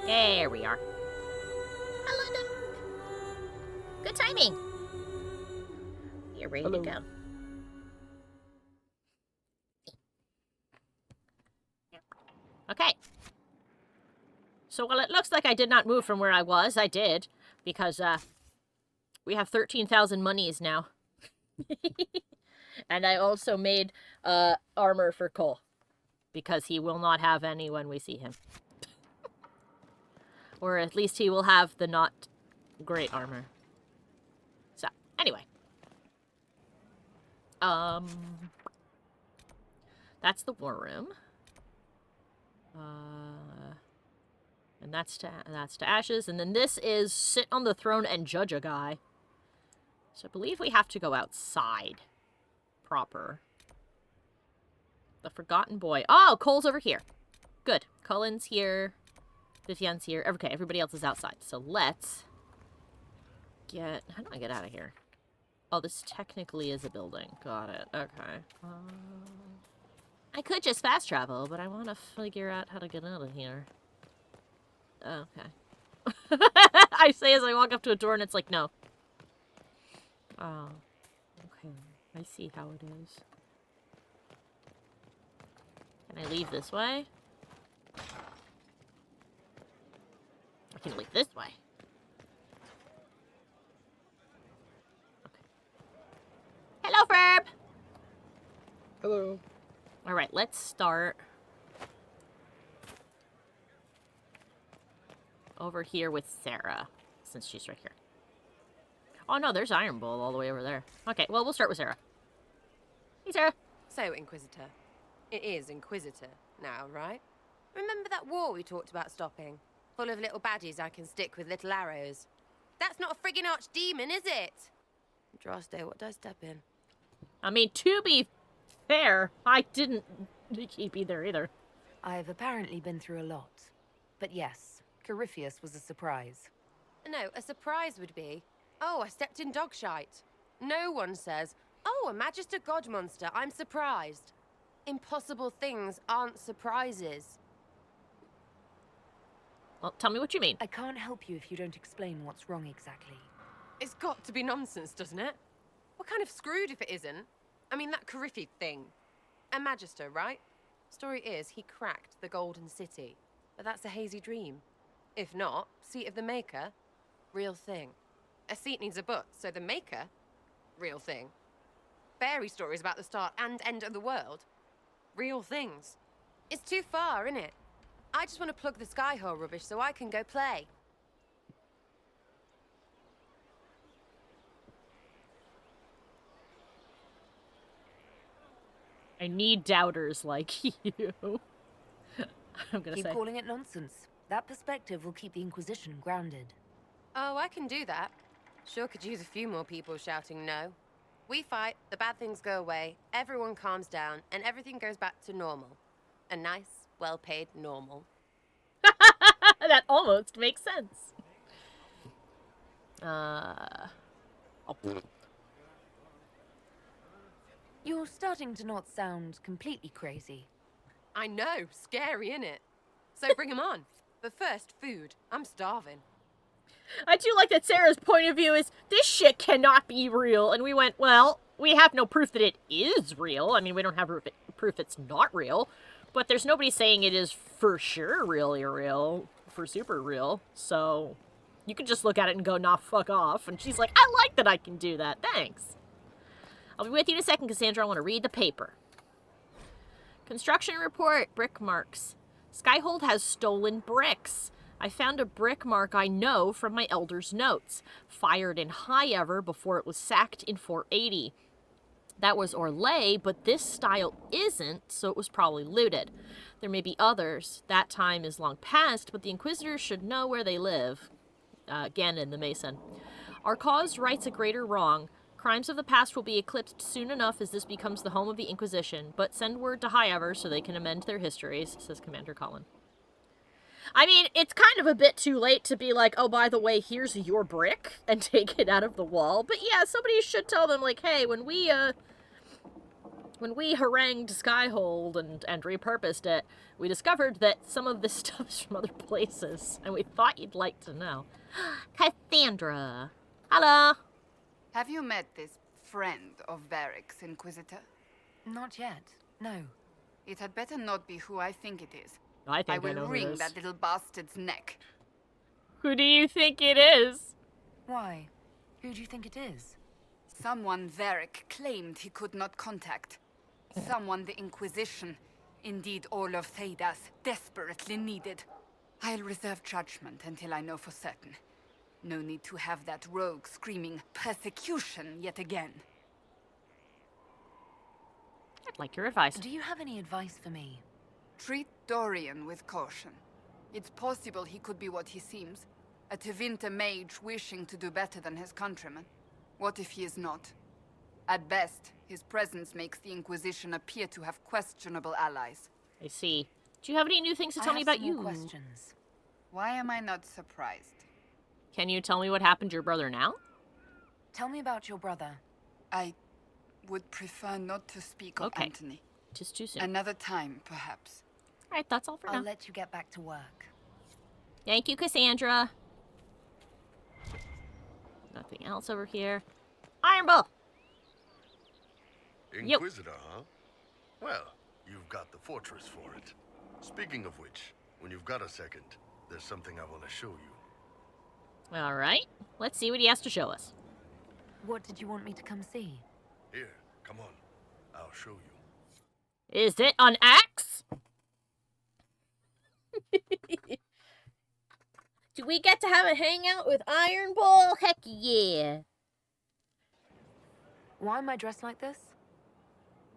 There we are. Hello, dog. Good timing. You're ready to go. Okay. So while it looks like I did not move from where I was, I did. Because, we have 13,000 monies now. And I also made, armor for Cole. Because he will not have any when we see him. Or at least he will have the not great armor. So, anyway. That's the war room. And that's to ashes. And then this is sit on the throne and judge a guy. So I believe we have to go outside. Proper. The Forgotten Boy. Oh, Cole's over here. Good. Cullen's here. Vivian's here. Okay, everybody else is outside. So let's get... How do I get out of here? Oh, this technically is a building. Got it. Okay. I could just fast travel, but I want to figure out how to get out of here. Okay. I say as I walk up to a door and it's like, no. Oh. Okay. I see how it is. Can I leave this way? I can leave this way. Okay. Hello, Ferb! Hello. Alright, let's start over here with Sarah, since she's right here. Oh no, there's Iron Bull all the way over there. Okay, well, we'll start with Sarah. Hey, Sarah. So, Inquisitor. It is Inquisitor now, right? Remember that war we talked about stopping? Full of little baddies I can stick with little arrows. That's not a friggin' archdemon, is it? Andraste, what did I step in? I mean, to be fair, I didn't keep either. I've apparently been through a lot. But yes, Corypheus was a surprise. No, a surprise would be, oh, I stepped in dog shite. No one says, oh, a Magister God monster, I'm surprised. Impossible things aren't surprises. Well, tell me what you mean. I can't help you if you don't explain what's wrong exactly. It's got to be nonsense, doesn't it? What kind of screwed if it isn't? I mean, that Corypheus thing. A Magister, right? Story is, he cracked the Golden City. But that's a hazy dream. If not, seat of the Maker, real thing. A seat needs a butt, so the Maker, real thing. Fairy stories about the start and end of the world, real things. It's too far, innit? I just want to plug the Skyhole rubbish so I can go play. I need doubters like you. I'm gonna Keep say. calling it nonsense. That perspective will keep the Inquisition grounded. Oh, I can do that. Sure could use a few more people shouting no. We fight, the bad things go away, everyone calms down, and everything goes back to normal. A nice, well-paid normal. That almost makes sense. You're starting to not sound completely crazy. I know, scary, innit? So bring 'em on. But first, food. I'm starving. I do like that Sarah's point of view is, this shit cannot be real. And we went, well, we have no proof that it is real. I mean, we don't have proof it's not real. But there's nobody saying it is for sure really real, for super real. So you can just look at it and go, nah, fuck off. And she's like, I like that I can do that. Thanks. I'll be with you in a second, Cassandra. I want to read the paper. Construction report. Brick marks. Skyhold has stolen bricks. I found a brick mark I know from my elder's notes. Fired in High Ever before it was sacked in 480. That was Orlais, but this style isn't, so it was probably looted. There may be others. That time is long past, but the Inquisitors should know where they live. Again in the Mason. Our cause rights a greater wrong. Crimes of the past will be eclipsed soon enough as this becomes the home of the Inquisition, but send word to High Ever so they can amend their histories, says Commander Cullen. I mean, it's kind of a bit too late to be like, oh, by the way, here's your brick, and take it out of the wall. But yeah, somebody should tell them, like, hey, when we when we harangued Skyhold and repurposed it, we discovered that some of this stuff is from other places, and we thought you'd like to know. Cassandra. Hello. Have you met this friend of Varric's, Inquisitor? Not yet. No. It had better not be who I think it is. I think I will know who it wring is. that little bastard's neck. Who do you think it is? Why? Who do you think it is? Someone Varric claimed he could not contact. Someone the Inquisition, indeed all of Thedas, desperately needed. I'll reserve judgment until I know for certain. No need to have that rogue screaming persecution yet again. I'd like your advice. Do you have any advice for me? Treat Dorian with caution. It's possible he could be what he seems. A Tevinter mage wishing to do better than his countrymen. What if he is not? At best, his presence makes the Inquisition appear to have questionable allies. I see. Do you have any new things to tell me about you? Questions. Why am I not surprised? Can you tell me what happened to your brother now? Tell me about your brother. I would prefer not to speak of Okay. Anthony. Just too soon. Another time, perhaps. Alright, that's all for I'll now. let you get back to work. Thank you, Cassandra. Nothing else over here. Iron Bull! Yep. Inquisitor, huh? Well, you've got the fortress for it. Speaking of which, when you've got a second, there's something I want to show you. Alright, let's see what he has to show us. What did you want me to come see? Here, come on. I'll show you. Is it an axe? Do we get to have a hangout with Iron Bull? Heck yeah. Why am I dressed like this?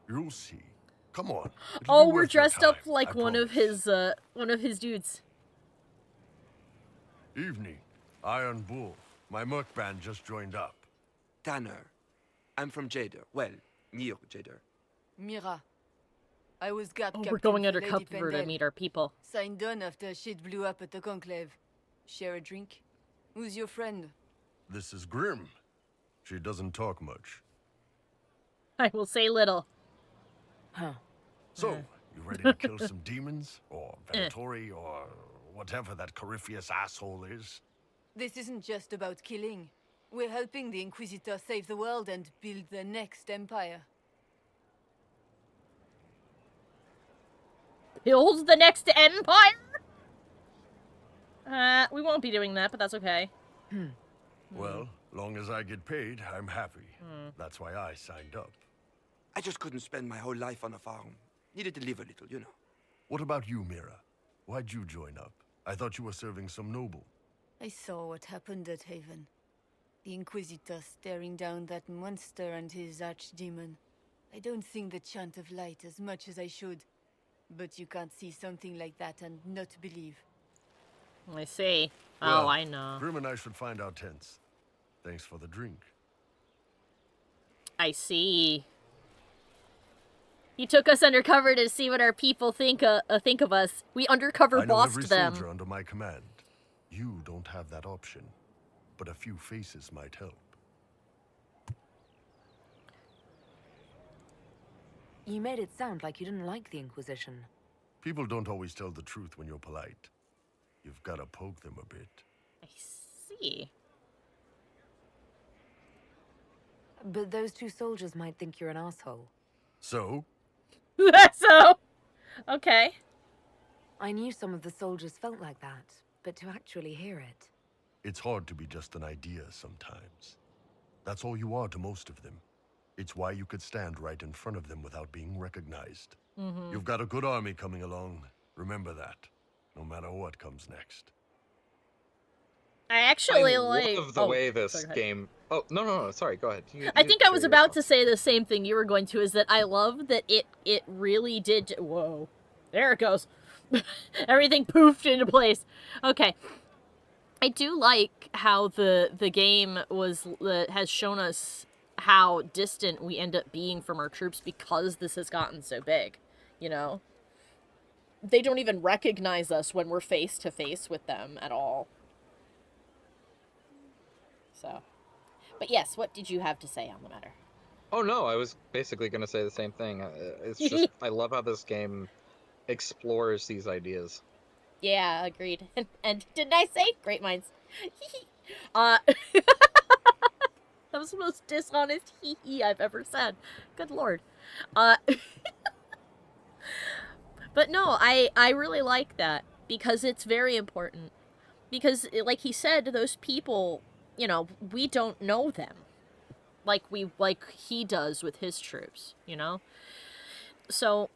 You'll see. Come on. It'll Oh, be we're worth your dressed up time, like I one of his dudes. Evening. Iron Bull. My merc band just joined up. Tanner. I'm from Jader. Well, near Jader. Mira. I was guard Oh, captain we're going for undercover Lady to Pendel. meet our people. Signed on after shit blew up at the Conclave. Share a drink? Who's your friend? This is Grim. She doesn't talk much. I will say little. Huh. So, you ready to kill some demons? Or Venatori? Or whatever that Corypheus asshole is? This isn't just about killing. We're helping the Inquisitor save the world and build the next empire. Build the next empire? We won't be doing that, but that's okay. Well, long as I get paid, I'm happy. That's why I signed up. I just couldn't spend my whole life on a farm. Needed to live a little, you know. What about you, Mira? Why'd you join up? I thought you were serving some noble. I saw what happened at Haven. The Inquisitor staring down that monster and his archdemon. I don't sing the chant of light as much as I should. But you can't see something like that and not believe. I see. Well, Oh, I know. Grim and I should find our tents. Thanks for the drink. I see. He took us undercover to see what our people think of us. We undercover I know every bossed them. soldier under my command. You don't have that option, but a few faces might help. You made it sound like you didn't like the Inquisition. People don't always tell the truth when you're polite. You've got to poke them a bit. I see. But those two soldiers might think you're an asshole. So, So, okay. I knew some of the soldiers felt like that, but to actually hear it... it's hard to be just an idea sometimes. That's all you are to most of them. It's why you could stand right in front of them without being recognized. You've got a good army coming along. Remember that, no matter what comes next. I actually I like... love the way this sorry, go ahead. game... Oh, no, sorry, go ahead. I think I was about to say the same thing you were going to, is that I love that it really did... Whoa. There it goes. Everything poofed into place. Okay. I do like how the game has shown us how distant we end up being from our troops because this has gotten so big, you know? They don't even recognize us when we're face to face with them at all. So, but yes, what did you have to say on the matter? Oh no, I was basically going to say the same thing. It's just I love how this game explores these ideas. Yeah, agreed. And didn't I say great minds? That was the most dishonest hee I've ever said. Good lord. Uh, but no, I really like that because it's very important. Because, like he said, those people, you know, we don't know them. Like he does with his troops, you know? So,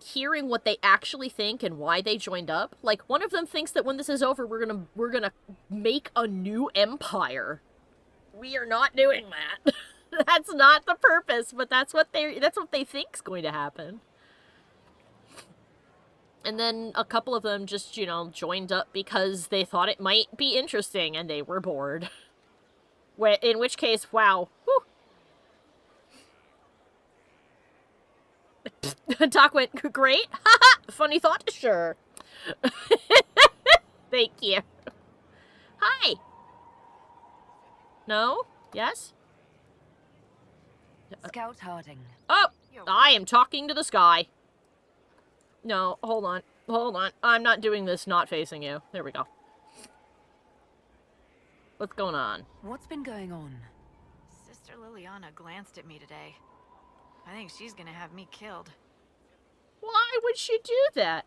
hearing what they actually think and why they joined up, like, one of them thinks that when this is over, we're gonna make a new empire. We are not doing that. That's not the purpose, but that's what they think's going to happen. And then a couple of them just, you know, joined up because they thought it might be interesting and they were bored. In which case, wow. Doc went, great. Haha, funny thought, sure. Thank you. Hi. No? Yes? Scout Harding. Oh, I am talking to the sky. No, hold on. I'm not doing this not facing you. There we go. What's going on? What's been going on? Sister Liliana glanced at me today. I think she's gonna have me killed. Why would she do that?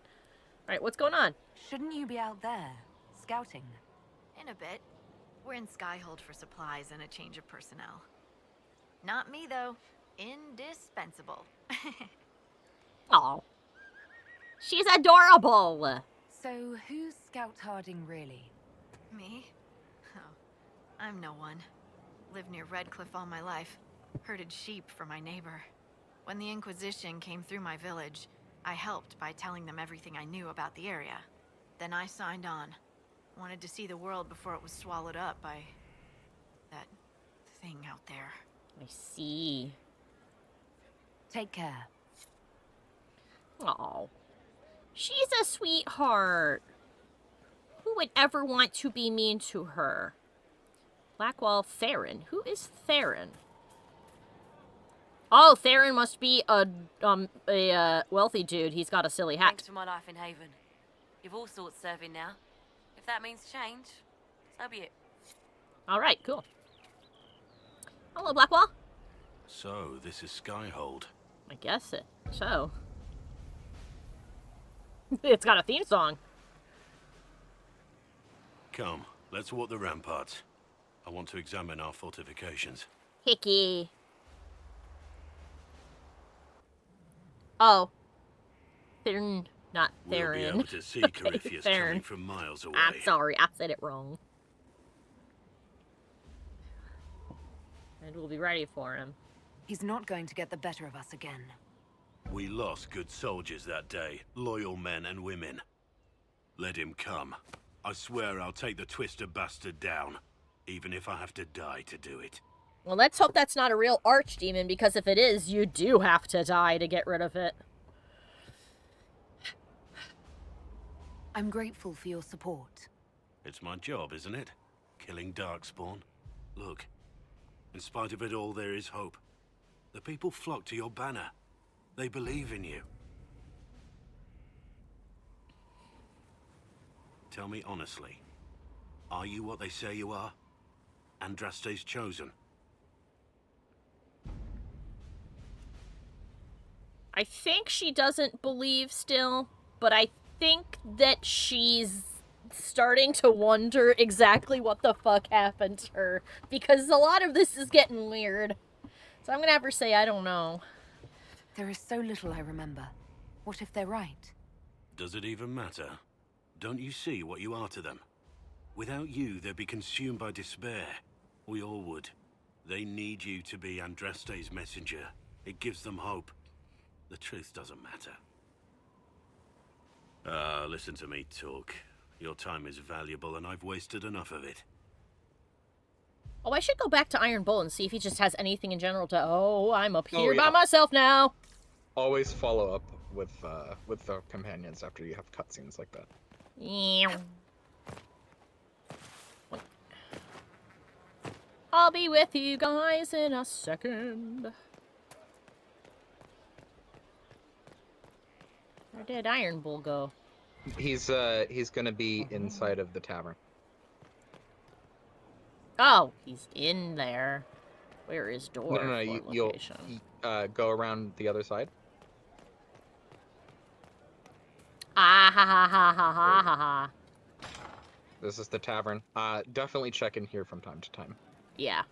Alright, what's going on? Shouldn't you be out there, scouting? In a bit. We're in Skyhold for supplies and a change of personnel. Not me, though. Indispensable. Oh. She's adorable. So, who's Scout Harding really? Me? Oh, I'm no one. Lived near Redcliffe all my life. Herded sheep for my neighbor. When the Inquisition came through my village, I helped by telling them everything I knew about the area. Then I signed on. Wanted to see the world before it was swallowed up by that thing out there. I see. Take care. Oh. She's a sweetheart. Who would ever want to be mean to her? Blackwall Theron. Who is Theron? Oh, Theron must be a wealthy dude. He's got a silly hat. Thanks for my life in Haven. You've all sorts serving now. If that means change, so be it. All right, cool. Hello, Blackwall. So, this is Skyhold. I guess it. So. It's got a theme song. Come, let's walk the ramparts. I want to examine our fortifications. Hickey. Oh. Theron, not Theron. We'll be able to see Corypheus coming from miles away. I'm sorry, I said it wrong. And we'll be ready for him. He's not going to get the better of us again. We lost good soldiers that day, loyal men and women. Let him come. I swear I'll take the twisted bastard down, even if I have to die to do it. Well, let's hope that's not a real archdemon, because if it is, you do have to die to get rid of it. I'm grateful for your support. It's my job, isn't it? Killing Darkspawn. Look, in spite of it all, there is hope. The people flock to your banner. They believe in you. Tell me honestly, are you what they say you are? Andraste's chosen? I think she doesn't believe still, but I think that she's starting to wonder exactly what the fuck happened to her, because a lot of this is getting weird. So I'm gonna have her say, I don't know. There is so little I remember. What if they're right? Does it even matter? Don't you see what you are to them? Without you, they'd be consumed by despair. We all would. They need you to be Andraste's messenger. It gives them hope. The truth doesn't matter. Listen to me talk. Your time is valuable and I've wasted enough of it. Oh, I should go back to Iron Bull and see if he just has anything in general to... Oh, I'm up here yeah. by myself now. Always follow up with the companions after you have cutscenes like that. Yeah. I'll be with you guys in a second. Where did Iron Bull go? He's gonna be inside of the tavern. Oh, he's in there. Where is door? No, you'll go around the other side. Ah ha ha ha ha ha ha ha. This is the tavern. Definitely check in here from time to time. Yeah.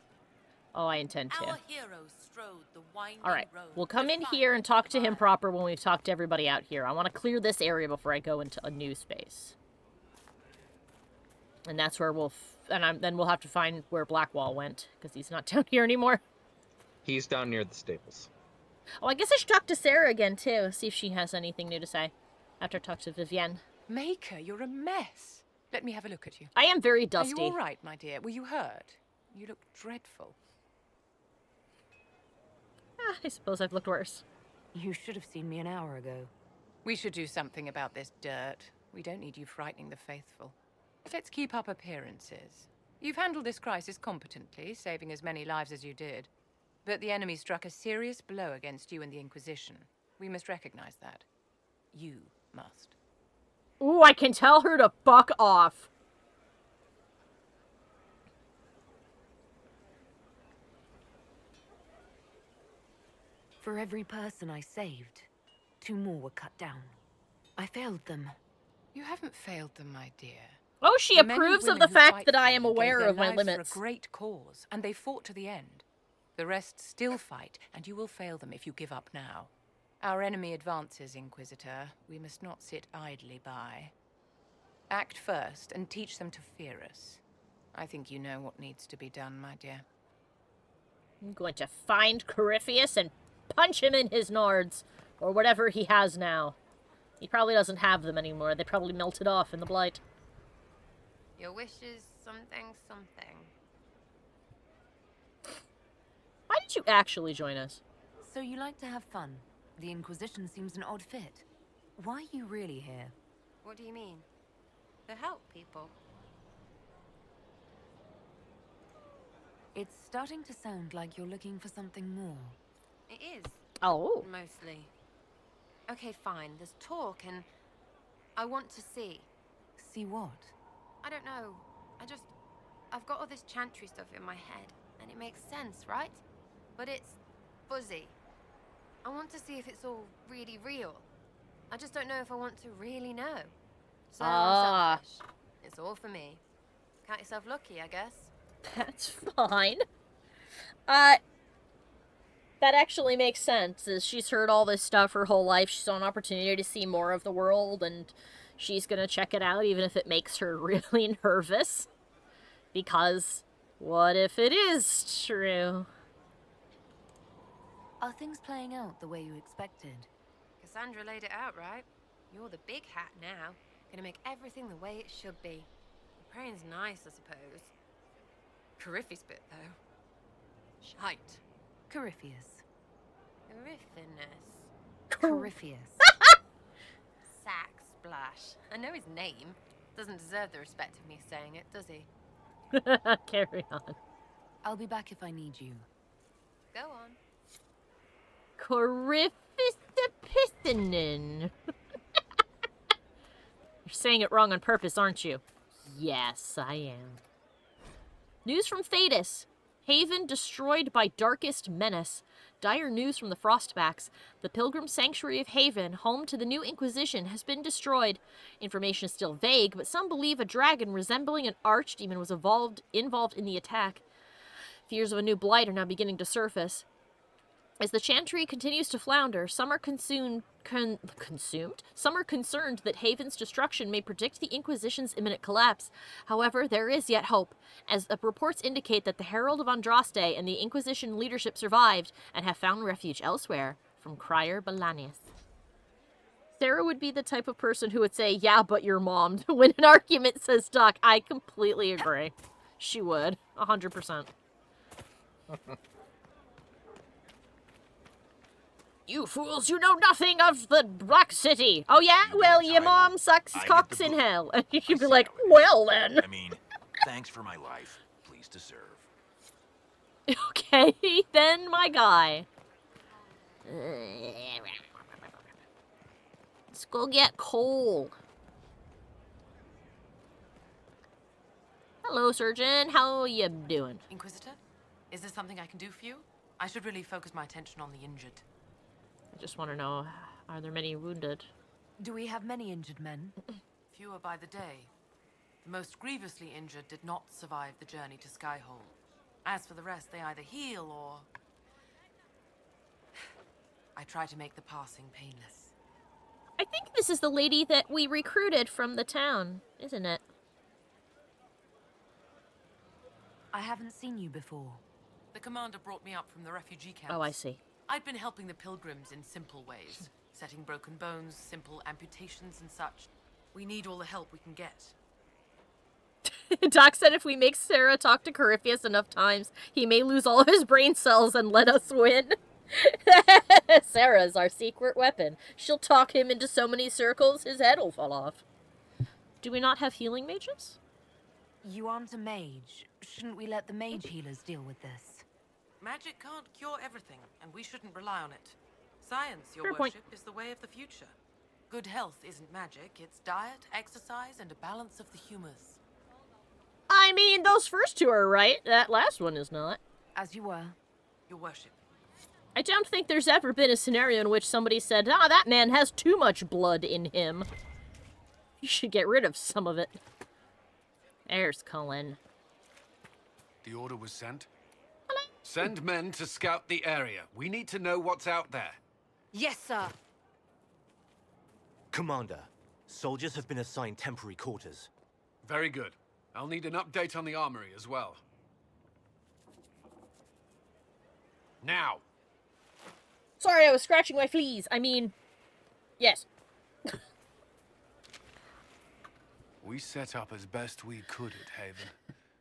Oh, I intend to. Our heroes strode the winding Alright, road we'll come to in find here and talk to him the proper when we've talked to everybody out here. I want to clear this area before I go into a new space. And that's where we'll... then we'll have to find where Blackwall went, because he's not down here anymore. He's down near the stables. Oh, I guess I should talk to Sarah again, too. See if she has anything new to say. After I talk to Vivienne. Maker, you're a mess. Let me have a look at you. I am very dusty. Are you all right, my dear? Were you hurt? You look dreadful. I suppose I've looked worse. You should have seen me an hour ago. We should do something about this dirt. We don't need you frightening the faithful. Let's keep up appearances. You've handled this crisis competently, saving as many lives as you did. But the enemy struck a serious blow against you and the Inquisition. We must recognize that. You must. Ooh, I can tell her to fuck off. For every person I saved, 2 more were cut down. I failed them. You haven't failed them, my dear. Oh, she The men and approves of women the who fact fight that I for am you gave aware their of my lives limits. For a great cause, and they fought to the end. The rest still fight, and you will fail them if you give up now. Our enemy advances, Inquisitor. We must not sit idly by. Act first, and teach them to fear us. I think you know what needs to be done, my dear. I'm going to find Corypheus and punch him in his nards. Or whatever he has now. He probably doesn't have them anymore. They probably melted off in the blight. Your wish is something. Why did you actually join us? So you like to have fun. The Inquisition seems an odd fit. Why are you really here? What do you mean? To help people. It's starting to sound like you're looking for something more. It is. Oh. Mostly. Okay, fine. There's talk and I want to see. See what? I don't know. I've got all this chantry stuff in my head and it makes sense, right? But it's fuzzy. I want to see if it's all really real. I just don't know if I want to really know. So I'm selfish. It's all for me. Count yourself lucky, I guess. That's fine. That actually makes sense, as she's heard all this stuff her whole life. She's on an opportunity to see more of the world, and she's gonna check it out, even if it makes her really nervous. Because, what if it is true? Are things playing out the way you expected? Cassandra laid it out, right? You're the big hat now. Gonna make everything the way it should be. The praying's nice, I suppose. Corypheus bit, though. Shite. Corypheus. Corypheus. Sack Splash. I know his name. Doesn't deserve the respect of me saying it, does he? Carry on. I'll be back if I need you. Go on. Corypheus the Pistonin. You're saying it wrong on purpose, aren't you? Yes, I am. News from Thedas. Haven destroyed by darkest menace. Dire news from the Frostbacks. The Pilgrim Sanctuary of Haven, home to the new Inquisition, has been destroyed. Information is still vague, but some believe a dragon resembling an archdemon was involved in the attack. Fears of a new blight are now beginning to surface. As the Chantry continues to flounder, some are concerned that Haven's destruction may predict the Inquisition's imminent collapse. However, there is yet hope, as the reports indicate that the Herald of Andraste and the Inquisition leadership survived and have found refuge elsewhere. From Crier Balanius. Sarah would be the type of person who would say, "Yeah, but your mom," when an argument says stuck. I completely agree. She would. 100%. You fools, you know nothing of the Black City. Oh yeah? Well, your mom sucks cocks in hell. And you should be like, well then. I mean, thanks for my life. Pleased to serve. Okay, then my guy. Let's go get coal. Hello, Surgeon. How you doing? Inquisitor, is there something I can do for you? I should really focus my attention on the injured. I just want to know, are there many wounded? Do we have many injured men? Fewer by the day. The most grievously injured did not survive the journey to Skyhold. As for the rest, they either heal or... I try to make the passing painless. I think this is the lady that we recruited from the town, isn't it? I haven't seen you before. The commander brought me up from the refugee camps. Oh, I see. I'd been helping the pilgrims in simple ways. Setting broken bones, simple amputations and such. We need all the help we can get. Doc said if we make Sarah talk to Corypheus enough times, he may lose all of his brain cells and let us win. Sarah's our secret weapon. She'll talk him into so many circles, his head will fall off. Do we not have healing mages? You aren't a mage. Shouldn't we let the mage healers deal with this? Magic can't cure everything, and we shouldn't rely on it. Science, your Fair point. worship, is the way of the future. Good health isn't magic, it's diet, exercise, and a balance of the humors. I mean, those first two are right. That last one is not. As you were. Your worship. I don't think there's ever been a scenario in which somebody said, that man has too much blood in him. You should get rid of some of it. There's Cullen. The order was sent? Send men to scout the area. We need to know what's out there. Yes, sir. Commander, soldiers have been assigned temporary quarters. Very good. I'll need an update on the armory as well. Now! Sorry, I was scratching my fleas. I mean, yes. We set up as best we could at Haven,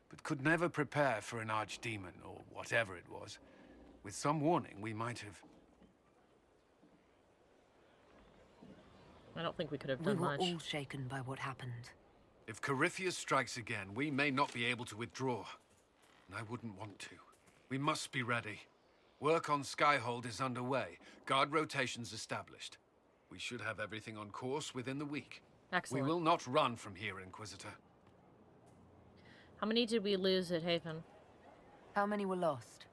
but could never prepare for an archdemon, or whatever it was. With some warning, we might have... I don't think we could have We done were much. all shaken by what happened. If Corypheus strikes again, we may not be able to withdraw. And I wouldn't want to. We must be ready. Work on Skyhold is underway. Guard rotations established. We should have everything on course within the week. Excellent. We will not run from here, Inquisitor. How many did we lose at Haven? How many were lost?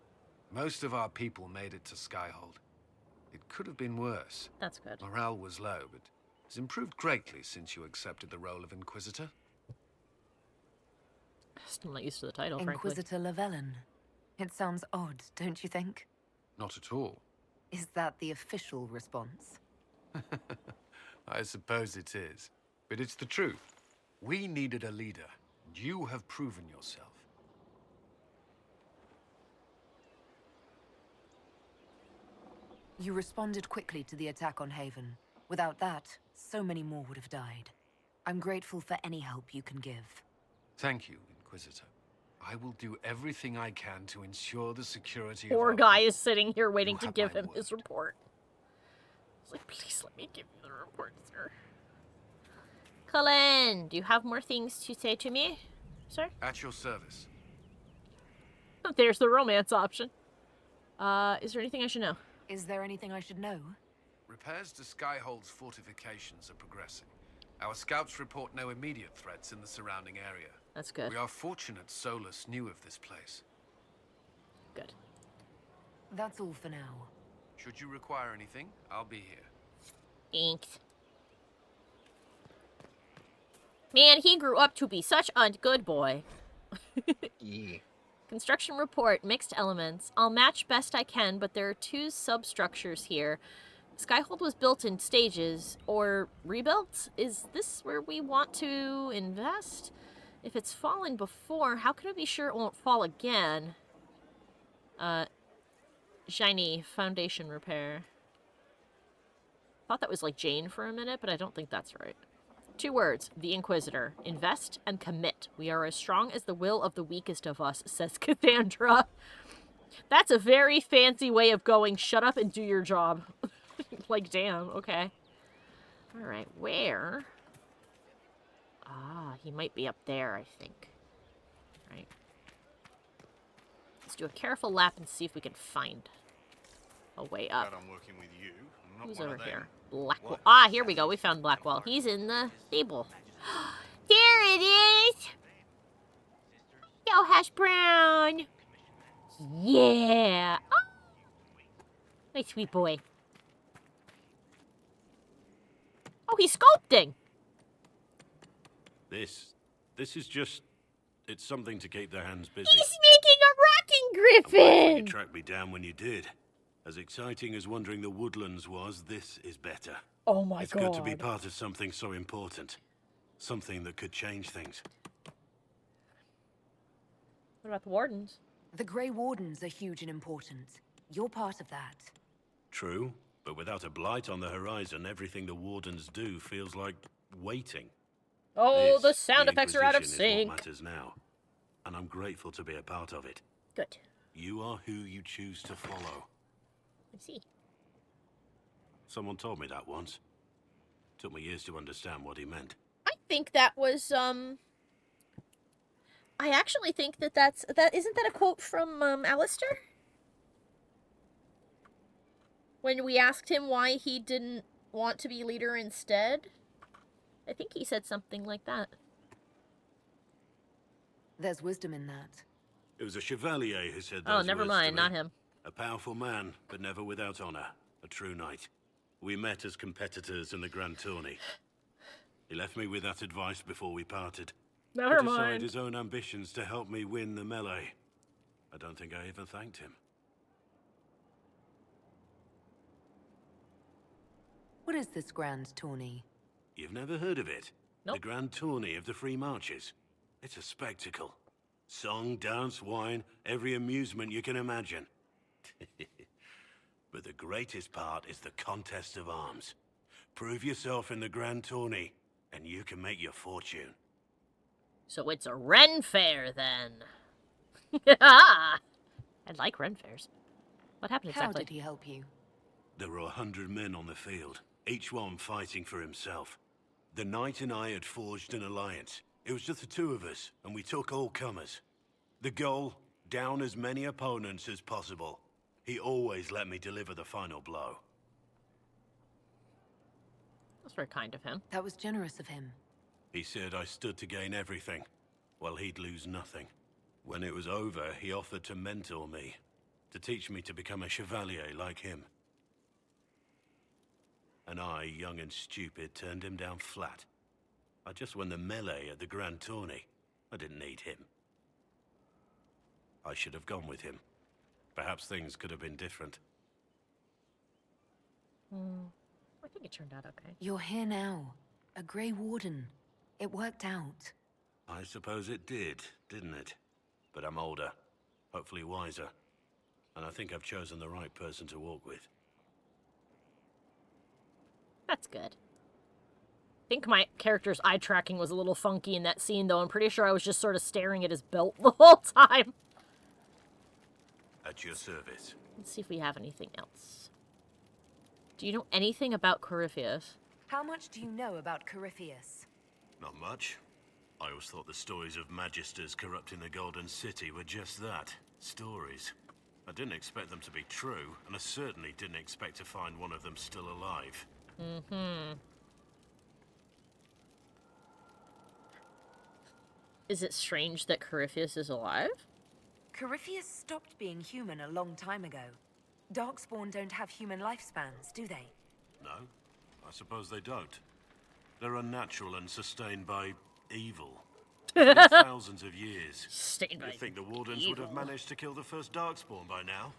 Most of our people made it to Skyhold. It could have been worse. That's good. Morale was low, but it's improved greatly since you accepted the role of Inquisitor. Still not used to the title, Inquisitor Llewellyn. It sounds odd, don't you think? Not at all. Is that the official response? I suppose it is. But it's the truth. We needed a leader. And you have proven yourself. You responded quickly to the attack on Haven. Without that, so many more would have died. I'm grateful for any help you can give. Thank you, Inquisitor. I will do everything I can to ensure the security Poor of guy is sitting here waiting You to have give my him word. his report. It's like, please let me give you the report, sir. Cullen, do you have more things to say to me, sir? At your service. There's the romance option. Is there anything I should know? Is there anything I should know? Repairs to Skyhold's fortifications are progressing. Our scouts report no immediate threats in the surrounding area. That's good. We are fortunate Solus knew of this place. Good. That's all for now. Should you require anything, I'll be here. Thanks. Man, he grew up to be such a good boy. Yeah. Construction report, mixed elements. I'll match best I can, but there are two substructures here. Skyhold was built in stages, or rebuilt? Is this where we want to invest? If it's fallen before, how can we be sure it won't fall again? Shiny foundation repair. Thought that was like Jane for a minute, but I don't think that's right. 2 words. The Inquisitor. Invest and commit. We are as strong as the will of the weakest of us, says Cassandra. That's a very fancy way of going, shut up and do your job. Like, damn, okay. Alright, where? Ah, he might be up there, I think. Right. Let's do a careful lap and see if we can find a way up. Glad I'm working with you. I'm not Who's one over of them. here? Blackwell. Ah, here we go. We found Blackwell. He's in the stable. There it is! Yo, Hash Brown! Yeah! Oh. Nice sweet boy. Oh, he's sculpting! This is just... It's something to keep their hands busy. He's making a rocking I'm grateful griffin! you tracked me down when you did. As exciting as wandering the woodlands was, this is better. Oh my It's god. good to be part of something so important. Something that could change things. What about the wardens? The Grey Wardens are huge and important. You're part of that. True, but without a blight on the horizon, everything the Wardens do feels like waiting. Oh, This, the sound the effects are out of Inquisition, is sync. what matters now, and I'm grateful to be a part of it. Good. You are who you choose to follow. I see. Someone told me that once. Took me years to understand what he meant. I think that was, I actually think that isn't that a quote from, Alistair? When we asked him why he didn't want to be leader instead? I think he said something like that. There's wisdom in that. It was a chevalier who said Oh, those never words mind, to me. not him. A powerful man, but never without honor. A true knight. We met as competitors in the Grand Tourney. He left me with that advice before we parted. Never Put aside mind. his own ambitions to help me win the melee. I don't think I even thanked him. What is this grand tourney? You've never heard of it? Nope. The Grand Tourney of the Free Marches. It's a spectacle. Song, dance, wine, every amusement you can imagine. But the greatest part is the contest of arms. Prove yourself in the Grand Tourney, and you can make your fortune. So it's a Ren Fair, then. I like Ren Fairs. What happened exactly? How did he help you? There were 100 men on the field, each one fighting for himself. The knight and I had forged an alliance. It was just the two of us, and we took all comers. The goal, down as many opponents as possible. He always let me deliver the final blow. That's very kind of him. That was generous of him. He said I stood to gain everything, while he'd lose nothing. When it was over, he offered to mentor me, to teach me to become a chevalier like him. And I, young and stupid, turned him down flat. I just won the melee at the Grand Tourney. I didn't need him. I should have gone with him. Perhaps things could have been different. I think it turned out okay. You're here now. A Grey Warden. It worked out. I suppose it did, didn't it? But I'm older, hopefully wiser. And I think I've chosen the right person to walk with. That's good. I think my character's eye tracking was a little funky in that scene, though. I'm pretty sure I was just sort of staring at his belt the whole time. At your service. Let's see if we have anything else. Do you know anything about Corypheus? How much do you know about Corypheus? Not much. I always thought the stories of magisters corrupting the Golden City were just that. Stories. I didn't expect them to be true, and I certainly didn't expect to find one of them still alive. Is it strange that Corypheus is alive? Corypheus stopped being human a long time ago. Darkspawn don't have human lifespans, do they? No, I suppose they don't. They're unnatural and sustained by evil. For thousands of years. Sustained by You'd think the Wardens would have managed to kill the first Darkspawn by now.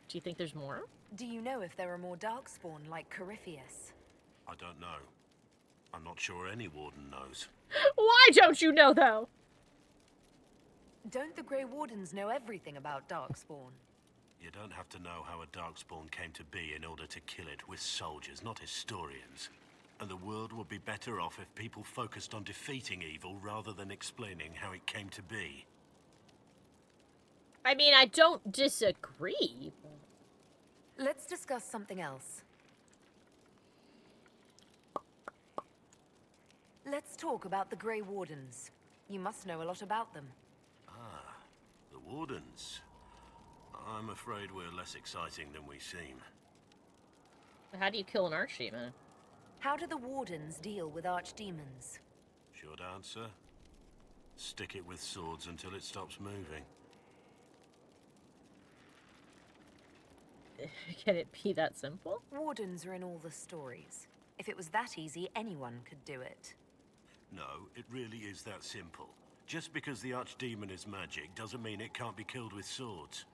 Do you think there's more? Do you know if there are more Darkspawn like Corypheus? I don't know. I'm not sure any Warden knows. Why don't you know, though? Don't the Grey Wardens know everything about Darkspawn? You don't have to know how a Darkspawn came to be in order to kill it. We're soldiers, not historians. And the world would be better off if people focused on defeating evil rather than explaining how it came to be. I mean, I don't disagree. Let's discuss something else. Let's talk about the Grey Wardens. You must know a lot about them. Ah, the Wardens. I'm afraid we're less exciting than we seem. How do you kill an archdemon? How do the Wardens deal with archdemons? Short answer. Stick it with swords until it stops moving. Can it be that simple? Wardens are in all the stories. If it was that easy, anyone could do it. No, it really is that simple. Just because the archdemon is magic doesn't mean it can't be killed with swords.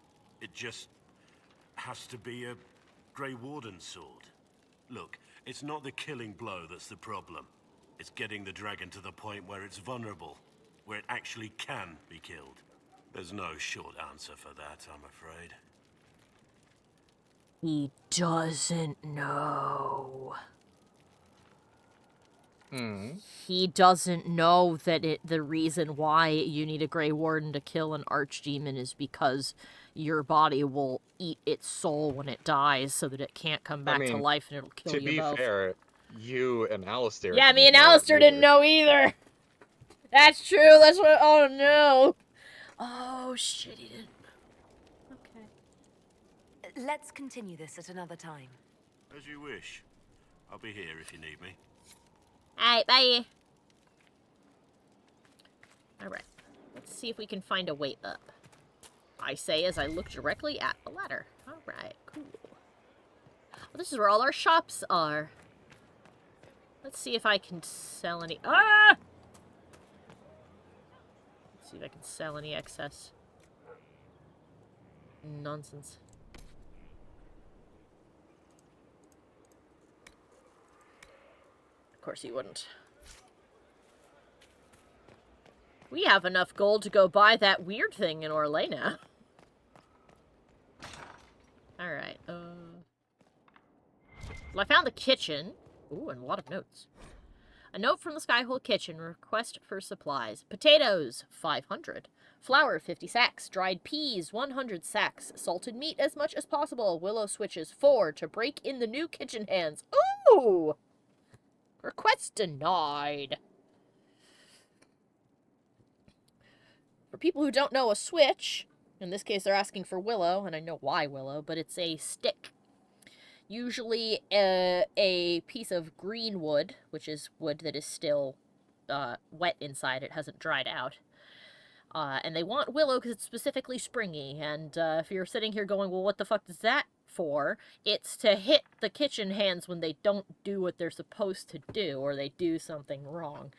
It just has to be a Grey Warden sword. Look, it's not the killing blow that's the problem. It's getting the dragon to the point where it's vulnerable, where it actually can be killed. There's no short answer for that, I'm afraid. He doesn't know. He doesn't know that the reason why you need a Grey Warden to kill an archdemon is because your body will eat its soul when it dies so that it can't come back to life and it'll kill you both. To be fair, you and Alistair... Yeah, me and Alistair didn't know either. That's true, that's what... Oh, no. Oh, shit, he didn't. Okay. Let's continue this at another time. As you wish. I'll be here if you need me. Alright, bye. Alright. Let's see if we can find a way up. I say as I look directly at the ladder. Alright, cool. Well, this is where all our shops are. Let's see if I can sell any... Ah! Let's see if I can sell any excess. Nonsense. Of course he wouldn't. We have enough gold to go buy that weird thing in Orlena. Alright, Well, I found the kitchen. Ooh, and a lot of notes. A note from the Skyhole kitchen. Request for supplies. Potatoes, 500. Flour, 50 sacks. Dried peas, 100 sacks. Salted meat as much as possible. Willow switches, 4 to break in the new kitchen hands. Ooh! Request denied. For people who don't know, a switch, in this case they're asking for willow, and I know why willow, but it's a stick. Usually a piece of green wood, which is wood that is still wet inside, it hasn't dried out. And they want willow because it's specifically springy, and if you're sitting here going, well, what the fuck is that for? It's to hit the kitchen hands when they don't do what they're supposed to do, or they do something wrong,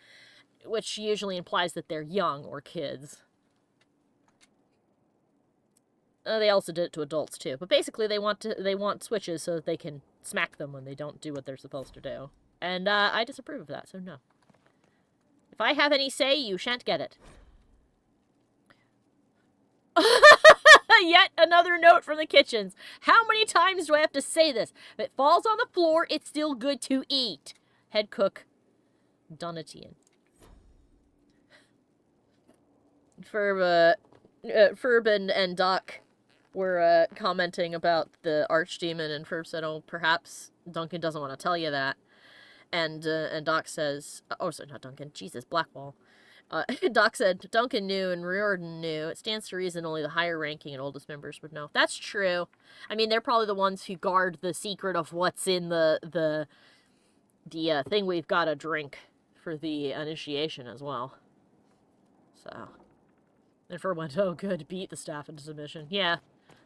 which usually implies that they're young or kids. They also did it to adults too, but basically they want switches so that they can smack them when they don't do what they're supposed to do. And I disapprove of that, so no. If I have any say, you shan't get it. Yet another note from the kitchens. How many times do I have to say this? If it falls on the floor, it's still good to eat. Head cook, Donatian. Ferb and Doc were commenting about the archdemon, and Ferb said, oh, perhaps Duncan doesn't want to tell you that. And Doc says, oh, sorry, not Duncan, Jesus, Blackwall. Doc said, Duncan knew and Riordan knew. It stands to reason only the higher ranking and oldest members would know. That's true. I mean, they're probably the ones who guard the secret of what's in the thing we've got to drink for the initiation as well. So... And Ferb went, oh good, beat the staff into submission. Yeah,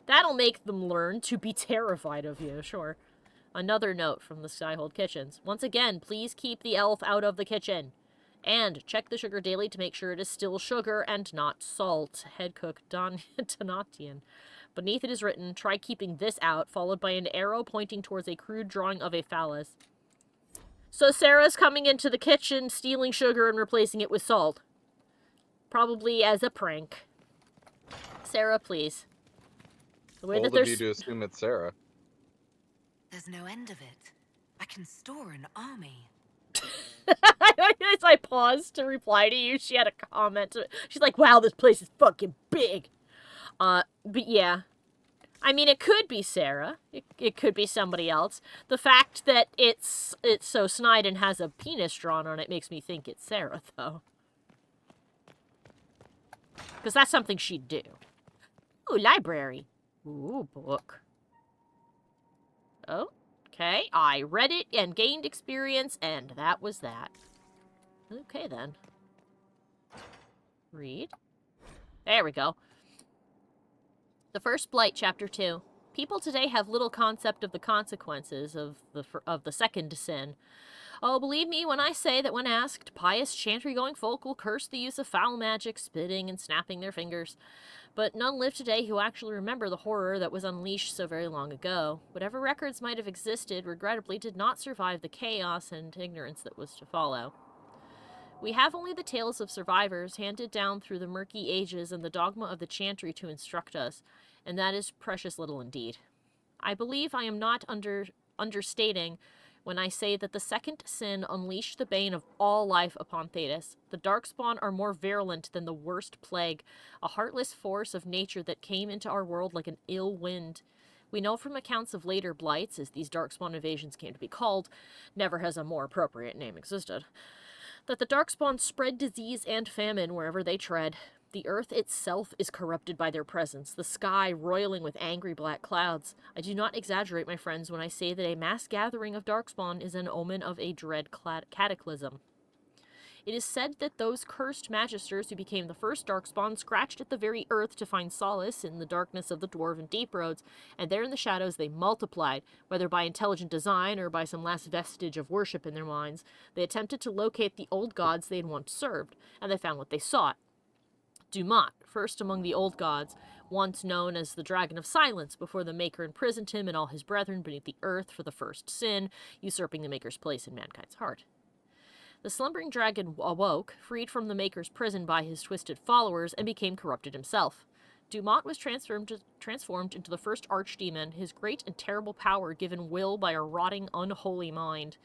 that'll make them learn to be terrified of you, sure. Another note from the Skyhold kitchens. Once again, please keep the elf out of the kitchen. And check the sugar daily to make sure it is still sugar and not salt. Head cook Donatian. Beneath it is written, try keeping this out, followed by an arrow pointing towards a crude drawing of a phallus. So Sarah's coming into the kitchen, stealing sugar and replacing it with salt. Probably as a prank. Sarah, please. The way Bold that of you to assume it's Sarah. There's no end of it. I can store an army. As I paused to reply to you, she had a comment. She's like, wow, this place is fucking big. But yeah. I mean, it could be Sarah. It could be somebody else. The fact that it's so snide and has a penis drawn on it makes me think it's Sarah, though. Because that's something she'd do. Ooh, library. Ooh, book. Oh, okay. I read it and gained experience, and that was that. Okay, then. Read. There we go. The First Blight, Chapter 2. People today have little concept of the consequences of the second sin. Oh, believe me when I say that when asked, pious chantry-going folk will curse the use of foul magic, spitting and snapping their fingers. But none live today who actually remember the horror that was unleashed so very long ago. Whatever records might have existed, regrettably did not survive the chaos and ignorance that was to follow. We have only the tales of survivors handed down through the murky ages and the dogma of the chantry to instruct us, and that is precious little indeed. I believe I am not understating when I say that the second sin unleashed the bane of all life upon Thedas. The Darkspawn are more virulent than the worst plague, a heartless force of nature that came into our world like an ill wind. We know from accounts of later blights, as these Darkspawn invasions came to be called, never has a more appropriate name existed, that the Darkspawn spread disease and famine wherever they tread. The earth itself is corrupted by their presence, the sky roiling with angry black clouds. I do not exaggerate, my friends, when I say that a mass gathering of Darkspawn is an omen of a dread cataclysm. It is said that those cursed magisters who became the first Darkspawn scratched at the very earth to find solace in the darkness of the dwarven deep roads, and there in the shadows they multiplied, whether by intelligent design or by some last vestige of worship in their minds. They attempted to locate the old gods they had once served, and they found what they sought. Dumat, first among the old gods, once known as the Dragon of Silence, before the Maker imprisoned him and all his brethren beneath the earth for the first sin, usurping the Maker's place in mankind's heart. The slumbering dragon awoke, freed from the Maker's prison by his twisted followers, and became corrupted himself. Dumat was transformed into the first archdemon, his great and terrible power given will by a rotting, unholy mind.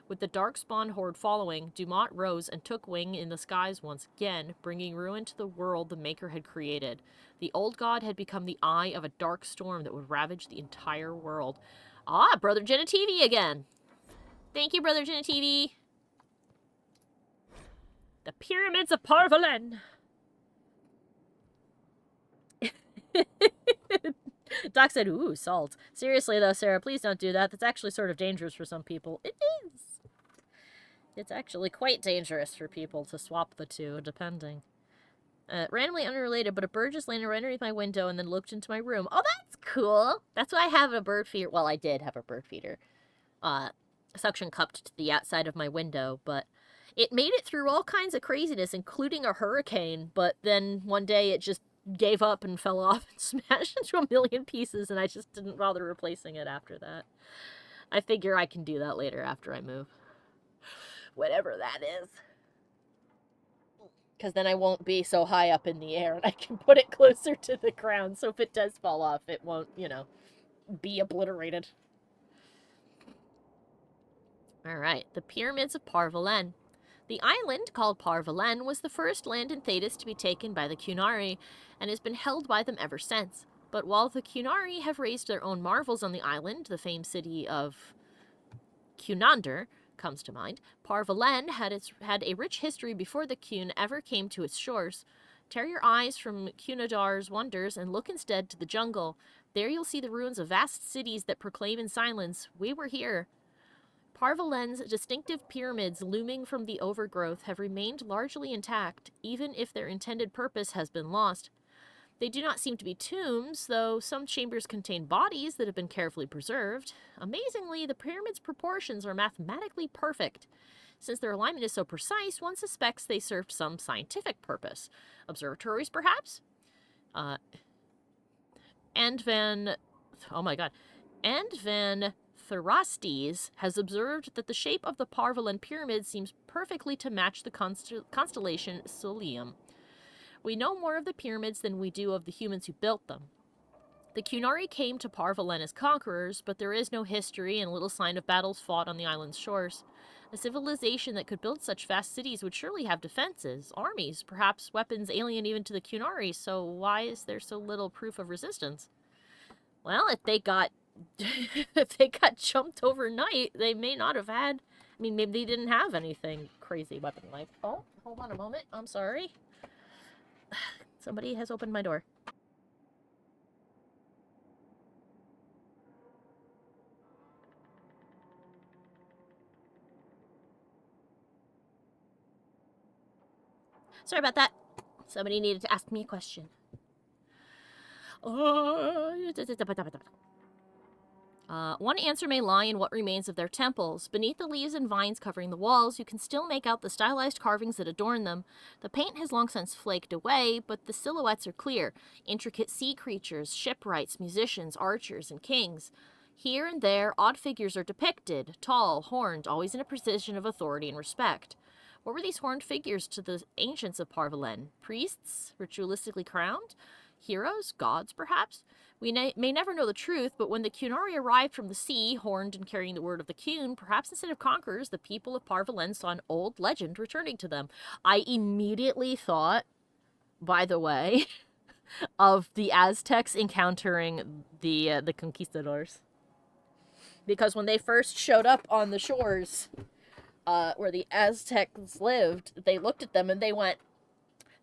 With the Darkspawn horde following, Dumat rose and took wing in the skies once again, bringing ruin to the world the Maker had created. The old god had become the eye of a dark storm that would ravage the entire world. Ah, Brother Genitivi again! Thank you, Brother Genitivi! The Pyramids of Parvalen. Doc said, ooh, salt. Seriously, though, Sarah, please don't do that. That's actually sort of dangerous for some people. It is. It's actually quite dangerous for people to swap the two, depending. Randomly unrelated, but a bird just landed right underneath my window and then looked into my room. Oh, that's cool. That's why I have a bird feeder. Well, I did have a bird feeder. Suction cupped to the outside of my window, but it made it through all kinds of craziness, including a hurricane, but then one day it just gave up and fell off and smashed into a million pieces, and I just didn't bother replacing it after that. I figure I can do that later after I move. Whatever that is. Because then I won't be so high up in the air, and I can put it closer to the ground, so if it does fall off, it won't, be obliterated. Alright, the Pyramids of Parvalen. The island, called Parvalen, was the first land in Thedas to be taken by the Qunari, and has been held by them ever since. But while the Qunari have raised their own marvels on the island, the famed city of Cunander comes to mind, Parvalen had a rich history before the Qun ever came to its shores. Tear your eyes from Cunardar's wonders and look instead to the jungle. There you'll see the ruins of vast cities that proclaim in silence, "We were here." Parvalen's distinctive pyramids looming from the overgrowth have remained largely intact, even if their intended purpose has been lost. They do not seem to be tombs, though some chambers contain bodies that have been carefully preserved. Amazingly, the pyramid's proportions are mathematically perfect. Since their alignment is so precise, one suspects they served some scientific purpose. Observatories, perhaps? Andraste has observed that the shape of the Parvalen pyramid seems perfectly to match the constellation Solium. We know more of the pyramids than we do of the humans who built them. The Qunari came to Parvalen as conquerors, but there is no history and little sign of battles fought on the island's shores. A civilization that could build such vast cities would surely have defenses, armies, perhaps weapons alien even to the Qunari, so why is there so little proof of resistance? Well, if they got if they got jumped overnight, they may not have had. I mean, maybe they didn't have anything crazy weapon-like. Oh, hold on a moment. I'm sorry. Somebody has opened my door. Sorry about that. Somebody needed to ask me a question. One answer may lie in what remains of their temples. Beneath the leaves and vines covering the walls, you can still make out the stylized carvings that adorn them. The paint has long since flaked away, but the silhouettes are clear. Intricate sea creatures, shipwrights, musicians, archers, and kings. Here and there, odd figures are depicted, tall, horned, always in a position of authority and respect. What were these horned figures to the ancients of Parvelen? Priests? Ritualistically crowned? Heroes? Gods, perhaps? We may never know the truth, but when the Cunari arrived from the sea, horned and carrying the word of the Cun, perhaps instead of conquerors, the people of Parvelen saw an old legend returning to them. I immediately thought, by the way, of the Aztecs encountering the conquistadors. Because when they first showed up on the shores where the Aztecs lived, they looked at them and they went,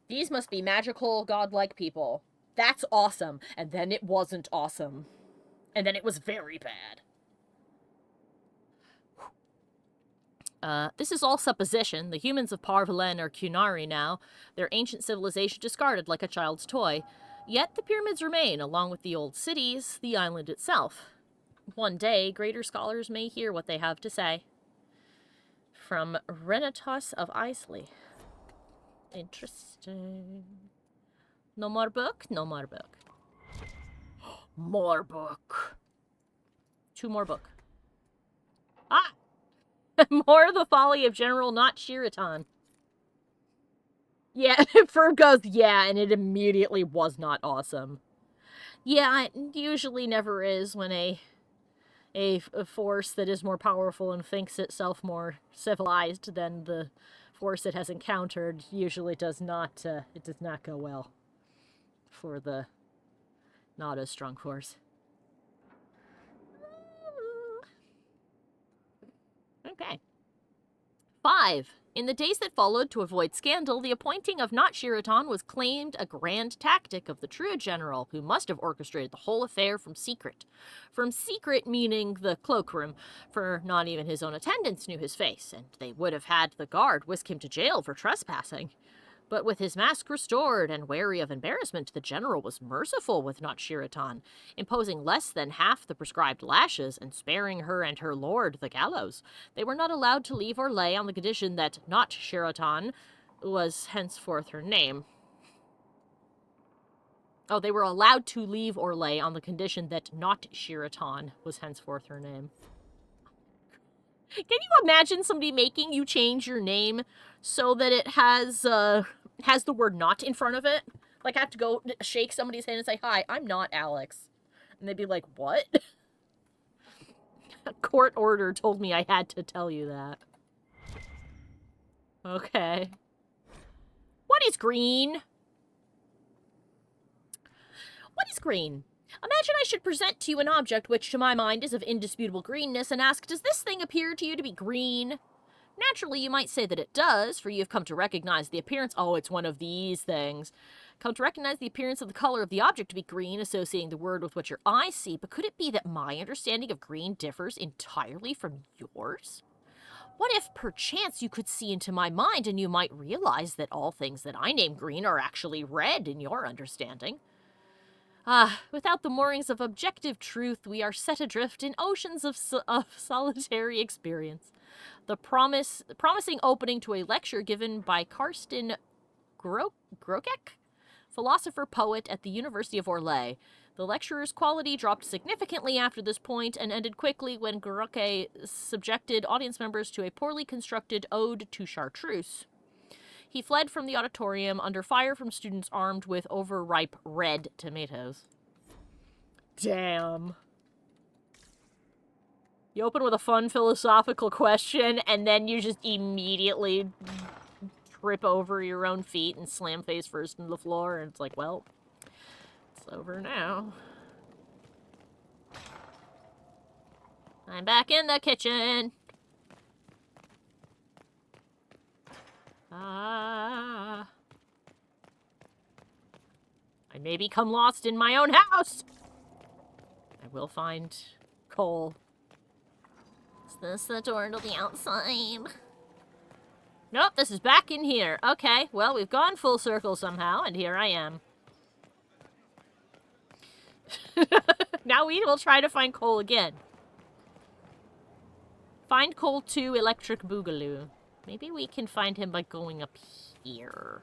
these must be magical, godlike people. That's awesome. And then it wasn't awesome. And then it was very bad. This is all supposition. The humans of Parvelen are Cunari now, their ancient civilization discarded like a child's toy. Yet the pyramids remain, along with the old cities, the island itself. One day, greater scholars may hear what they have to say. From Renatos of Isley. Interesting. No more book? No more book. More book. 2 more book. Ah! More of the folly of General Not Shiraton. Yeah, Ferb goes, yeah, and it immediately was not awesome. Yeah, it usually never is when a force that is more powerful and thinks itself more civilized than the force it has encountered usually does not, it does not go well for the not as strong force. Okay. 5. In the days that followed, to avoid scandal, the appointing of Not Shiraton was claimed a grand tactic of the true general, who must have orchestrated the whole affair from secret. From secret meaning the cloakroom, for not even his own attendants knew his face, and they would have had the guard whisk him to jail for trespassing. But with his mask restored and wary of embarrassment, the general was merciful with Not Shiraton, imposing less than half the prescribed lashes and sparing her and her lord the gallows. They were not allowed to leave Orlais on the condition that Not Shiraton was henceforth her name. Oh, they were allowed to leave Orlais on the condition that Not Shiraton was henceforth her name. Can you imagine somebody making you change your name so that it has the word not in front of it? Like, I have to go shake somebody's hand and say, hi, I'm not Alex. And they'd be like, what? A court order told me I had to tell you that. Okay. What is green? What is green? Imagine I should present to you an object which, to my mind, is of indisputable greenness, and ask, does this thing appear to you to be green? Naturally, you might say that it does, for you have come to recognize the appearance— oh, it's one of these things. Come to recognize the appearance of the color of the object to be green, associating the word with what your eyes see, but could it be that my understanding of green differs entirely from yours? What if, perchance, you could see into my mind, and you might realize that all things that I name green are actually red in your understanding? Without the moorings of objective truth, we are set adrift in oceans of solitary experience. The promising opening to a lecture given by Karsten Grokek, philosopher-poet at the University of Orlais. The lecturer's quality dropped significantly after this point and ended quickly when Grokek subjected audience members to a poorly constructed ode to chartreuse. He fled from the auditorium under fire from students armed with overripe red tomatoes. Damn. You open with a fun philosophical question, and then you just immediately trip over your own feet and slam face first into the floor, and it's like, well, it's over now. I'm back in the kitchen. I may become lost in my own house. I will find coal. Is this the door to the outside? Nope, this is back in here. Okay, well, we've gone full circle somehow, and here I am. Now we will try to find coal again. Find coal 2, electric boogaloo. Maybe we can find him by going up here.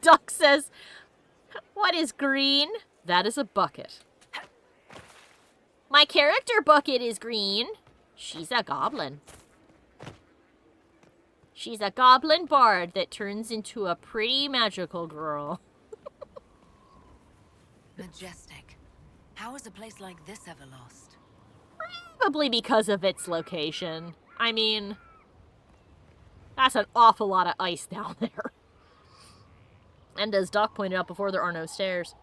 Doc says, what is green? That is a bucket. My character bucket is green. She's a goblin. She's a goblin bard that turns into a pretty magical girl. Majestic. How is a place like this ever lost? Probably because of its location. I mean, that's an awful lot of ice down there. And as Doc pointed out before, there are no stairs.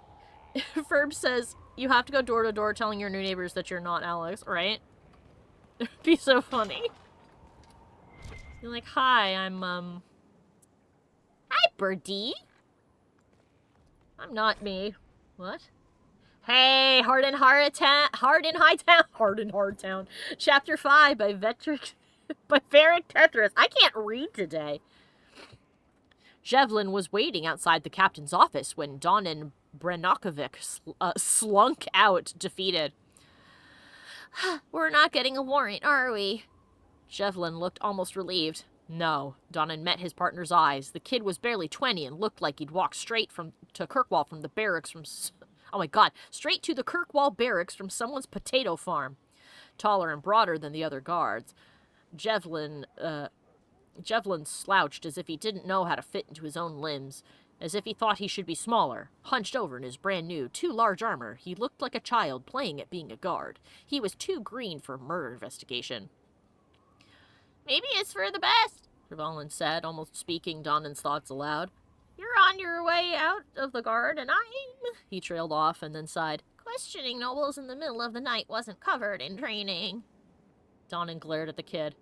Ferb says, you have to go door to door telling your new neighbors that you're not Alex, right? It'd be so funny. You're like, hi, I'm, Hi, Birdie. I'm not me. What? Hey, Hard in Hardtown. Chapter 5 by Varric Tetris. I can't read today. Jevlin was waiting outside the captain's office when Don and Brenokovic slunk out, defeated. We're not getting a warrant, are we? Jevlin looked almost relieved. No. Donnan met his partner's eyes. The kid was barely 20 and looked like he'd walked straight to Kirkwall from the barracks from... Oh my god. Straight to the Kirkwall barracks from someone's potato farm. Taller and broader than the other guards. Jevlin slouched as if he didn't know how to fit into his own limbs, as if he thought he should be smaller. Hunched over in his brand new, too large armor, he looked like a child playing at being a guard. He was too green for murder investigation. Maybe it's for the best, Trevelyan said, almost speaking Donnan's thoughts aloud. You're on your way out of the guard, and He trailed off and then sighed. Questioning nobles in the middle of the night wasn't covered in training. Donnan glared at the kid.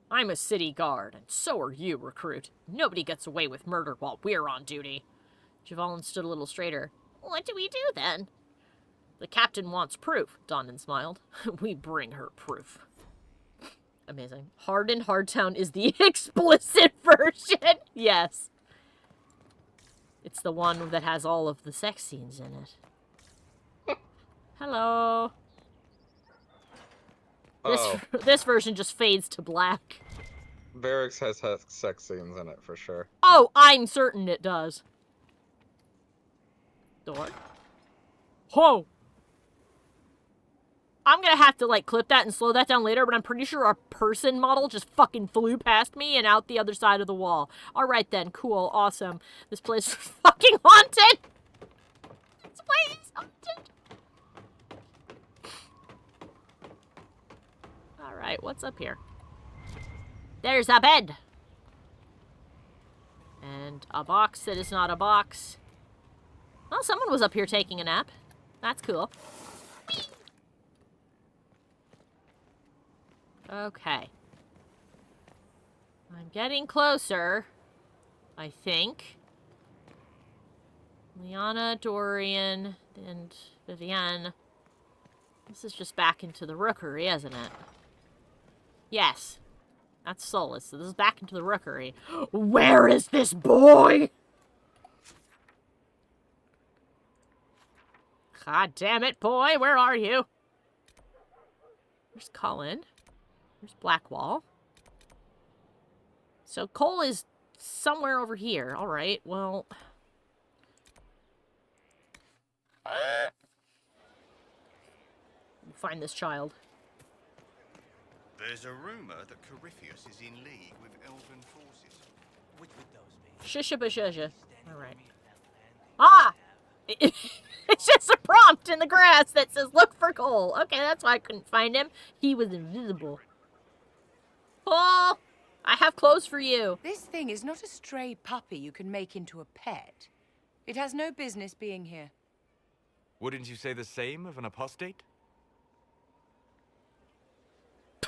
I'm a city guard, and so are you, recruit. Nobody gets away with murder while we're on duty. Trevelyan stood a little straighter. What do we do, then? The captain wants proof, Donnan smiled. We bring her proof. Amazing. Hard in Hardtown is the explicit version. Yes. It's the one that has all of the sex scenes in it. Hello. This version just fades to black. Barracks has sex scenes in it for sure. Oh, I'm certain it does. Door. Whoa. I'm gonna have to, like, clip that and slow that down later, but I'm pretty sure our person model just fucking flew past me and out the other side of the wall. Alright then, cool, awesome. This place is fucking haunted! This place is haunted! Alright, what's up here? There's a bed! And a box that is not a box. Well, someone was up here taking a nap. That's cool. Okay. I'm getting closer, I think. Liana, Dorian, and Vivienne. This is just back into the rookery, isn't it? Yes. That's Solus. So this is back into the rookery. Where is this boy? God damn it, boy. Where are you? Where's Colin? There's Blackwall. So Cole is somewhere over here. Alright, well... We'll find this child. There's a rumor that Corypheus is in league with elven forces. Which would those be? Shisha-ba-shusha. Alright. Ah! It's just a prompt in the grass that says, look for Cole. Okay, that's why I couldn't find him. He was invisible. Cole! I have clothes for you. This thing is not a stray puppy you can make into a pet. It has no business being here. Wouldn't you say the same of an apostate?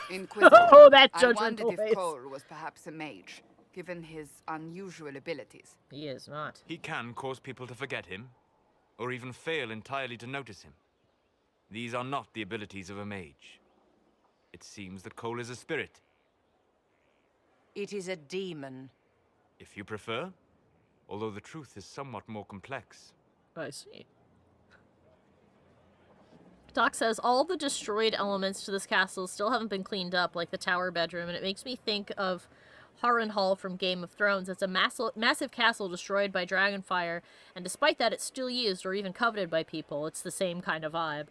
Inquisitor, Oh, that I judgmental wondered face. if Cole was perhaps a mage, given his unusual abilities. He is not. He can cause people to forget him, or even fail entirely to notice him. These are not the abilities of a mage. It seems that Cole is a spirit. It is a demon. If you prefer, although the truth is somewhat more complex. I see. Doc says, all the destroyed elements to this castle still haven't been cleaned up, like the tower bedroom, and it makes me think of Harrenhal from Game of Thrones. It's a massive castle destroyed by dragonfire, and despite that, it's still used or even coveted by people. It's the same kind of vibe.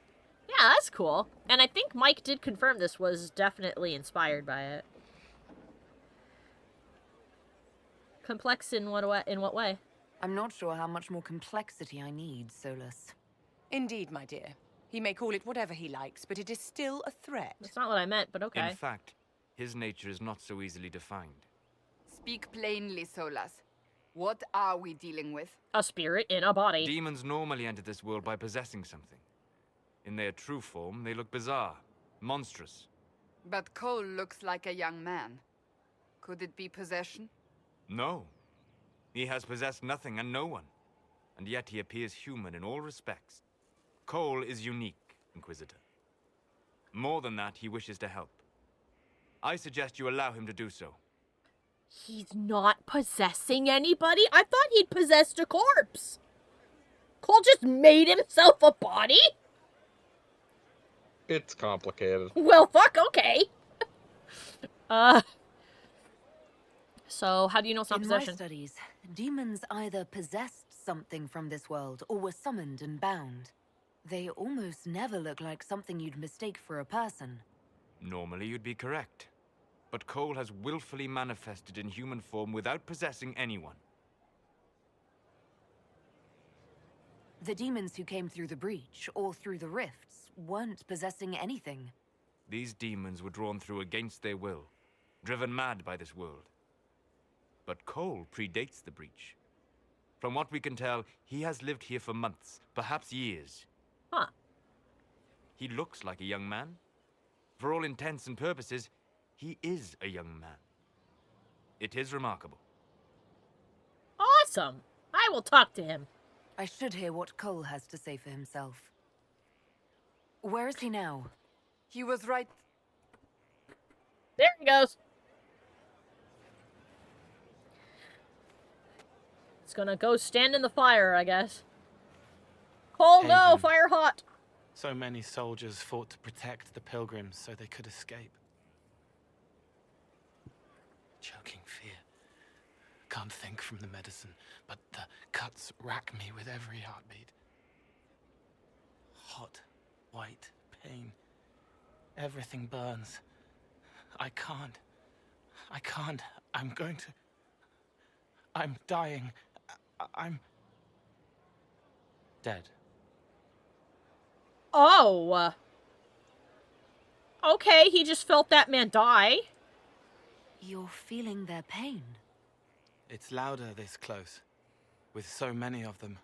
Yeah, that's cool. And I think Mike did confirm this was definitely inspired by it. Complex in what way? I'm not sure how much more complexity I need, Solus. Indeed, my dear. He may call it whatever he likes, but it is still a threat. That's not what I meant, but okay. In fact, his nature is not so easily defined. Speak plainly, Solus. What are we dealing with? A spirit in a body. Demons normally enter this world by possessing something. In their true form, they look bizarre, monstrous. But Cole looks like a young man. Could it be possession? No. He has possessed nothing and no one. And yet he appears human in all respects. Cole is unique, Inquisitor. More than that, he wishes to help. I suggest you allow him to do so. He's not possessing anybody? I thought he'd possessed a corpse. Cole just made himself a body? It's complicated. Well, fuck, okay. So, how do you know it's not possession? In my studies, demons either possessed something from this world or were summoned and bound. They almost never look like something you'd mistake for a person. Normally you'd be correct. But Cole has willfully manifested in human form without possessing anyone. The demons who came through the breach or through the rifts weren't possessing anything. These demons were drawn through against their will, driven mad by this world. But Cole predates the breach. From what we can tell, he has lived here for months, perhaps years. Huh. He looks like a young man. For all intents and purposes, he is a young man. It is remarkable. Awesome. I will talk to him. I should hear what Cole has to say for himself. Where is he now? He was right. There he goes. It's gonna go stand in the fire, I guess. Cole, no! Haven. Fire hot! So many soldiers fought to protect the pilgrims so they could escape. Choking fear. Can't think from the medicine, but the cuts rack me with every heartbeat. Hot, white pain. Everything burns. I can't. I'm going to... I'm dying. I'm... dead. Oh. Okay, he just felt that man die. You're feeling their pain. It's louder this close, with so many of them.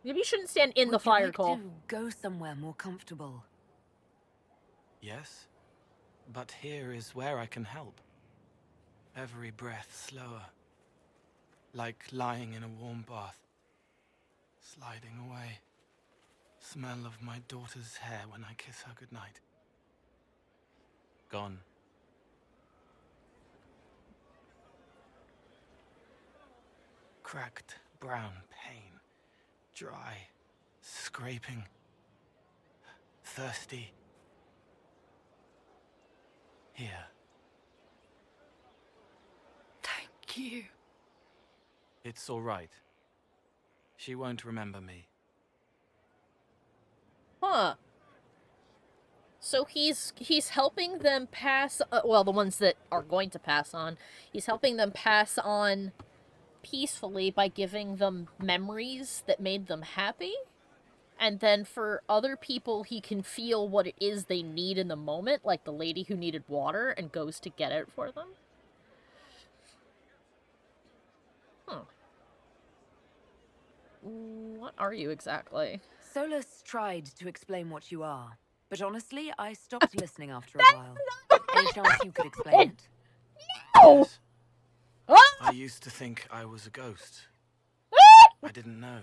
Maybe you shouldn't stand in the fire, Cole. Would you like to go somewhere more comfortable? Yes, but here is where I can help. Every breath slower, like lying in a warm bath, sliding away. Smell of my daughter's hair when I kiss her goodnight. Gone. Cracked brown pain, dry, scraping, thirsty. Here. Thank you. It's all right. She won't remember me. Huh. So he's helping them pass, well, the ones that are going to pass on, he's helping them pass on peacefully by giving them memories that made them happy. And then for other people, he can feel what it is they need in the moment, like the lady who needed water and goes to get it for them. What are you exactly? Solus tried to explain what you are. But honestly, I stopped listening after a while. Any chance you could explain it? No! Yes. Ah! I used to think I was a ghost. I didn't know.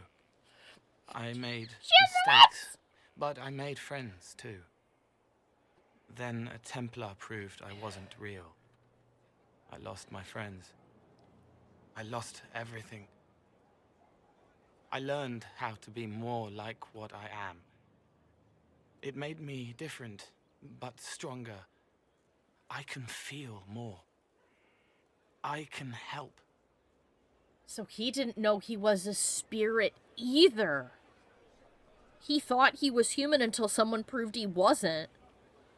I made mistakes, but I made friends too. Then a Templar proved I wasn't real. I lost my friends. I lost everything. I learned how to be more like what I am. It made me different, but stronger. I can feel more. I can help. So he didn't know he was a spirit either. He thought he was human until someone proved he wasn't.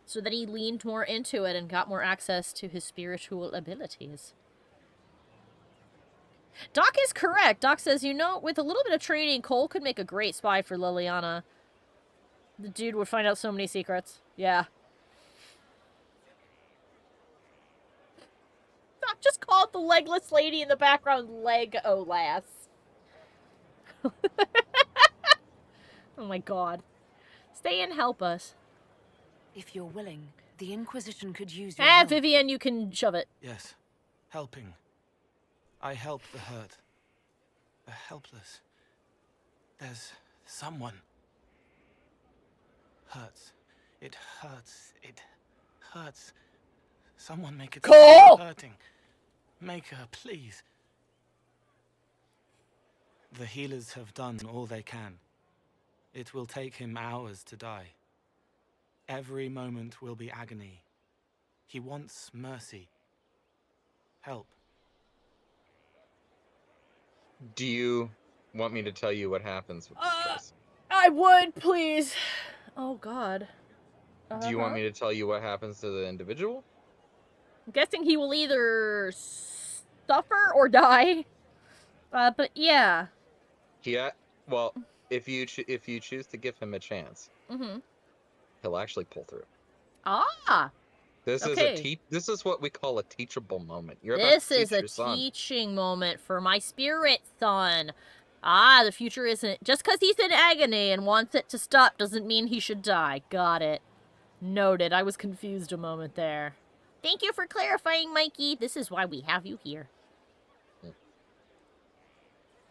So then he leaned more into it and got more access to his spiritual abilities. Doc is correct. Doc says, you know, with a little bit of training, Cole could make a great spy for Liliana. The dude would find out so many secrets. Yeah. Doc just called the legless lady in the background Leg-O-Lass. Oh my god. Stay and help us. If you're willing, the Inquisition could use your help. Vivian, you can shove it. Yes, helping. I help the hurt, the helpless. There's someone. Hurts. It hurts. It hurts. Someone make it stop hurting. Make her, please. The healers have done all they can. It will take him hours to die. Every moment will be agony. He wants mercy. Help. Do you want me to tell you what happens with this choice? I would, please. Oh, God. Do you want me to tell you what happens to the individual? I'm guessing he will either suffer or die. But yeah. Well, if you choose to give him a chance, he'll actually pull through. Ah. This is what we call a teachable moment. This is a teaching moment for my spirit son. Ah, the future isn't... Just because he's in agony and wants it to stop doesn't mean he should die. Got it. Noted. I was confused a moment there. Thank you for clarifying, Mikey. This is why we have you here.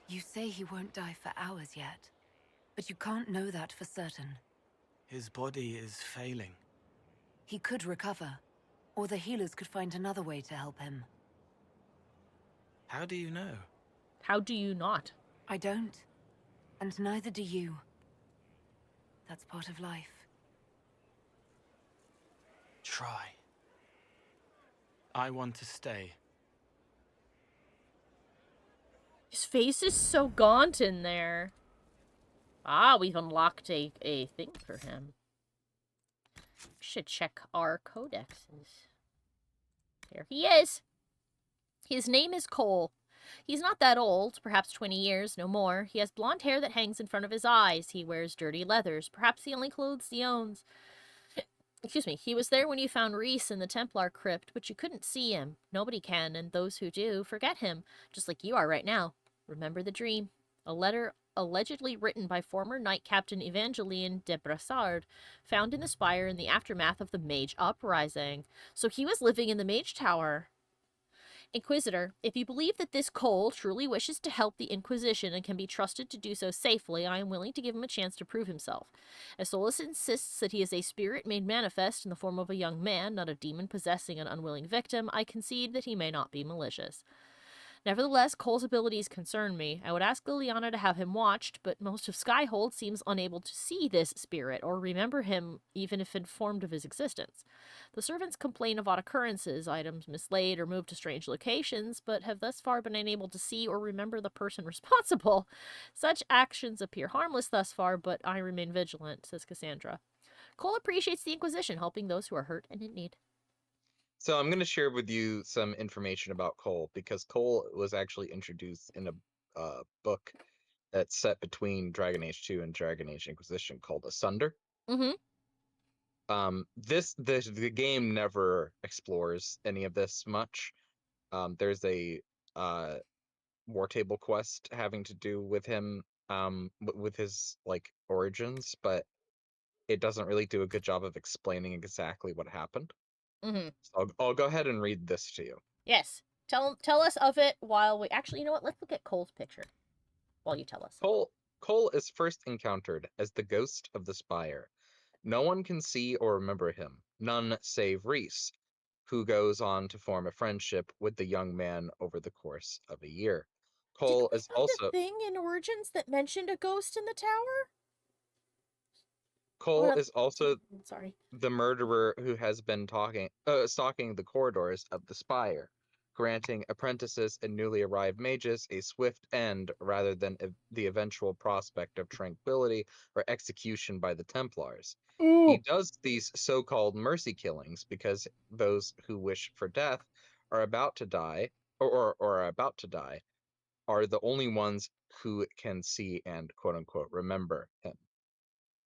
You say he won't die for hours yet, but you can't know that for certain. His body is failing. He could recover, or the healers could find another way to help him. How do you know? How do you not? I don't, and neither do you. That's part of life. Try. I want to stay. His face is so gaunt in there. Ah, we've unlocked a thing for him. We should check our codexes. There he is. His name is Cole. He's not that old, perhaps 20 years, no more. He has blonde hair that hangs in front of his eyes. He wears dirty leathers, perhaps the only clothes he owns. Excuse me, he was there when you found Reese in the Templar crypt, but you couldn't see him. Nobody can, and those who do forget him, just like you are right now. Remember the dream. A letter allegedly written by former Knight Captain Evangeline de Brassard, found in the spire in the aftermath of the Mage Uprising. So he was living in the Mage Tower. Inquisitor, if you believe that this Cole truly wishes to help the Inquisition and can be trusted to do so safely, I am willing to give him a chance to prove himself. As Solus insists that he is a spirit made manifest in the form of a young man, not a demon possessing an unwilling victim, I concede that he may not be malicious. Nevertheless, Cole's abilities concern me. I would ask Liliana to have him watched, but most of Skyhold seems unable to see this spirit or remember him, even if informed of his existence. The servants complain of odd occurrences, items mislaid or moved to strange locations, but have thus far been unable to see or remember the person responsible. Such actions appear harmless thus far, but I remain vigilant, says Cassandra. Cole appreciates the Inquisition, helping those who are hurt and in need. So I'm going to share with you some information about Cole, because Cole was actually introduced in a book that's set between Dragon Age 2 and Dragon Age Inquisition called Asunder. Mm-hmm. The game never explores any of this much. There's a war table quest having to do with him, with his like origins, but it doesn't really do a good job of explaining exactly what happened. Mm-hmm. So I'll go ahead and read this to you. Yes. Tell us of it while we... Actually, you know what? Let's look at Cole's picture while you tell us. Cole is first encountered as the ghost of the spire. No one can see or remember him, none save Reese, who goes on to form a friendship with the young man over the course of a year. Cole is also... a thing in Origins that mentioned a ghost in the tower? Cole is also sorry. the murderer who has been stalking the corridors of the spire, granting apprentices and newly arrived mages a swift end rather than the eventual prospect of tranquility or execution by the Templars. He does these so-called mercy killings because those who wish for death are about to die, or are about to die, are the only ones who can see and quote-unquote remember him.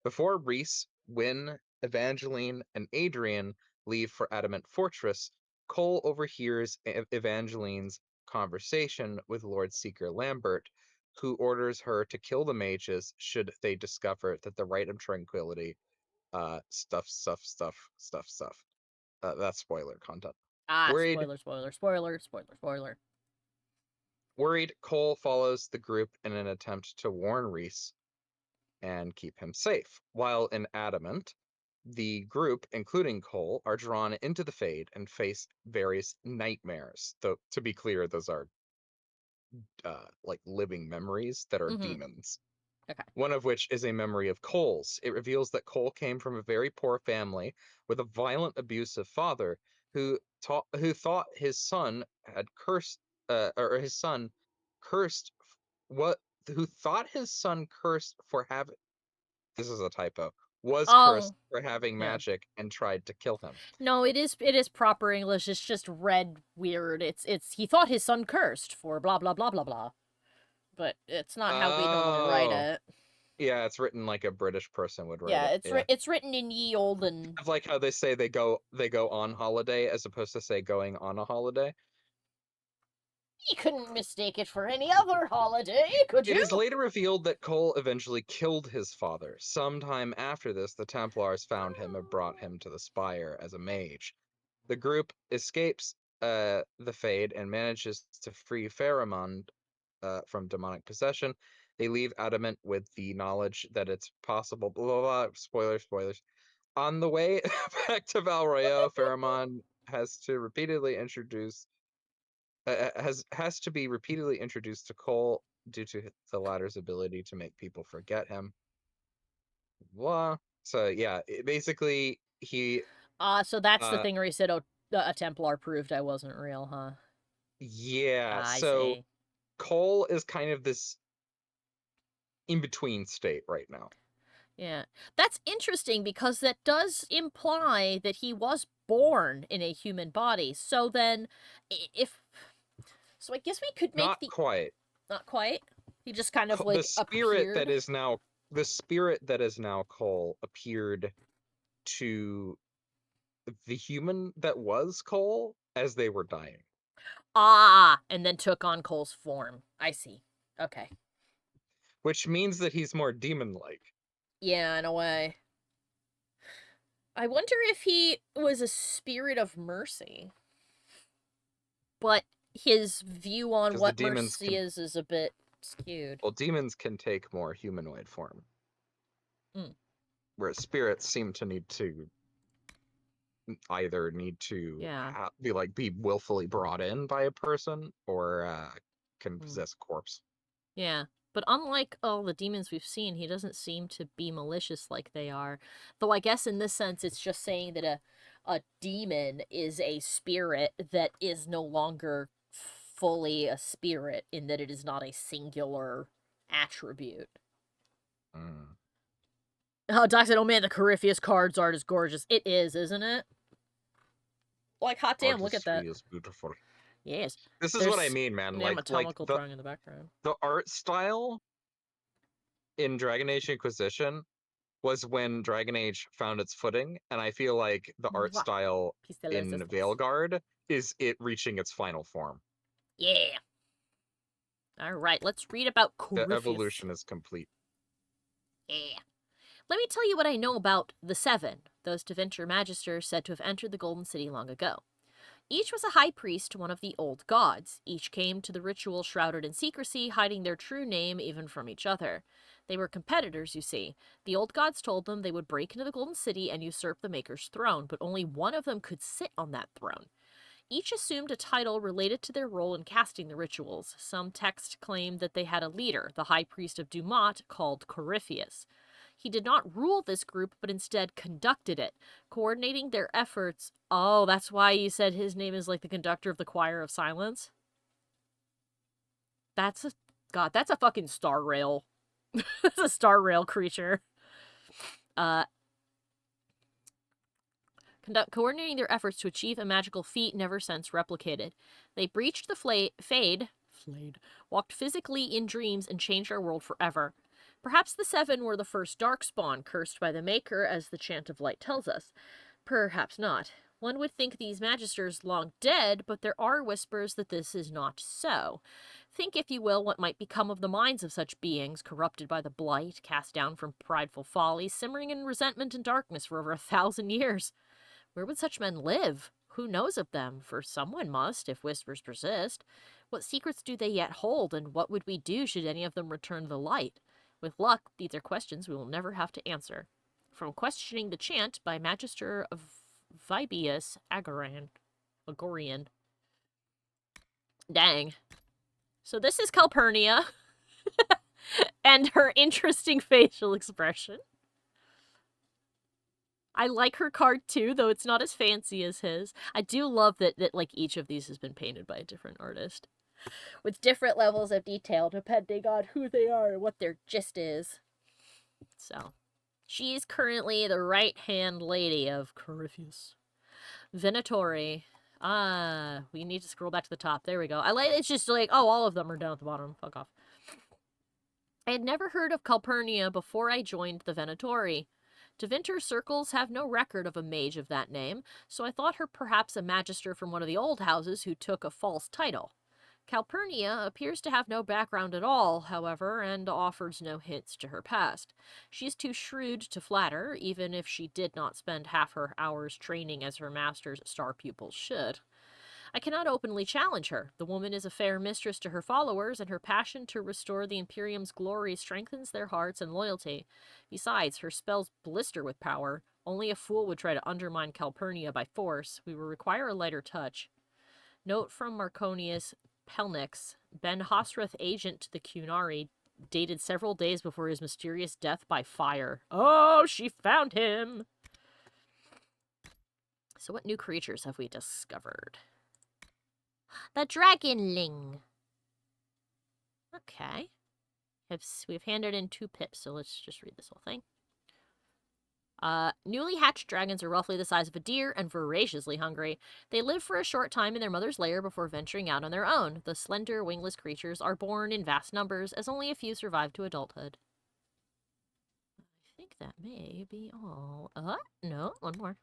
Before Reese, Wynne, Evangeline, and Adrian leave for Adamant Fortress, Cole overhears Evangeline's conversation with Lord Seeker Lambert, who orders her to kill the mages should they discover that the Rite of Tranquility, stuff. That's spoiler content. Spoiler. Worried, Cole follows the group in an attempt to warn Reese and keep him safe. While in Adamant, the group, including Cole, are drawn into the Fade and face various nightmares. Though, to be clear, those are like living memories that are demons. Okay. One of which is a memory of Cole's. It reveals that Cole came from a very poor family with a violent, abusive father who thought his son had cursed, or his son cursed what who thought his son cursed for having, this is a typo, was cursed for having magic and tried to kill him. No, it is proper English. It's just read weird. It's he thought his son cursed for blah blah blah blah blah. But it's not how we normally write it. Yeah, it's written like a British person would write Yeah, it. it's written in ye olden. Of like how they say they go on holiday as opposed to say going on a holiday. You couldn't mistake it for any other holiday, could you? It is later revealed that Cole eventually killed his father. Sometime after this, the Templars found him and brought him to the Spire as a mage. The group escapes the Fade and manages to free Pharamond from demonic possession. They leave Adamant with the knowledge that it's possible. Blah blah blah. Spoilers. On the way back to Valroyo, Pharamond has to repeatedly introduce has to be repeatedly introduced to Cole due to the latter's ability to make people forget him. Blah. So yeah, basically he. So that's the thing where he said, "Oh, a Templar proved I wasn't real, huh?" Yeah. I so see. Cole is kind of this in between state right now. Yeah, that's interesting because that does imply that he was born in a human body. So then, so I guess we could make Not quite. He just kind of like the spirit that is now Cole appeared to the human that was Cole as they were dying. And then took on Cole's form. I see. Okay. Which means that he's more demon-like. Yeah, in a way. I wonder if he was a spirit of mercy. But his view on what mercy is a bit skewed. Well, demons can take more humanoid form. Whereas spirits seem to need to either be willfully brought in by a person or can possess a corpse. Yeah, but unlike all the demons we've seen, he doesn't seem to be malicious like they are. Though I guess in this sense, it's just saying that a demon is a spirit that is no longer fully a spirit in that it is not a singular attribute. Oh, Doc said, "Oh man, the Corypheus cards art is gorgeous." It is, isn't it? Like, hot damn, look at that. Is beautiful. Yes. This is what I mean, man. The anatomical drawing in the background. The art style in Dragon Age Inquisition was when Dragon Age found its footing, and I feel like the art style in Veilguard is it reaching its final form. Yeah. All right, let's read about Corypheus. The evolution is complete. Yeah. Let me tell you what I know about the Seven, those Tevinter magisters said to have entered the Golden City long ago. Each was a high priest to one of the old gods. Each came to the ritual shrouded in secrecy, hiding their true name even from each other. They were competitors, you see. The old gods told them they would break into the Golden City and usurp the Maker's throne, but only one of them could sit on that throne. Each assumed a title related to their role in casting the rituals. Some texts claimed that they had a leader, the high priest of Dumat, called Corypheus. He did not rule this group, but instead conducted it, coordinating their efforts. Oh, that's why you said his name is like the conductor of the Choir of Silence? That's a fucking Star Rail. That's a Star Rail creature. Coordinating their efforts to achieve a magical feat never since replicated. They breached the Fade, walked physically in dreams, and changed our world forever. Perhaps the Seven were the first Darkspawn, cursed by the Maker, as the Chant of Light tells us. Perhaps not. One would think these magisters long dead, but there are whispers that this is not so. Think, if you will, what might become of the minds of such beings, corrupted by the blight, cast down from prideful folly, simmering in resentment and darkness for over 1,000 years. Where would such men live? Who knows of them? For someone must, if whispers persist. What secrets do they yet hold, and what would we do should any of them return to the light? With luck, these are questions we will never have to answer. From Questioning the Chant by Magister of Vibius Agorian. Dang. So this is Calpurnia. And her interesting facial expression. I like her card too, though it's not as fancy as his. I do love that like each of these has been painted by a different artist, with different levels of detail depending on who they are and what their gist is. So, she's currently the right-hand lady of Corypheus. Venatori. We need to scroll back to the top. There we go. It's just like, oh, all of them are down at the bottom. Fuck off. I had never heard of Calpurnia before I joined the Venatori. Tevinter circles have no record of a mage of that name, so I thought her perhaps a magister from one of the old houses who took a false title. Calpurnia appears to have no background at all, however, and offers no hints to her past. She is too shrewd to flatter, even if she did not spend half her hours training as her master's star pupils should. I cannot openly challenge her. The woman is a fair mistress to her followers, and her passion to restore the Imperium's glory strengthens their hearts and loyalty. Besides, her spells blister with power. Only a fool would try to undermine Calpurnia by force. We will require a lighter touch. Note from Marconius Pelnix, Ben Hosrath, agent to the Cunari, dated several days before his mysterious death by fire. Oh, she found him! So what new creatures have we discovered? The Dragonling. Okay. We've handed in 2 pips, so let's just read this whole thing. Newly hatched dragons are roughly the size of a deer and voraciously hungry. They live for a short time in their mother's lair before venturing out on their own. The slender, wingless creatures are born in vast numbers, as only a few survive to adulthood. I think that may be all. No, one more.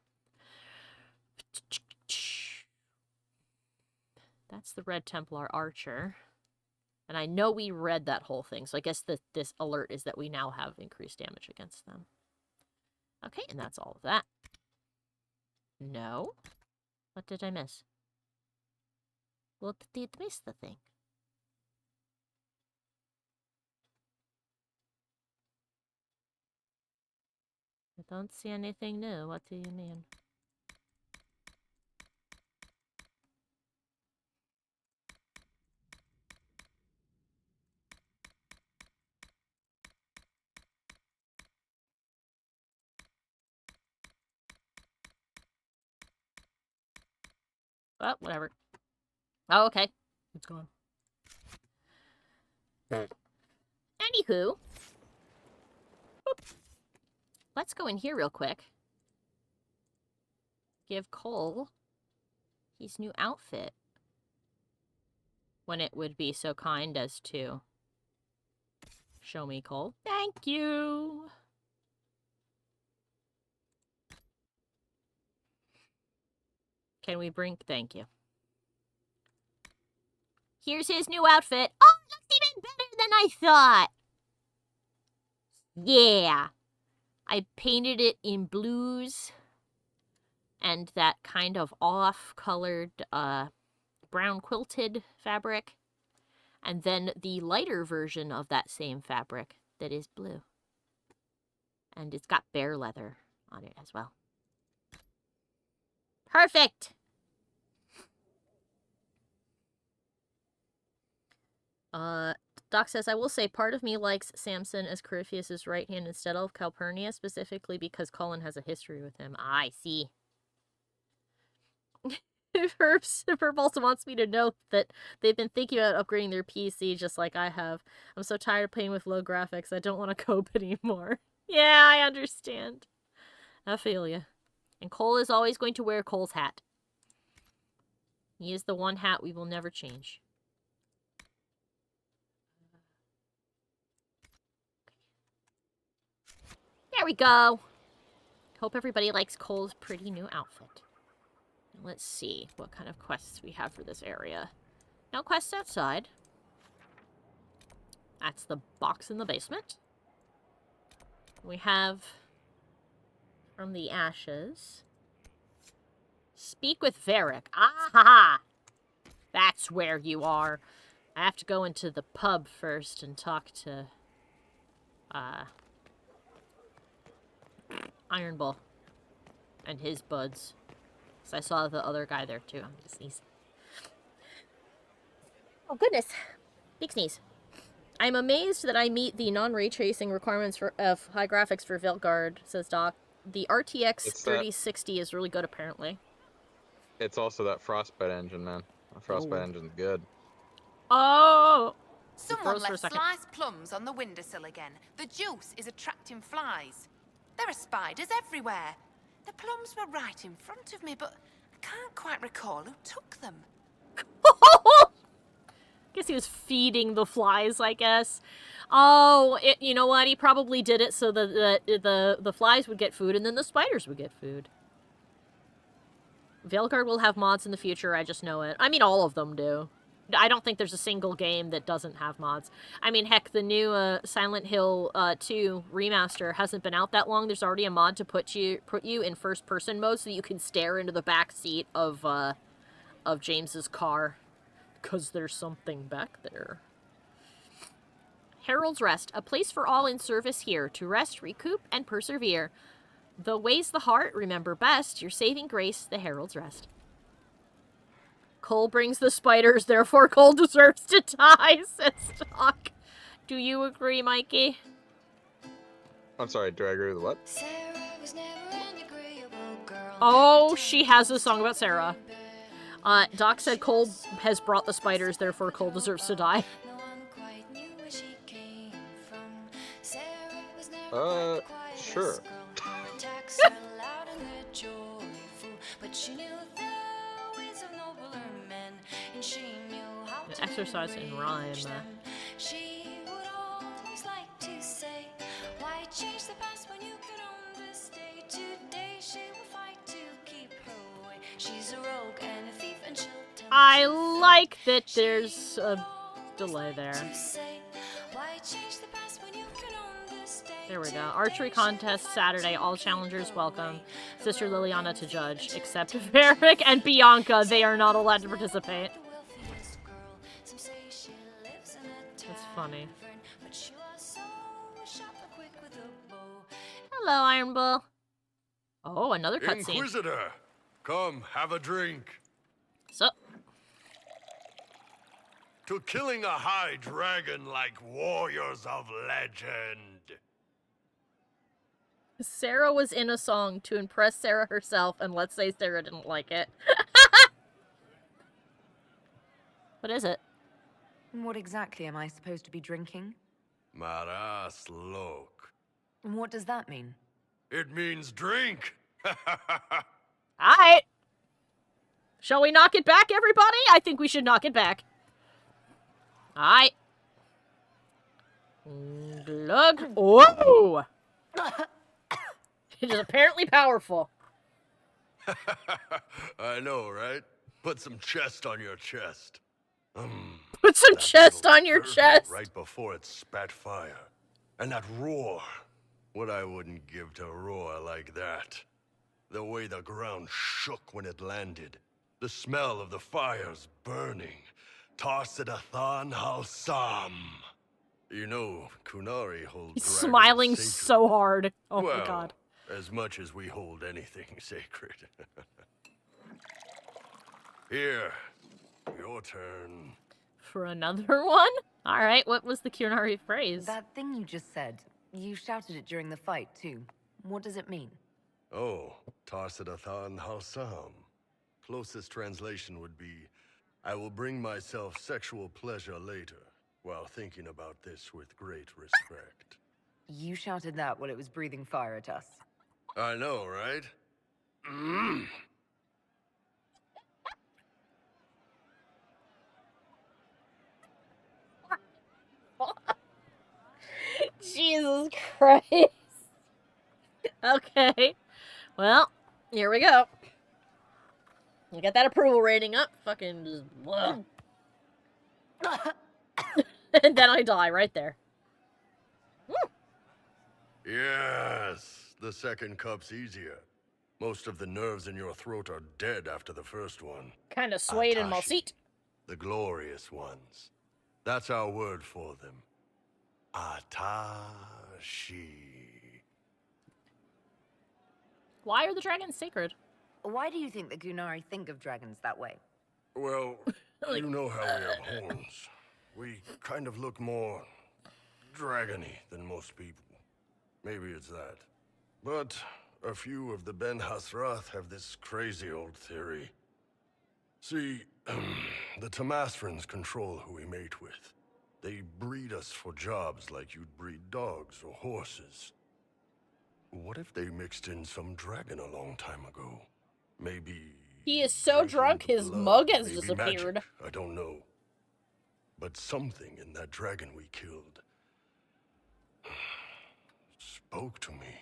That's the Red Templar Archer. And I know we read that whole thing, so I guess this alert is that we now have increased damage against them. Okay, and that's all of that. No? What did I miss? What did I miss the thing? I don't see anything new. What do you mean? Well, whatever. Oh, okay. It's gone. Anywho. Boop. Let's go in here real quick. Give Cole his new outfit. When it would be so kind as to show me Cole. Thank you! Can we bring... Thank you. Here's his new outfit. Oh, it looks even better than I thought! Yeah! I painted it in blues and that kind of off-colored brown quilted fabric. And then the lighter version of that same fabric that is blue. And it's got bear leather on it as well. Perfect! Doc says, I will say part of me likes Samson as Corypheus' right hand instead of Calpurnia, specifically because Cullen has a history with him. I see. Herb also wants me to note that they've been thinking about upgrading their PC just like I have. I'm so tired of playing with low graphics, I don't want to cope anymore. Yeah, I understand. I feel ya. And Cole is always going to wear Cole's hat. He is the one hat we will never change. There we go. Hope everybody likes Cole's pretty new outfit. Let's see what kind of quests we have for this area. No quests outside. That's the box in the basement. We have from the ashes. Speak with Varric. Ah ha ha! That's where you are. I have to go into the pub first and talk to Iron Bull and his buds. So I saw the other guy there too. I'm gonna sneeze. Oh goodness. Big sneeze. I'm amazed that I meet the non-ray tracing requirements of high graphics for Velgard, says Doc. The RTX 3060 is really good apparently. It's also that Frostbite engine, man. The Frostbite engine's good. Oh! Someone left sliced plums on the windowsill again. The juice is attracting flies. There are spiders everywhere. The plums were right in front of me, but I can't quite recall who took them. Guess he was feeding the flies, I guess. Oh, you know what? He probably did it so that the flies would get food and then the spiders would get food. Velgard will have mods in the future, I just know it. I mean, all of them do. I don't think there's a single game that doesn't have mods. I mean, heck, the new Silent Hill 2 remaster hasn't been out that long. There's already a mod to put you in first-person mode so that you can stare into the back seat of James's car. Because there's something back there. Herald's Rest, a place for all in service here to rest, recoup, and persevere. The ways the heart remember best, your saving grace, the Herald's Rest. Cole brings the spiders, therefore Cole deserves to die, says Doc. Do you agree, Mikey? I'm sorry, do I agree with what? Oh, she has a song about Sarah. Doc said Cole has brought the spiders, therefore Cole deserves to die. Sure. Exercise in rhyme. She would always like to say, why change the past when you could own this day? Today she will fight to keep her way. She's a rogue and a thief and she'll tell I like that there's a delay there. There we go. Archery contest Saturday. All challengers welcome. Sister Liliana to judge, except Varric and Bianca. They are not allowed to participate. That's funny. Hello, Iron Bull. Oh, another cutscene. Inquisitor, come have a drink. So. To killing a high dragon like warriors of legend. Sarah was in a song to impress Sarah herself, and let's say Sarah didn't like it. What is it? What exactly am I supposed to be drinking? Maras lok. What does that mean? It means drink. Alright. Shall we knock it back, everybody? I think we should knock it back. Alright. Glug. Whoa! It is apparently powerful. I know, right? Put some chest on your chest. Put some chest on your chest. Right before it spat fire. And that roar. What I wouldn't give to roar like that. The way the ground shook when it landed. The smell of the fires burning. Tarsidathan Halsam. You know, Kunari hold He's dragons smiling sacred. so hard. Oh well, my god. As much as we hold anything sacred. Here, your turn. For another one? Alright, what was the Kunari phrase? That thing you just said, you shouted it during the fight, too. What does it mean? Oh, Tarsidathan Halsam. Closest translation would be, I will bring myself sexual pleasure later, while thinking about this with great respect. You shouted that while it was breathing fire at us. I know, right? Jesus Christ. Okay. Well, here we go. You got that approval rating up. Fucking just... and then I die right there. Yes, the second cup's easier. Most of the nerves in your throat are dead after the first one. Kind of swayed in my Atashi, seat. The glorious ones. That's our word for them. Atashi. Why are the dragons sacred? Why do you think the Gunari think of dragons that way? Well, you know how we have horns. We kind of look more dragony than most people. Maybe it's that. But a few of the Ben Hasrath have this crazy old theory. See, the Tamasrans control who we mate with. They breed us for jobs like you'd breed dogs or horses. What if they mixed in some dragon a long time ago? Maybe... He is so drunk, his mug has maybe disappeared. Magic, I don't know. But something in that dragon we killed spoke to me.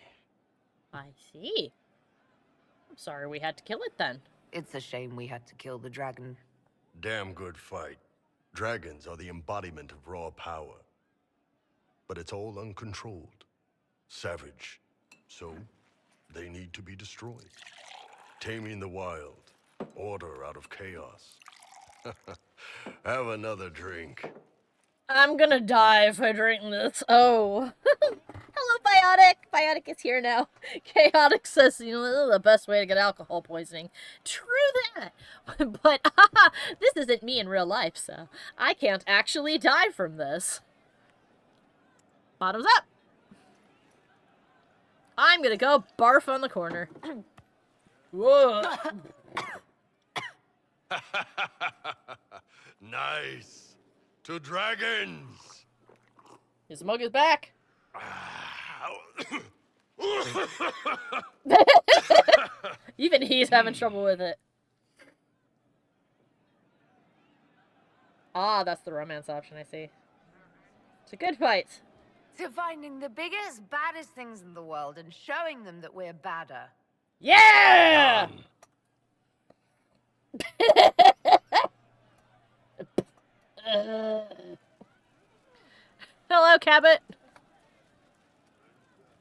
I see. I'm sorry we had to kill it then. It's a shame we had to kill the dragon. Damn good fight. Dragons are the embodiment of raw power. But it's all uncontrolled. Savage. So, they need to be destroyed. Taming the wild. Order out of chaos. Have another drink. I'm gonna die if I drink this. Oh. Hello, Biotic! Biotic is here now. Chaotic says, you know, this is the best way to get alcohol poisoning. True that! But, this isn't me in real life, so I can't actually die from this. Bottoms up! I'm gonna go barf on the corner. Whoa! Nice! To dragons! His mug is back! Even he's having trouble with it. Ah, that's the romance option, I see. It's a good fight. To finding the biggest, baddest things in the world and showing them that we're badder. Yeah! Hello, Cabot.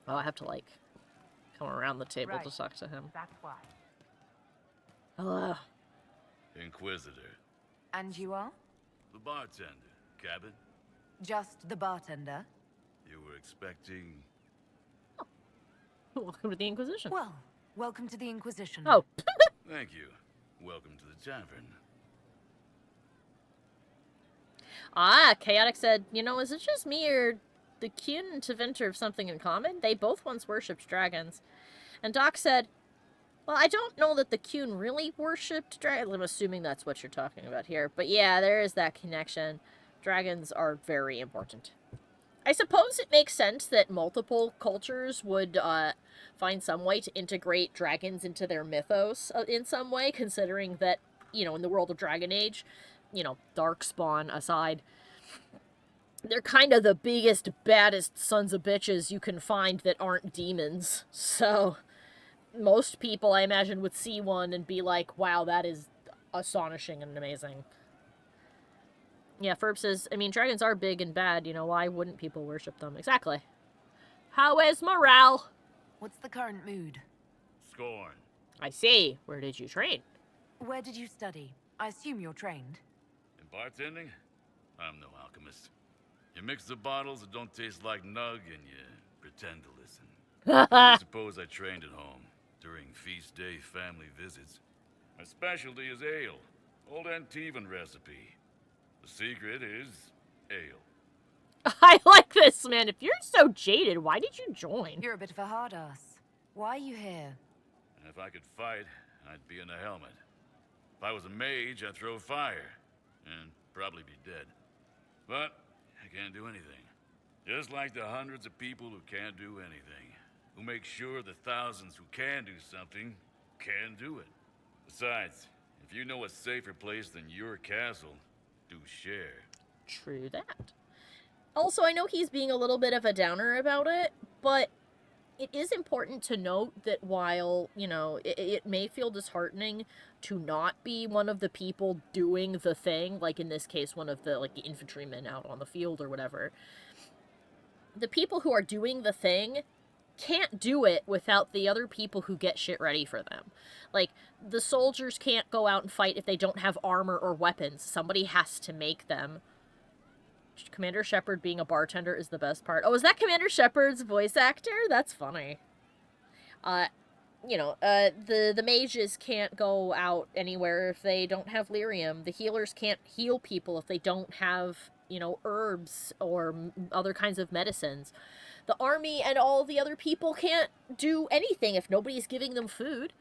Oh, I have to, like, come around the table to talk to him. That's why. Hello. Inquisitor. And you are? The bartender. Cabin? Just the bartender? You were expecting... Welcome to the Inquisition. Well, welcome to the Inquisition. Oh. Thank you. Welcome to the tavern. Ah, Chaotic said, you know, is it just me or the Kyun and Tevinter have something in common? They both once worshipped dragons. And Doc said, well, I don't know that the Kyun really worshipped dragons. I'm assuming that's what you're talking about here. But yeah, there is that connection. Dragons are very important. I suppose it makes sense that multiple cultures would find some way to integrate dragons into their mythos in some way, considering that, you know, in the world of Dragon Age, you know, Darkspawn aside, they're kind of the biggest, baddest sons of bitches you can find that aren't demons. So, most people, I imagine, would see one and be like, wow, that is astonishing and amazing. Yeah, Ferb says, I mean, dragons are big and bad, you know, why wouldn't people worship them? Exactly. How is morale? What's the current mood? Scorn. I see. Where did you train? Where did you study? I assume you're trained. In bartending, I'm no alchemist. You mix the bottles that don't taste like nug and you pretend to listen. I suppose I trained at home during feast day family visits. My specialty is ale. Old Antivan recipe. The secret is ale. I like this, man. If you're so jaded, why did you join? You're a bit of a hard ass. Why are you here? If I could fight, I'd be in a helmet. If I was a mage, I'd throw fire. And probably be dead. But I can't do anything. Just like the hundreds of people who can't do anything. Who make sure the thousands who can do something can do it. Besides, if you know a safer place than your castle, do share. True that. Also, I know he's being a little bit of a downer about it, but it is important to note that while, you know, it may feel disheartening to not be one of the people doing the thing, like in this case, one of the, like, the infantrymen out on the field or whatever, the people who are doing the thing can't do it without the other people who get shit ready for them. Like, the soldiers can't go out and fight if they don't have armor or weapons. Somebody has to make them. Commander Shepard being a bartender is the best part. Oh, is that Commander Shepard's voice actor? That's funny. You know, the mages can't go out anywhere if they don't have lyrium. The healers can't heal people if they don't have, you know, herbs or other kinds of medicines. The army and all the other people can't do anything if nobody's giving them food.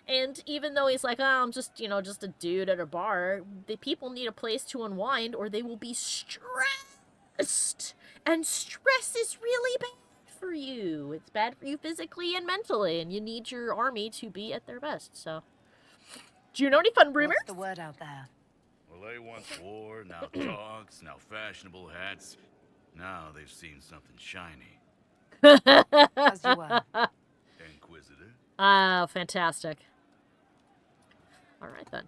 And even though he's like, oh, I'm just, you know, just a dude at a bar, the people need a place to unwind or they will be stressed. And stress is really bad for you. It's bad for you physically and mentally, and you need your army to be at their best, so. Do you know any fun rumors? What's the word out there? Well, they once wore, now talks, now fashionable hats. Now they've seen something shiny. As you were. Inquisitor. Oh, fantastic. Alright then.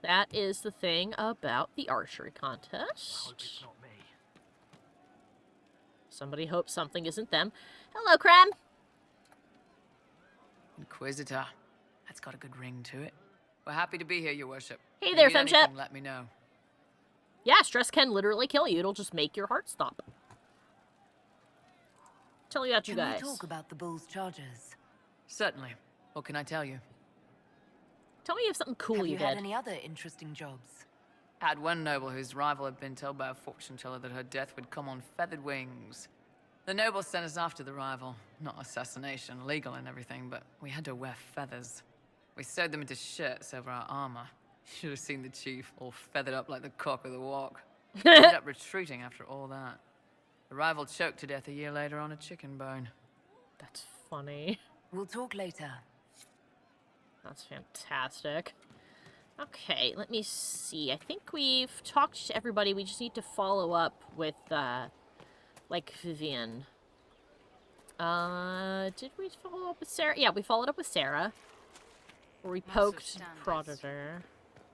That is the thing about the archery contest. Hope it's not me. Somebody hopes something isn't them. Hello, Cram! Inquisitor. That's got a good ring to it. We're happy to be here, your worship. Hey there, If you need Femshep. anything, let me know. Yeah, stress can literally kill you. It'll just make your heart stop. Tell you about you guys. Can we talk about the bull's charges? Certainly. What can I tell you? Tell me if something cool Have you you did. had any other interesting jobs? Had one noble whose rival had been told by a fortune teller that her death would come on feathered wings. The noble sent us after the rival. Not assassination, legal and everything, but we had to wear feathers. We sewed them into shirts over our armor. Should have seen the chief, all feathered up like the cock of the walk. Ended up retreating after all that. The rival choked to death a year later on a chicken bone. That's funny. We'll talk later. That's fantastic. Okay, let me see. I think we've talked to everybody. We just need to follow up with, like, Vivian. Did we follow up with Sarah? Yeah, we followed up with Sarah. Where we poked and prodded her.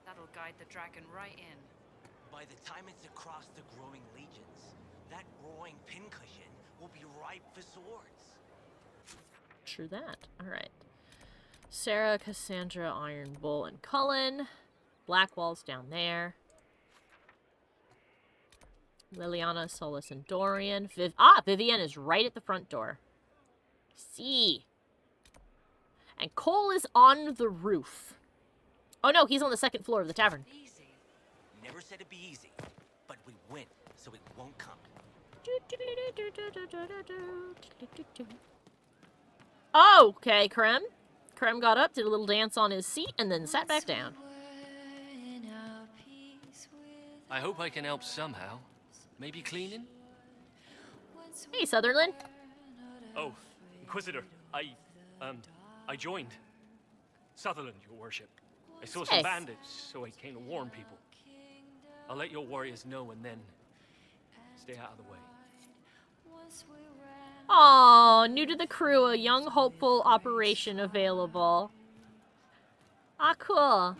That'll guide the dragon right in. By the time it's across the growing legions, that roaring pincushion will be ripe for swords. True that. Alright. Sarah, Cassandra, Iron Bull, and Cullen. Blackwall's down there. Liliana, Solus, and Dorian. Vivian is right at the front door. See. And Cole is on the roof. Oh no, he's on the second floor of the tavern. Easy. Never said it'd be easy, but we win, so it won't come. Oh, okay, Krem. Krem got up, did a little dance on his seat, and then sat back down. I hope I can help somehow. Maybe cleaning? Hey, Sutherland. Oh, Inquisitor, I joined. Sutherland, your worship. I saw some Yes. bandits, so I came to warn people. I'll let your warriors know and then stay out of the way. Aw, new to the crew, a young hopeful operation available. Ah, cool.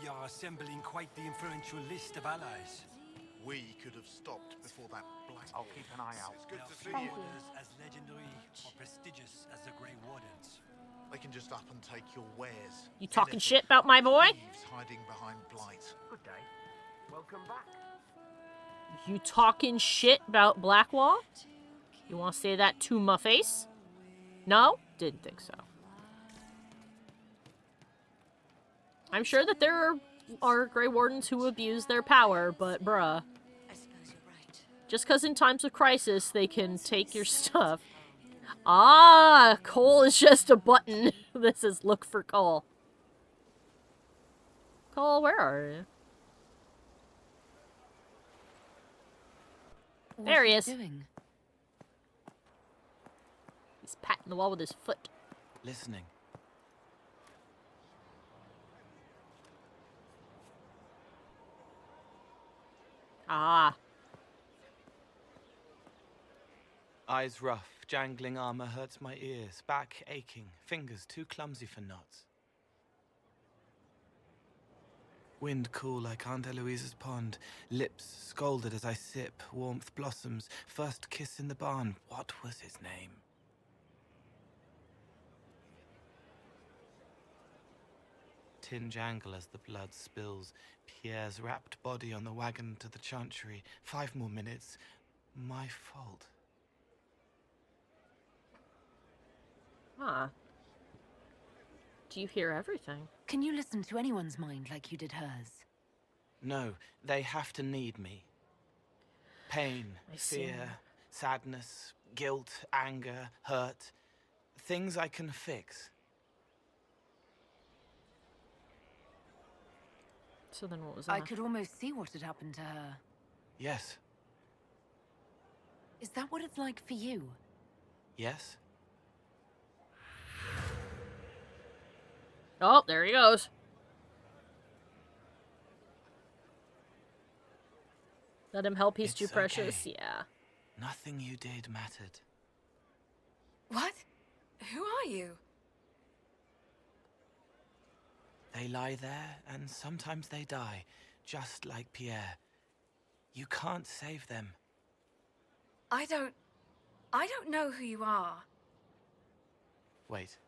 We are assembling quite the influential list of allies. We could have stopped before that black I'll keep an eye out. It's good to see Thank you. you. As legendary or prestigious as the Grey Wardens. They can just up and take your wares. You talking shit about my boy? Thieves hiding behind blight. Good day. Welcome back. You talking shit about Blackwall? You want to say that to my face? No? Didn't think so. I'm sure that there are Grey Wardens who abuse their power, but bruh. Just because in times of crisis they can take your stuff. Ah, Cole is just a button. This is look for Cole. Cole, where are you? There he is. Doing? He's patting the wall with his foot. Listening. Ah. Eyes rough, jangling armor hurts my ears, back aching, fingers too clumsy for knots. Wind cool like Aunt Eloise's pond, lips scalded as I sip, warmth blossoms, first kiss in the barn, what was his name? Tin jangle as the blood spills, Pierre's wrapped body on the wagon to the chantry, 5 more minutes, my fault. Huh. Do you hear everything? Can you listen to anyone's mind like you did hers? No, they have to need me. Pain, fear, sadness, guilt, anger, hurt. Things I can fix. So then what was that? I could almost see what had happened to her. Yes. Is that what it's like for you? Yes? Oh, there he goes. Let him help, he's too precious. Okay. Yeah. Nothing you did mattered. What? Who are you? They lie there, and sometimes they die, just like Pierre. You can't save them. I don't know who you are. Wait.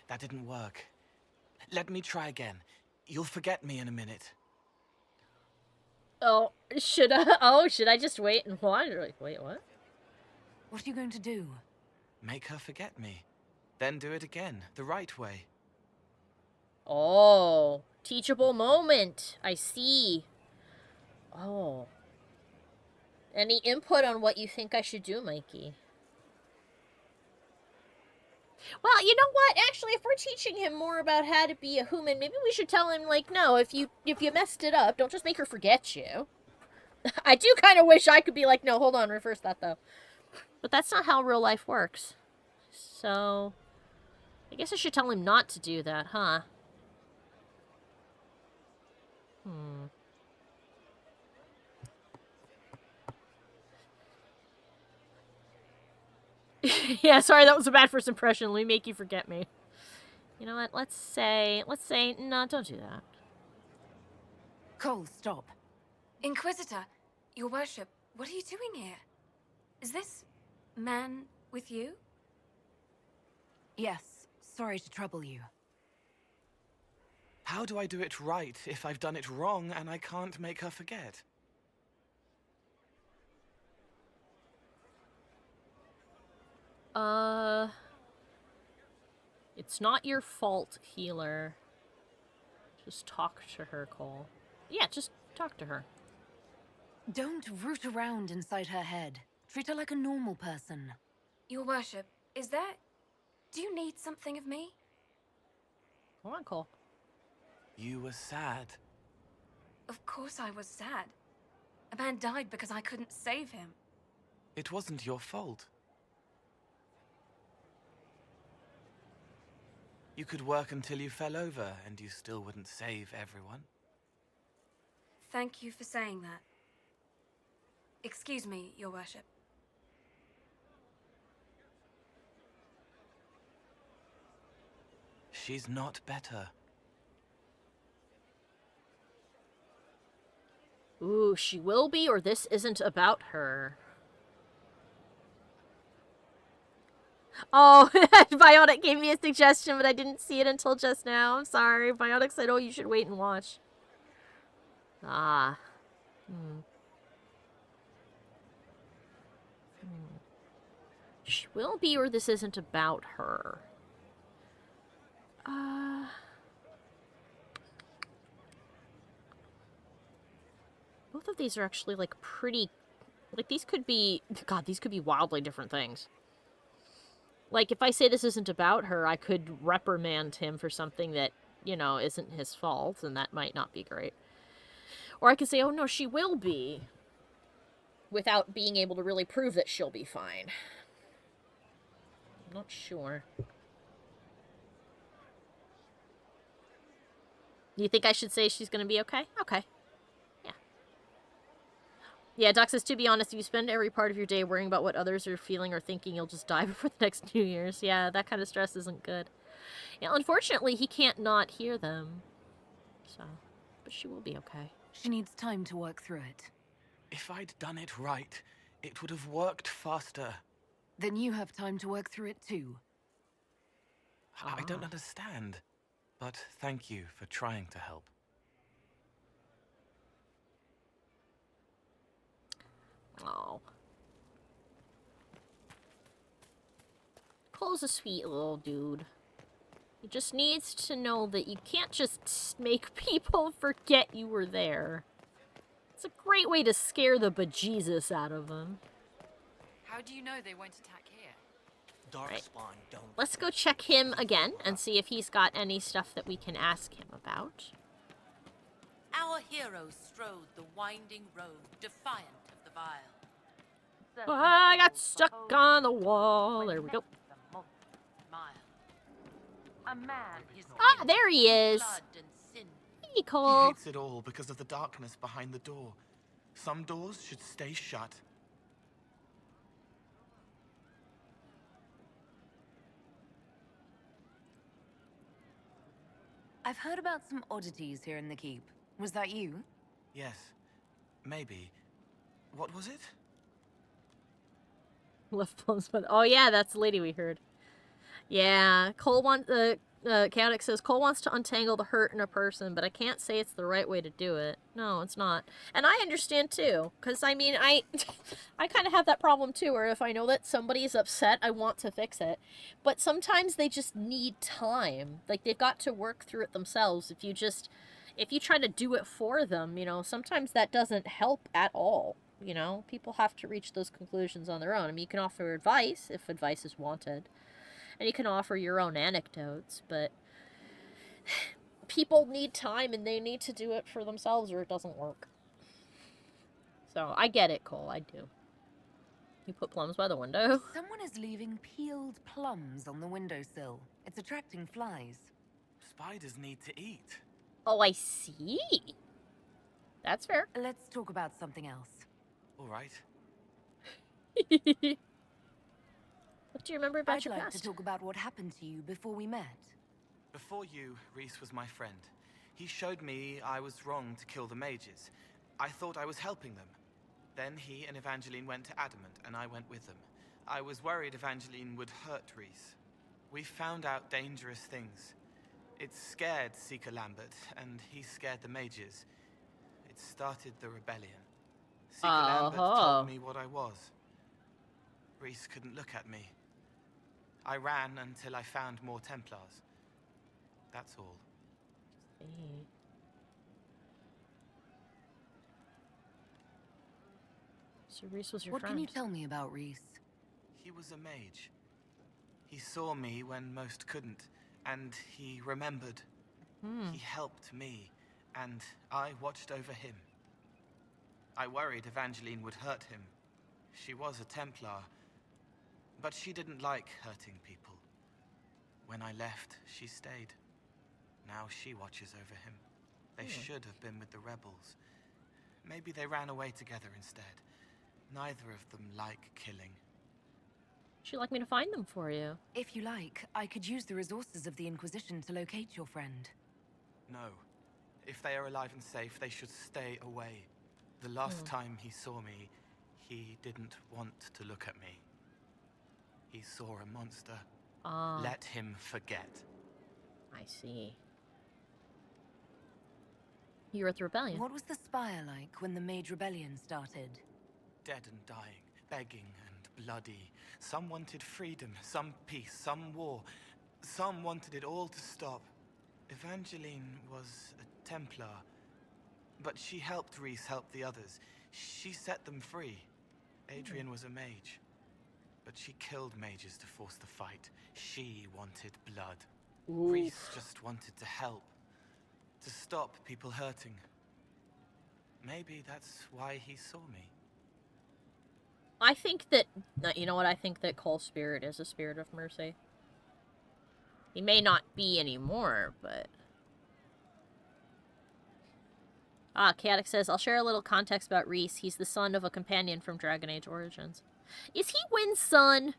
That didn't work. Let me try again. You'll forget me in a minute. Oh, should I? Oh, should I just wait and watch? Like, wait, what? What are you going to do? Make her forget me. Then do it again, the right way. Oh, teachable moment. I see. Oh. Any input on what you think I should do, Mikey? Well, you know what? Actually, if we're teaching him more about how to be a human, maybe we should tell him, like, no, if you messed it up, don't just make her forget you. I do kind of wish I could be like, no, hold on, reverse that, though. But that's not how real life works. So, I guess I should tell him not to do that, huh? Yeah, sorry, that was a bad first impression. Let me make you forget me. You know what? Let's say, no, don't do that. Cole, stop. Inquisitor, your worship, what are you doing here? Is this man with you? Yes, sorry to trouble you. How do I do it right if I've done it wrong and I can't make her forget? It's not your fault, healer. Just talk to her, Cole. Yeah, just talk to her. Don't root around inside her head. Treat her like a normal person. Your worship, is there... Do you need something of me? Come on, Cole. You were sad. Of course I was sad. A man died because I couldn't save him. It wasn't your fault. You could work until you fell over, and you still wouldn't save everyone. Thank you for saying that. Excuse me, your worship. She's not better. Ooh, she will be, or this isn't about her. Oh, Bionic gave me a suggestion, but I didn't see it until just now. I'm sorry. Bionic said, oh, you should wait and watch. Ah. She will be, or this isn't about her. Both of these are actually, like, pretty... Like, these could be... God, these could be wildly different things. Like, if I say this isn't about her, I could reprimand him for something that, you know, isn't his fault, and that might not be great. Or I could say, oh no, she will be, without being able to really prove that she'll be fine. I'm not sure. You think I should say she's gonna be okay? Okay. Yeah. Yeah, Doc says, to be honest, if you spend every part of your day worrying about what others are feeling or thinking, you'll just die before the next 2 years. Yeah, that kind of stress isn't good. Yeah, unfortunately, he can't not hear them. So, but she will be okay. She needs time to work through it. If I'd done it right, it would have worked faster. Then you have time to work through it too. I don't understand, but thank you for trying to help. Oh. Cole's a sweet little dude. He just needs to know that you can't just make people forget you were there. It's a great way to scare the bejesus out of them. How do you know they won't attack here? Darkspawn don't. Let's go check him again and see if he's got any stuff that we can ask him about. Our hero strode the winding road, defiant of the vile. Oh, I got stuck on the wall. There we go. A man is Ah, there he is. Hey, Cole. He hates it all because of the darkness behind the door. Some doors should stay shut. I've heard about some oddities here in the keep. Was that you? Yes. Maybe. What was it? Left plums, but oh yeah, that's the lady we heard. Yeah, Cole wants Chaotic says Cole wants to untangle the hurt in a person, but I can't say it's the right way to do it. No, it's not, and I understand too, because I mean, I kind of have that problem too, where if I know that somebody is upset, I want to fix it, but sometimes they just need time. Like they've got to work through it themselves. If you try to do it for them, you know, sometimes that doesn't help at all. You know, people have to reach those conclusions on their own. I mean, you can offer advice if advice is wanted. And you can offer your own anecdotes, but people need time and they need to do it for themselves or it doesn't work. So, I get it, Cole, I do. You put plums by the window? Someone is leaving peeled plums on the windowsill. It's attracting flies. Spiders need to eat. Oh, I see. That's fair. Let's talk about something else. All right. What do you remember about your I'd like past? to talk about what happened to you before we met. Before you, Reese was my friend. He showed me I was wrong to kill the mages. I thought I was helping them. Then he and Evangeline went to Adamant, and I went with them. I was worried Evangeline would hurt Reese. We found out dangerous things. It scared Seeker Lambert, and he scared the mages. It started the rebellion. Seeker Lambert told me what I was. Reese couldn't look at me. I ran until I found more Templars. That's all. So Reese was your What friend. can you tell me about Reese? He was a mage. He saw me when most couldn't, and he remembered. He helped me, and I watched over him. I worried Evangeline would hurt him. She was a Templar, but she didn't like hurting people. When I left, she stayed. Now she watches over him. They should have been with the rebels. Maybe they ran away together instead. Neither of them like killing. Would you like me to find them for you? If you like, I could use the resources of the Inquisition to locate your friend. No. If they are alive and safe, they should stay away. The last time he saw me, he didn't want to look at me. He saw a monster. Let him forget. I see. You were at the rebellion. What was the Spire like when the Mage Rebellion started? Dead and dying, begging and bloody. Some wanted freedom, some peace, some war. Some wanted it all to stop. Evangeline was a Templar, but she helped Rhys help the others. She set them free. Adrian was a mage, but she killed mages to force the fight. She wanted blood. Rhys just wanted to help, to stop people hurting. Maybe that's why he saw me. I think that, you know what, I think that Cole's spirit is a spirit of mercy. He may not be anymore, but... Chaotic says, I'll share a little context about Rhys. He's the son of a companion from Dragon Age Origins. Is he Wynn's son?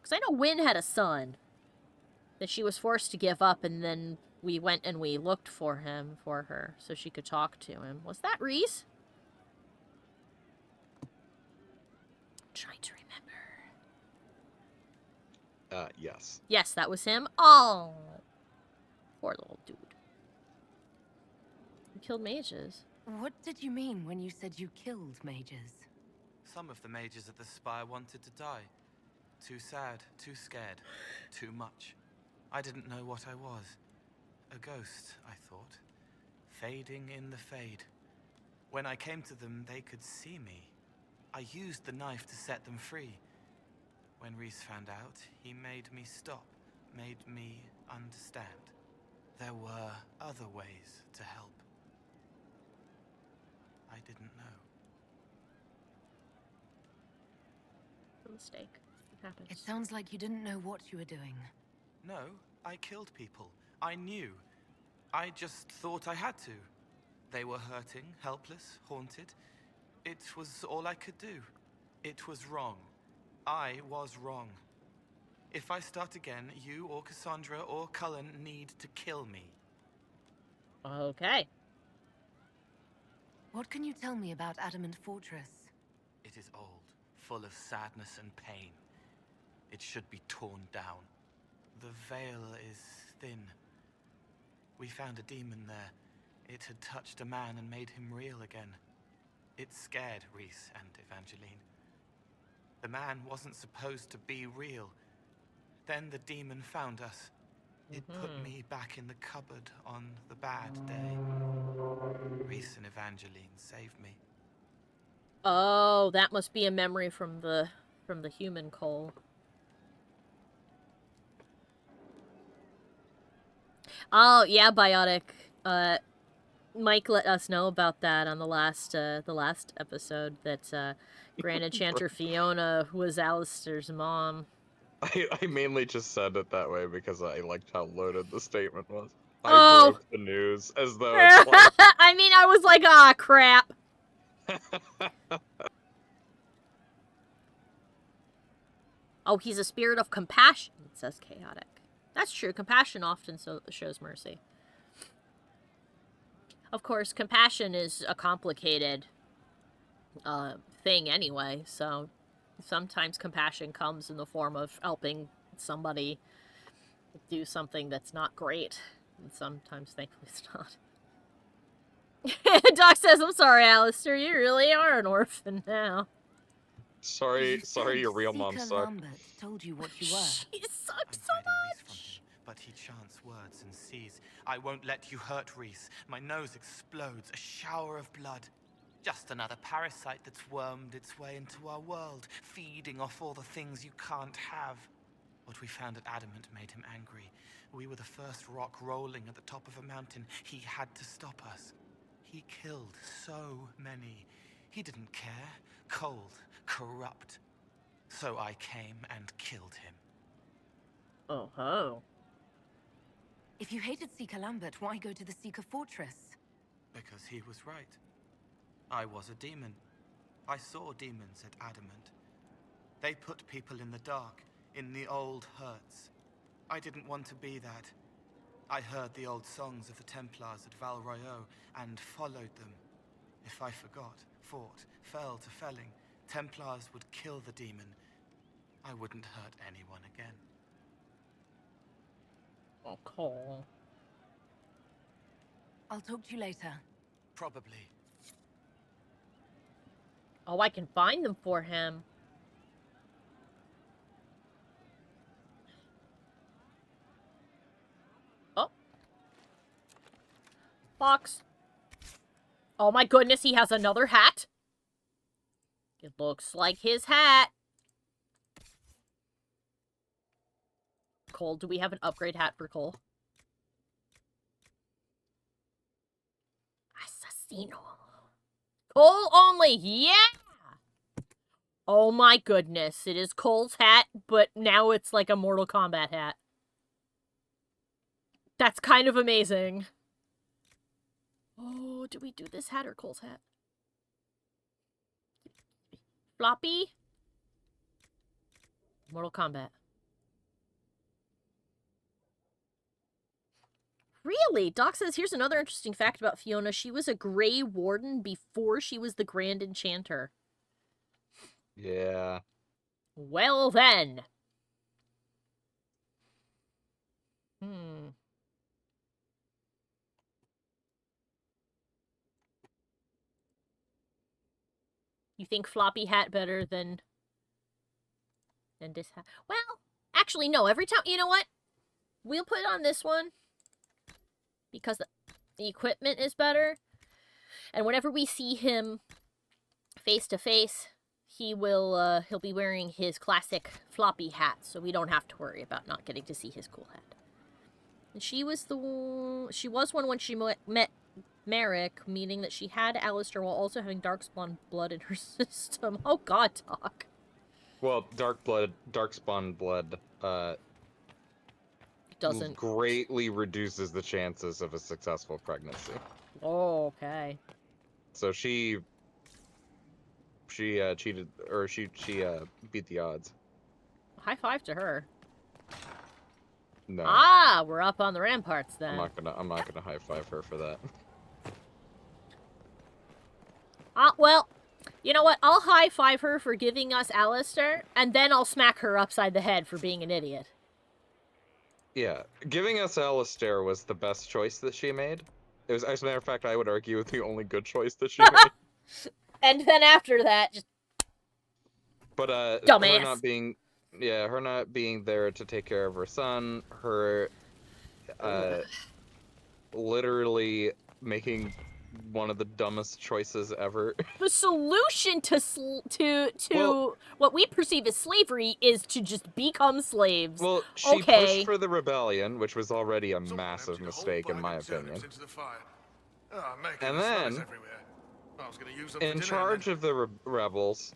Because I know Wynn had a son that she was forced to give up, and then we went and we looked for her, so she could talk to him. Was that Rhys? I'm trying to remember. Yes. Yes, that was him. Oh, poor little dude. He killed mages. What did you mean when you said you killed mages? Some of the mages at the Spire wanted to die. Too sad, too scared, too much. I didn't know what I was. A ghost, I thought. Fading in the fade. When I came to them, they could see me. I used the knife to set them free. When Rhys found out, he made me stop, made me understand. There were other ways to help. I didn't know. A mistake. It happens. It sounds like you didn't know what you were doing. No, I killed people. I knew. I just thought I had to. They were hurting, helpless, haunted. It was all I could do. It was wrong. I was wrong. If I start again, you or Cassandra or Cullen need to kill me. Okay. What can you tell me about Adamant Fortress? It is old, full of sadness and pain. It should be torn down. The veil is thin. We found a demon there. It had touched a man and made him real again. It scared Rhys and Evangeline. The man wasn't supposed to be real. Then the demon found us. It put me back in the cupboard on the bad day. Rhys and Evangeline saved me. Oh, that must be a memory from the human Cole. Oh, yeah, Biotic. Mike let us know about that on the last episode, that Grand Enchanter Fiona was Alistair's mom. I mainly just said it that way because I liked how loaded the statement was. I broke the news as though it's like... I mean, I was like, ah, crap. Oh, he's a spirit of compassion, says Chaotic. That's true. Compassion often shows mercy. Of course, compassion is a complicated thing anyway, so sometimes compassion comes in the form of helping somebody do something that's not great, and sometimes, thankfully, it's not. Doc says, I'm sorry, Alistair, you really are an orphan now. Sorry, your real mom sucked. Lambert told you what you were. She sucked so much. But he chants words and sees. I won't let you hurt Rhys. My nose explodes, a shower of blood. Just another parasite that's wormed its way into our world, feeding off all the things you can't have. What we found at Adamant made him angry. We were the first rock rolling at the top of a mountain. He had to stop us. He killed so many. He didn't care. Cold, corrupt. So I came and killed him. Oh ho. If you hated Seeker Lambert, why go to the Seeker Fortress? Because he was right. I was a demon. I saw demons at Adamant. They put people in the dark, in the old hurts. I didn't want to be that. I heard the old songs of the Templars at Val Royeaux and followed them. If I forgot, fought, fell to felling, Templars would kill the demon. I wouldn't hurt anyone again. Oh, Cole. I'll talk to you later. Probably. Oh, I can find them for him. Oh. Box. Oh my goodness, he has another hat. It looks like his hat. Cole, do we have an upgrade hat for Cole? Assassino. Cole only, yeah! Oh my goodness, it is Cole's hat, but now it's like a Mortal Kombat hat. That's kind of amazing. Oh, do we do this hat or Cole's hat? Floppy? Mortal Kombat. Really? Doc says, here's another interesting fact about Fiona. She was a Grey Warden before she was the Grand Enchanter. Yeah. Well then. You think floppy hat better than this hat? Well, actually, no. Every time, you know what? We'll put on this one because the equipment is better. And whenever we see him face to face, he'll be wearing his classic floppy hat, so we don't have to worry about not getting to see his cool hat. And she was one when she met Merrick, meaning that she had Alistair while also having darkspawn blood in her system. Oh god, Doc. Well, darkspawn blood, doesn't greatly reduces the chances of a successful pregnancy. Oh, okay. So she cheated, or she beat the odds. High five to her. No. Ah, we're up on the ramparts then. I'm not gonna high five her for that. Well, you know what? I'll high five her for giving us Alistair, and then I'll smack her upside the head for being an idiot. Yeah, giving us Alistair was the best choice that she made. It was, as a matter of fact, I would argue, the only good choice that she made. And then after that, just... But, dumbass. her not being there to take care of her son, her, literally making one of the dumbest choices ever. The solution to what we perceive as slavery is to just become slaves. Well, she pushed for the rebellion, which was already a massive mistake in my opinion. And then, in charge of the rebels,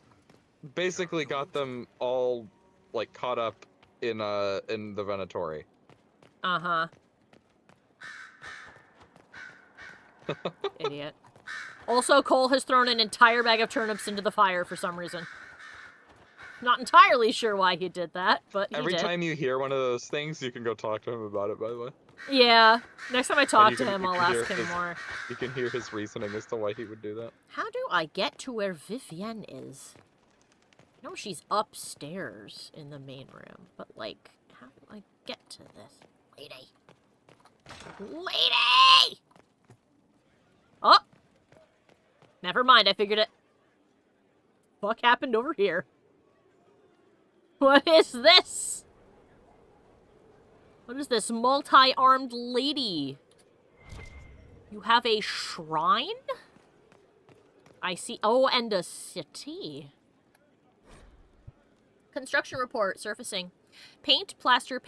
basically got them all, like, caught up in the Venatori. Uh-huh. Idiot. Also, Cole has thrown an entire bag of turnips into the fire for some reason. Not entirely sure why he did that, but he Every did. time you hear one of those things, you can go talk to him about it, by the way. Yeah. Next time I talk to him, I'll ask him more. You can hear his reasoning as to why he would do that. How do I get to where Vivienne is? No, she's upstairs in the main room, but, like, how do I get to this? Lady! Lady! Oh! Never mind, I figured it. Fuck happened over here? What is this? What is this multi-armed lady? You have a shrine? I see. Oh, and a city. Construction report surfacing. Paint, plaster,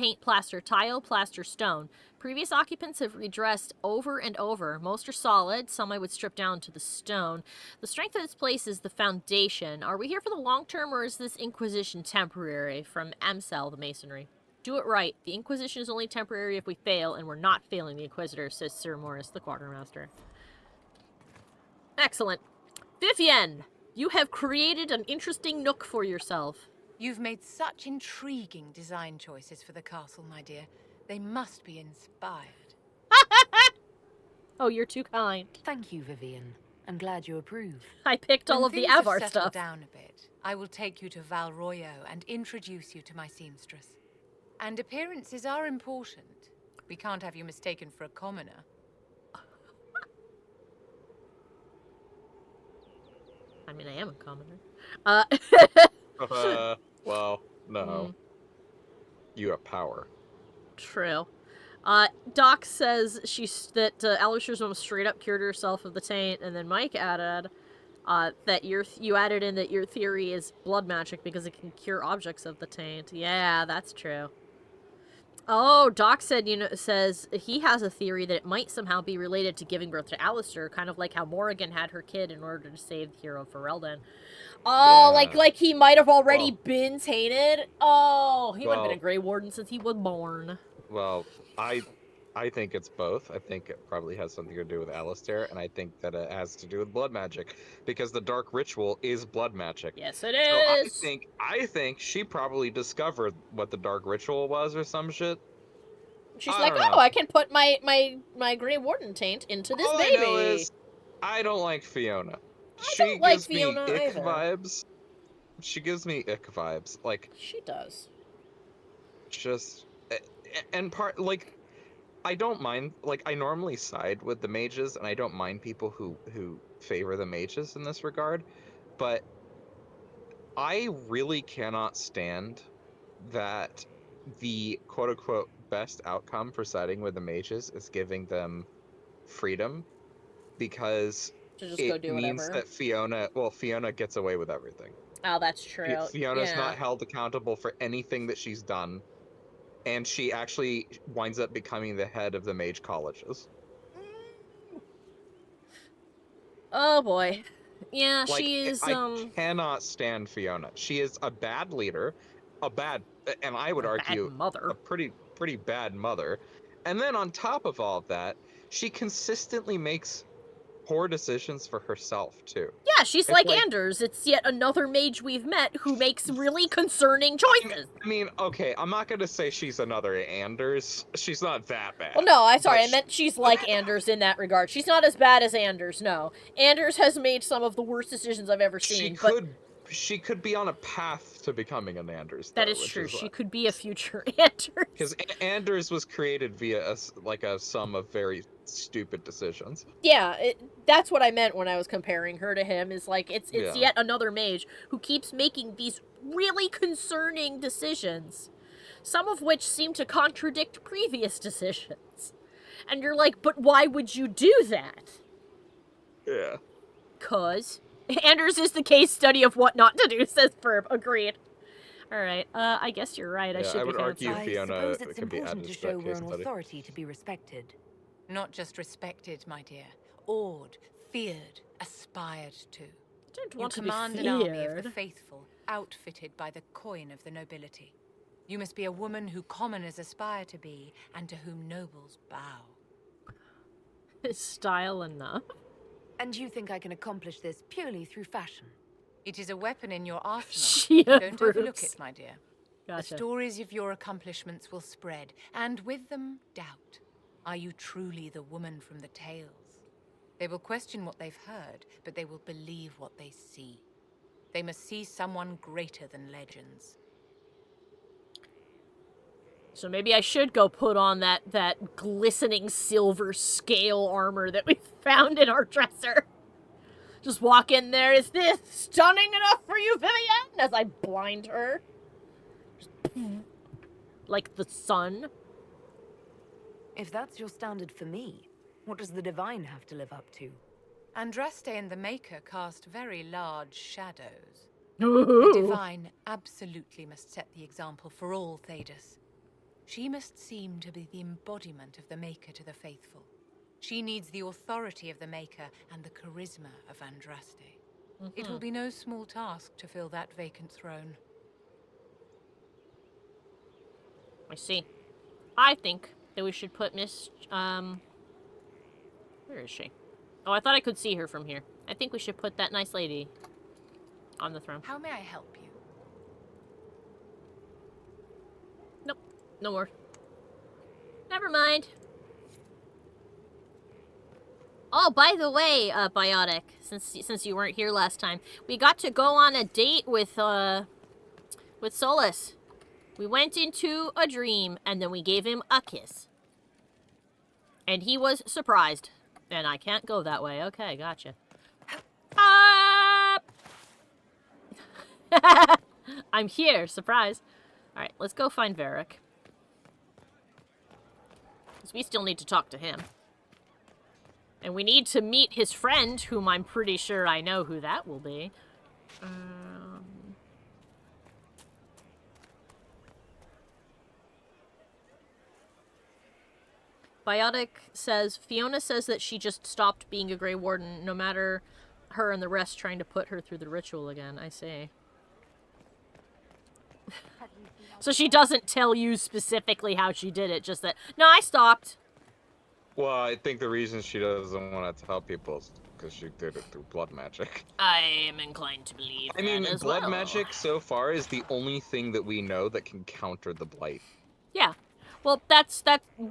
tile, plaster, stone. Previous occupants have redressed over and over. Most are solid, some I would strip down to the stone. The strength of this place is the foundation. Are we here for the long term, or is this Inquisition temporary? From Amsel, the masonry. Do it right. The Inquisition is only temporary if we fail, and we're not failing the Inquisitor, says Sir Morris, the quartermaster. Excellent. Vivienne, you have created an interesting nook for yourself. You've made such intriguing design choices for the castle, my dear. They must be inspired. Oh, you're too kind. Thank you, Vivienne. I'm glad you approve. I picked all When of the things have Avar settled stuff. down a bit, I will take you to Valroyo and introduce you to my seamstress. And appearances are important. We can't have you mistaken for a commoner. I mean, I am a commoner. Well, no. You have power. True. Doc says that Alisher's mom straight up cured herself of the taint, and then Mike added that you added in that your theory is blood magic because it can cure objects of the taint. Yeah, that's true. Oh, Doc said, says he has a theory that it might somehow be related to giving birth to Alistair, kind of like how Morrigan had her kid in order to save the hero Ferelden. Oh, Yeah. like he might have already been tainted? Oh, he would have been a Well- Grey Warden since he was born. Well, I think it's both. I think it probably has something to do with Alistair, and I think that it has to do with blood magic, because the Dark Ritual is blood magic. Yes, it So is. I think she probably discovered what the Dark Ritual was or some shit. She's I like, don't oh, know. I can put my Grey Warden taint into this All baby. I know is I don't like Fiona. She don't like gives me Fiona ick either. vibes. She gives me ick vibes. Like, she does. Just and part like I don't mind, like, I normally side with the mages, and I don't mind people who favor the mages in this regard, but I really cannot stand that the quote-unquote best outcome for siding with the mages is giving them freedom, because To just go it do means whatever. that Fiona gets away with everything. Oh, that's true. Fiona's yeah. not held accountable for anything that she's done, and she actually winds up becoming the head of the mage colleges. Oh boy. Yeah, Like, she is, I cannot stand Fiona. She is a bad leader, and I would argue, mother. a pretty bad mother. And then on top of all of that, she consistently makes poor decisions for herself, too. Yeah, she's like Anders. It's yet another mage we've met who makes really concerning choices. I mean, okay, I'm not gonna say she's another Anders. She's not that bad. Well, no, I meant she's like Anders in that regard. She's not as bad as Anders, no. Anders has made some of the worst decisions I've ever seen, She could be on a path to becoming an Anders, though, that is true. She could be a future Anders. Because Anders was created via a sum of very stupid decisions. Yeah, that's what I meant when I was comparing her to him, is like, it's Yeah. yet another mage who keeps making these really concerning decisions, some of which seem to contradict previous decisions. And you're like, but why would you do that? Yeah. 'Cause Anders is the case study of what not to do, says Ferb. Agreed. Alright, I guess you're right. I should I be would argue fancy. Fiona I suppose it's could be important added to to that show we're case an study. authority to be respected. Not just respected, my dear. Awed, feared, aspired to. Don't You want to be command an army of the feared. faithful, outfitted by the coin of the nobility. You must be a woman who commoners aspire to be, and to whom nobles bow. Is style enough? And you think I can accomplish this purely through fashion? It is a weapon in your arsenal. She Don't overlook approves. it, my dear. Gotcha. The stories of your accomplishments will spread, and with them, doubt. Are you truly the woman from the tales? They will question what they've heard, but they will believe what they see. They must see someone greater than legends. So maybe I should go put on that glistening silver scale armor that we found in our dresser. Just walk in there. Is this stunning enough for you, Vivienne? As I blind her. Just, like the sun. If that's your standard for me, what does the divine have to live up to? Andraste and the Maker cast very large shadows. Ooh. The divine absolutely must set the example for all Thedas. She must seem to be the embodiment of the Maker to the faithful. She needs the authority of the Maker and the charisma of Andraste. It will be no small task to fill that vacant throne. I see. I think that we should put Miss, where is she? Oh, I thought I could see her from here. I think we should put that nice lady on the throne. How may I help you? Nope. No more. Never mind. Oh, by the way, Biotic, since you weren't here last time, we got to go on a date with Solus. We went into a dream, and then we gave him a kiss. And he was surprised. And I can't go that way. Okay, gotcha. I'm here, surprise. Alright, let's go find Varric. Because we still need to talk to him. And we need to meet his friend, whom I'm pretty sure I know who that will be. Biotic says, Fiona says that she just stopped being a Grey Warden, no matter her and the rest trying to put her through the ritual again. I see. So she doesn't tell you specifically how she did it, just that, no, I stopped. Well, I think the reason she doesn't want to tell people is because she did it through blood magic. I am inclined to believe I mean, that as blood well. magic so far is the only thing that we know that can counter the blight. Yeah. Well, that's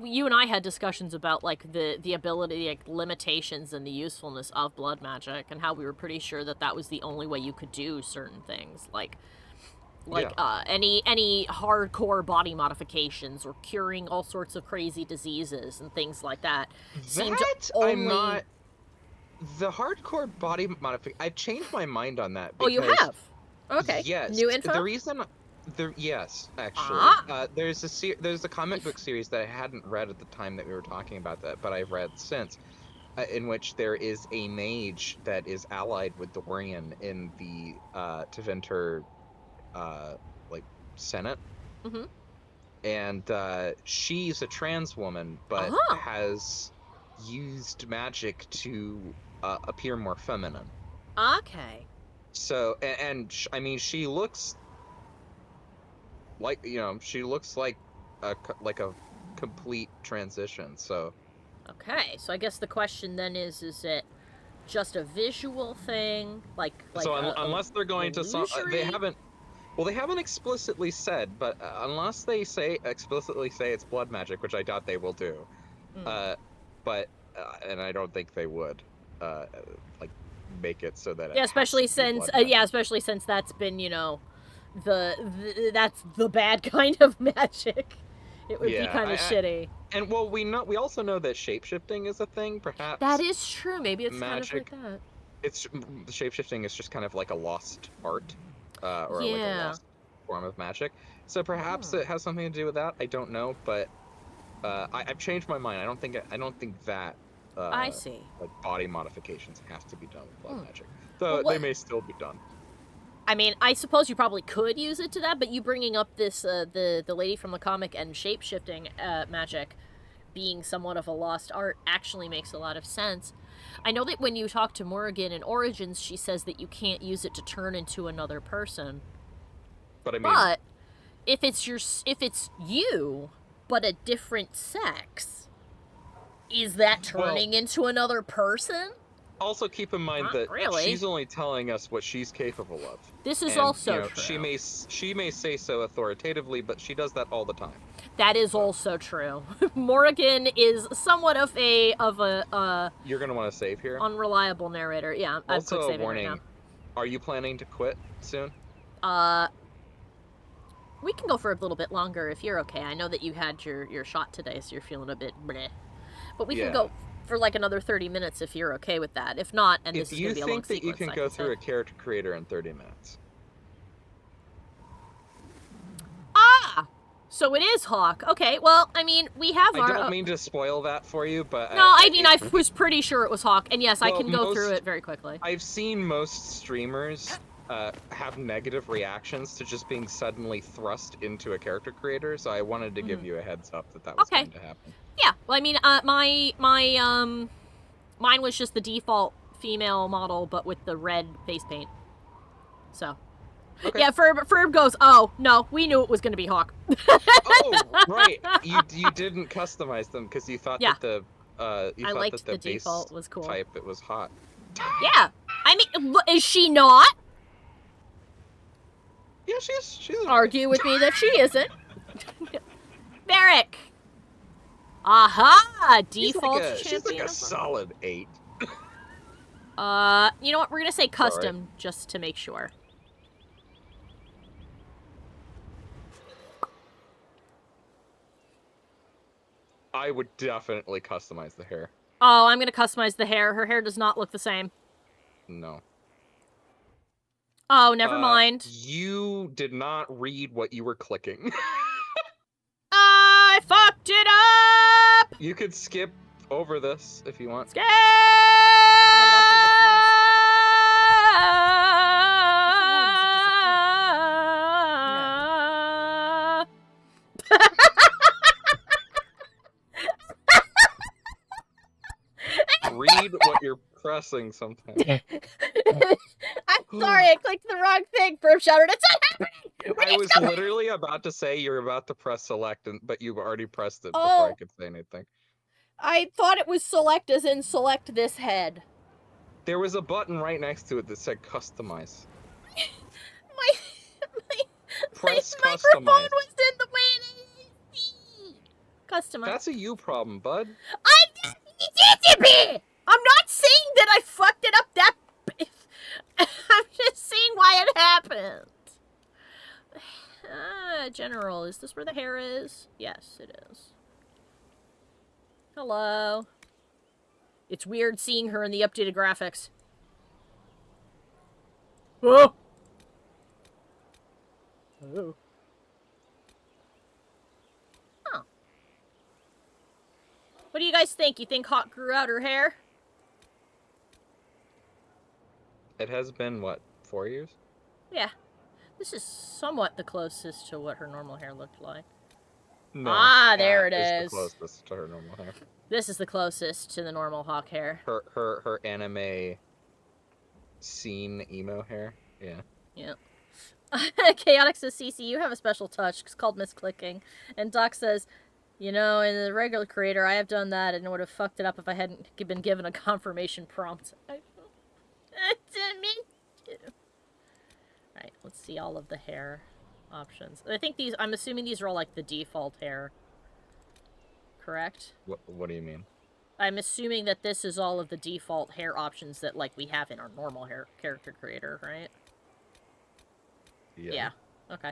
you and I had discussions about like the ability, like limitations and the usefulness of blood magic, and how we were pretty sure that that was the only way you could do certain things, like any hardcore body modifications or curing all sorts of crazy diseases and things like that. I'm not. The hardcore body modification. I've changed my mind on that. Oh, you have? Okay. Yes. New info? The reason. Yes, actually. There's a comic book series that I hadn't read at the time that we were talking about that, but I've read since, in which there is a mage that is allied with Dorian in the Tevinter, like, Senate. Mm-hmm. And she's a trans woman, but has used magic to appear more feminine. Okay. So, I mean, she looks like, she looks like a complete transition, so. Okay, so I guess the question then is it just a visual thing? Like so unless they're going to, they haven't explicitly said, but unless they explicitly say it's blood magic, which I doubt they will do, but and I don't think they would, like, make it so that especially since that's been, that's the bad kind of magic. It would be kind of shitty. And well, we also know that shapeshifting is a thing. Perhaps that is true. Maybe it's magic, kind of like that. It's shapeshifting is just kind of like a lost art, or like a lost form of magic. So perhaps it has something to do with that. I don't know, but I've changed my mind. I don't think that. I see. Like body modifications have to be done with blood magic, though they may still be done. I mean, I suppose you probably could use it to that, but you bringing up this, the lady from the comic and shape-shifting magic being somewhat of a lost art actually makes a lot of sense. I know that when you talk to Morrigan in Origins, she says that you can't use it to turn into another person. But I mean... But if it's you, but a different sex, is that turning into another person? Also, keep in mind that she's only telling us what she's capable of. This is also true. She may say so authoritatively, but she does that all the time. That is also true. Morrigan is somewhat of a You're gonna want to save here. Unreliable narrator. Yeah, I've quit saving warning. right now. Are you planning to quit soon? We can go for a little bit longer if you're okay. I know that you had your shot today, so you're feeling a bit bleh. But we can go for like another 30 minutes if you're okay with that. If not, and this is going to be a long sequence. If you think that you can go through a character creator in 30 minutes. So it is Hawk. Okay, well, I mean, we have I don't mean to spoil that for you, but... No, I mean, I was pretty sure it was Hawk, and yes, I can go through it very quickly. I've seen most streamers have negative reactions to just being suddenly thrust into a character creator, so I wanted to give you a heads up that was going to happen. Yeah, well, I mean, mine was just the default female model, but with the red face paint. So, yeah, Ferb goes, oh, no, we knew it was going to be Hawk. Oh, right, you didn't customize them because you thought that the the default was cool. Type, it was hot. Yeah, I mean, is she not? Yeah, she's argue with me that she isn't. Varric. Aha! Default champion. She's like a solid 8. You know what? We're gonna say custom Sorry. just to make sure. I would definitely customize the hair. Oh, I'm gonna customize the hair. Her hair does not look the same. No. Oh, never mind. You did not read what you were clicking. I fucked it up! You could skip over this if you want. Skip! Read what you're pressing sometimes. I'm sorry, I clicked the wrong thing. Burp shouted, it's not happening! I was literally about to say you're about to press select, but you've already pressed it before I could say anything. I thought it was select as in select this head. There was a button right next to it that said customize. Press My microphone customize. was in the way and I didn't see. Customize. That's a you problem, bud. I'm not saying that I fucked it up that... I'm just saying why it happened. General, is this where the hair is? Yes, it is. Hello. It's weird seeing her in the updated graphics. Oh! Oh. Huh. What do you guys think? You think Hawk grew out her hair? It has been, what, 4 years? Yeah. This is somewhat the closest to what her normal hair looked like. No, ah, there it that is. The closest to her normal hair. This is the closest to the normal Hawk hair. Her anime scene emo hair. Yeah. Yep. Chaotic says, CC, you have a special touch. It's called misclicking. And Doc says, you know, in the regular creator, I have done that and would have fucked it up if I hadn't been given a confirmation prompt. I didn't mean to. Alright, let's see all of the hair options. I think these, I'm assuming these are all like the default hair. Correct? What do you mean? I'm assuming that this is all of the default hair options that like we have in our normal hair character creator, right? Yeah. Okay.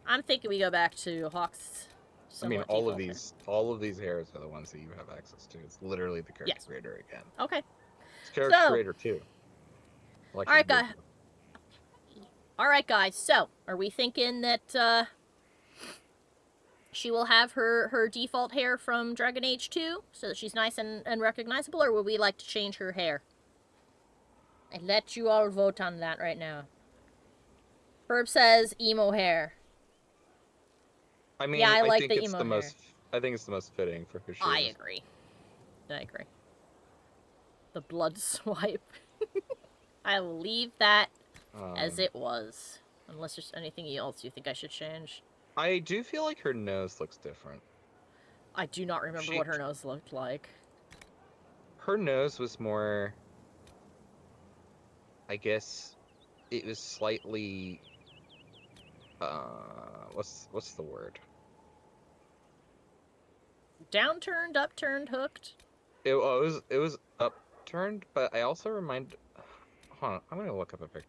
I'm thinking we go back to Hawk's. I mean, all of these hairs are the ones that you have access to. It's literally the character creator again. Okay. It's character creator too. Like Alright, guys. Alright, guys. So, are we thinking that she will have her default hair from Dragon Age 2 so that she's nice and recognizable, or would we like to change her hair? I let you all vote on that right now. Herb says emo hair. I mean, yeah, I like think the it's emo the hair. most. I think it's the most fitting for who she I is. agree. I agree. The blood swipe. I will leave that as it was. Unless there's anything else you think I should change. I do feel like her nose looks different. I do not remember what her nose looked like. Her nose was more... I guess it was slightly... what's the word? Downturned, upturned, hooked? It was upturned, but I also remind... Hold on, I'm gonna look up a picture.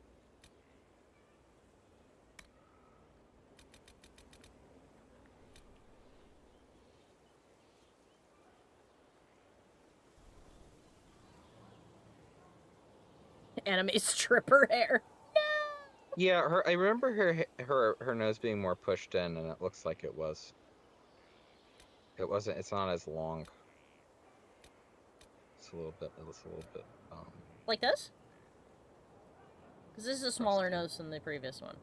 Anime stripper hair. Yeah, I remember her nose being more pushed in, and it looks like it was. It wasn't. It's not as long. It's a little bit. Like this? Because this is a smaller nose than the previous one.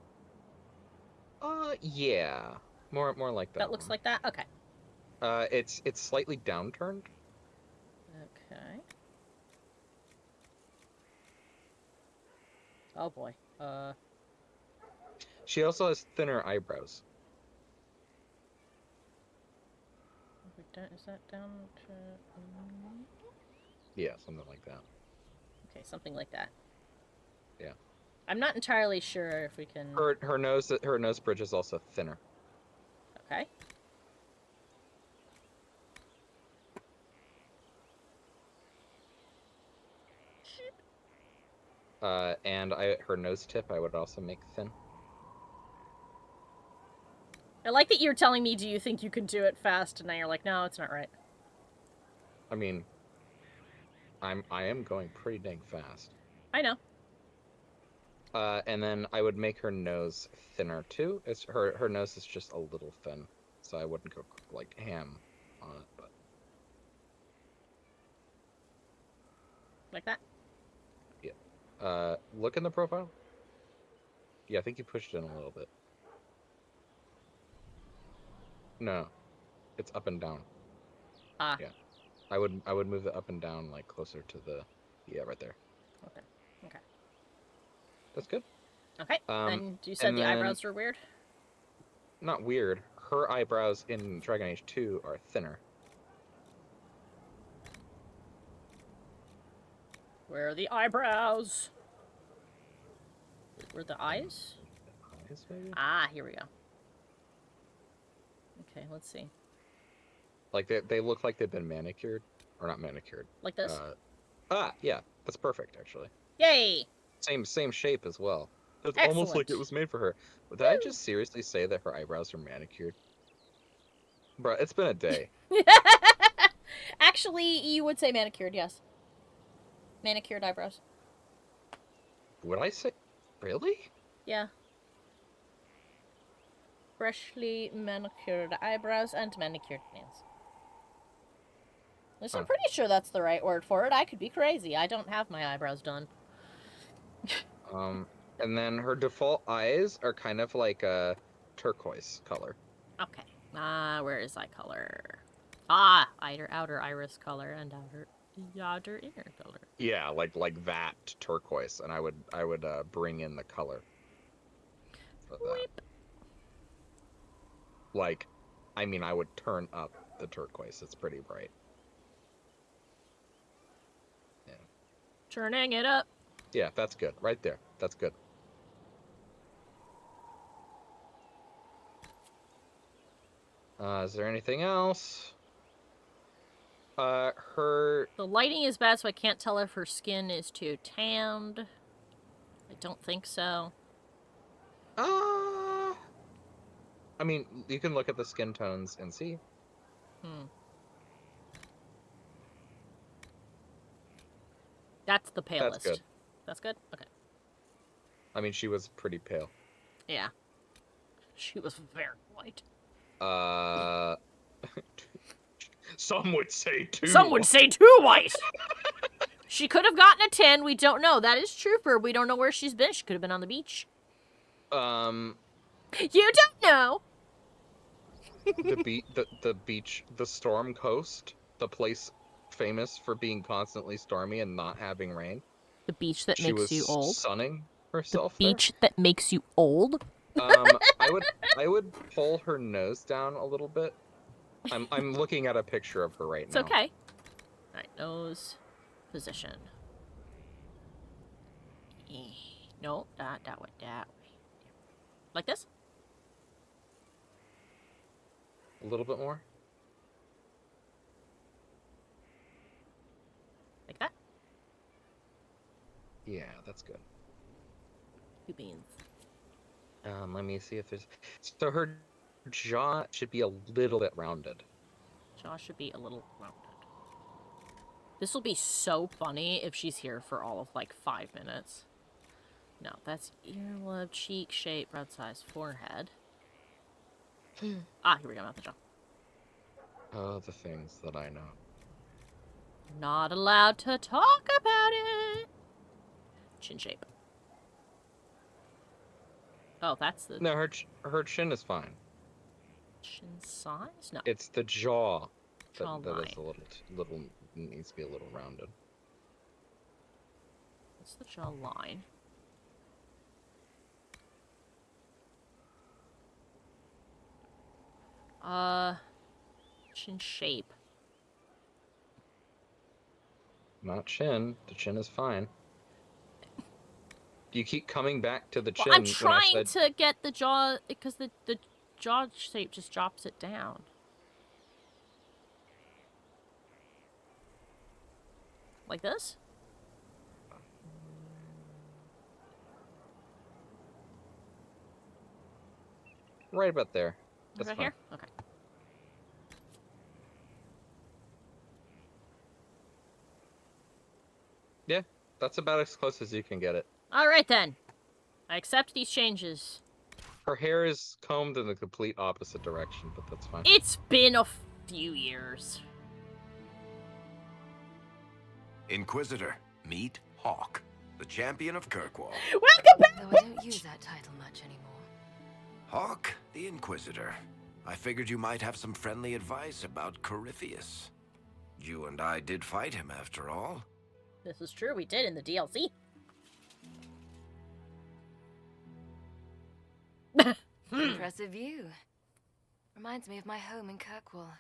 Yeah, more like that. That looks like that. Okay. It's slightly downturned. Okay. Oh boy. She also has thinner eyebrows. Is that down to... Yeah, something like that. Okay, something like that. Yeah. I'm not entirely sure if we can... Her nose bridge is also thinner. Okay. And her nose tip I would also make thin. I like that you're telling me, do you think you can do it fast? And now you're like, no, it's not right. I mean, I am going pretty dang fast. I know. And then I would make her nose thinner too. Her nose is just a little thin, so I wouldn't go like ham on it, but like that. Yeah. Look in the profile. Yeah, I think you pushed it in a little bit. No, it's up and down. Ah. Yeah, I would move it up and down like closer to the right there. Okay. Okay. That's good. Okay. And you said the eyebrows were weird? Not weird. Her eyebrows in Dragon Age 2 are thinner. Where are the eyebrows? Where are the eyes? Eyes, maybe? Ah, here we go. Okay, let's see. Like they look like they've been manicured, or not manicured. Like this? Yeah, that's perfect actually. Yay! Same shape as well. It's Excellent. almost like it was made for her. But did I just seriously say that her eyebrows are manicured? Bruh, it's been a day. Actually, you would say manicured, yes. Manicured eyebrows. Would I say? Really? Yeah. Freshly manicured eyebrows and manicured nails. At least I'm pretty sure that's the right word for it. I could be crazy. I don't have my eyebrows done. And then her default eyes are kind of like a turquoise color. Okay. Where is eye color? Ah, outer iris color and outer inner color. Yeah, like that turquoise, and I would bring in the color for that. Like, I mean, I would turn up the turquoise. It's pretty bright. Yeah. Turning it up. Yeah, that's good. Right there. That's good. Is there anything else? The lighting is bad, so I can't tell if her skin is too tanned. I don't think so. I mean, you can look at the skin tones and see. That's the palest. That's good. That's good? Okay. I mean, she was pretty pale. Yeah. She was very white. Some would say too. Some would say too white. She could have gotten a 10. We don't know. That is true for her. We don't know where she's been. She could have been on the beach. You don't know. The beach, the Storm Coast, the place famous for being constantly stormy and not having rain. The beach that makes you old. Sunning herself. The beach that makes you old. I would pull her nose down a little bit. I'm looking at a picture of her right now. It's okay. All right, nose position. No, that way. Like this? A little bit more. Like that? Yeah, that's good. Two beans. Let me see if there's... So her jaw should be a little bit rounded. Jaw should be a little rounded. This will be so funny if she's here for all of, like, 5 minutes. No, that's ear, lip, cheek shape, broad size, forehead. Here we go, not the jaw. Oh, the things that I know. Not allowed to talk about it. Chin shape. Oh, that's the... No, her chin is fine. Chin size? No. It's the jaw that Jawline. is a little needs to be a little rounded. What's the jawline? Chin shape. Not chin. The chin is fine. You keep coming back to the chin. Well, I'm trying to get the jaw, because the jaw shape just drops it down. Like this? Right about there. That's Right fine. here? Okay. Yeah, that's about as close as you can get it. Alright then. I accept these changes. Her hair is combed in the complete opposite direction, but that's fine. It's been a few years. Inquisitor, meet Hawk, the champion of Kirkwall. Welcome back! Though I don't use that title much anymore. Hawk, the Inquisitor. I figured you might have some friendly advice about Corypheus. You and I did fight him, after all. This is true, we did in the DLC. Impressive view. Reminds me of my home in Kirkwall.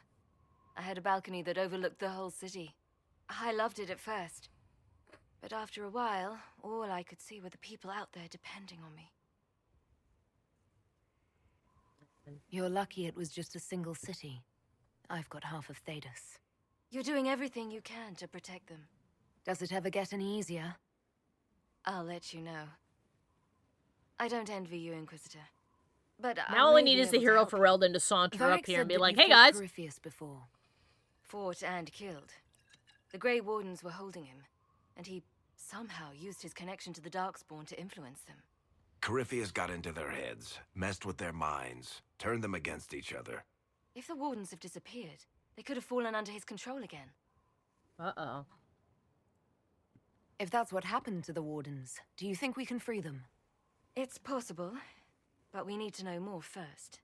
I had a balcony that overlooked the whole city. I loved it at first. But after a while, all I could see were the people out there depending on me. You're lucky it was just a single city. I've got half of Thedas. You're doing everything you can to protect them. Does it ever get any easier? I'll let you know. I don't envy you, Inquisitor. But now all we need is the hero for Ferelden to saunter up here and be like, hey guys! Corypheus before. Fought and killed. The Grey Wardens were holding him, and he somehow used his connection to the Darkspawn to influence them. Corypheus got into their heads, messed with their minds, turned them against each other. If the Wardens have disappeared, they could have fallen under his control again. Uh-oh. If that's what happened to the Wardens, do you think we can free them? It's possible, but we need to know more first.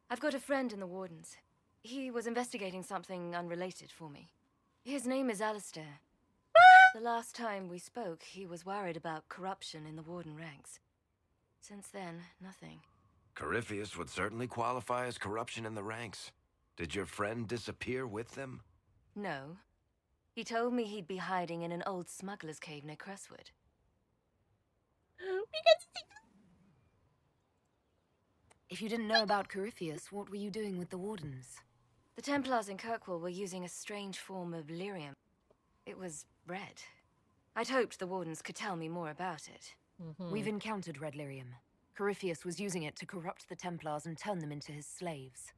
I've got a friend in the Wardens. He was investigating something unrelated for me. His name is Alistair. The last time we spoke, he was worried about corruption in the Warden ranks. Since then, nothing. Corypheus would certainly qualify as corruption in the ranks. Did your friend disappear with them? No. He told me he'd be hiding in an old smuggler's cave near Crestwood. If you didn't know about Corypheus, what were you doing with the Wardens? The Templars in Kirkwall were using a strange form of lyrium. It was red. I'd hoped the Wardens could tell me more about it. We've encountered red lyrium. Corypheus was using it to corrupt the Templars and turn them into his slaves.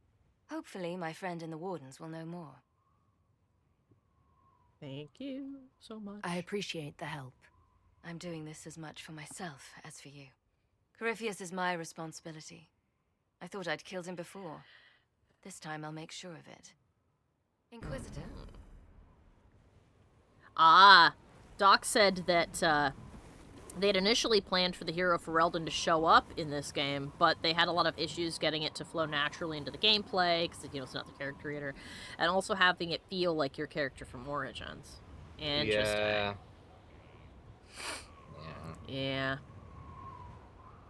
Hopefully, my friend in the Wardens will know more. Thank you so much. I appreciate the help. I'm doing this as much for myself as for you. Corypheus is my responsibility. I thought I'd killed him before. This time I'll make sure of it. Inquisitor? Ah, Doc said that they'd initially planned for the hero Ferelden to show up in this game, but they had a lot of issues getting it to flow naturally into the gameplay, because, you know, it's not the character creator, and also having it feel like your character from Origins. Interesting. Yeah.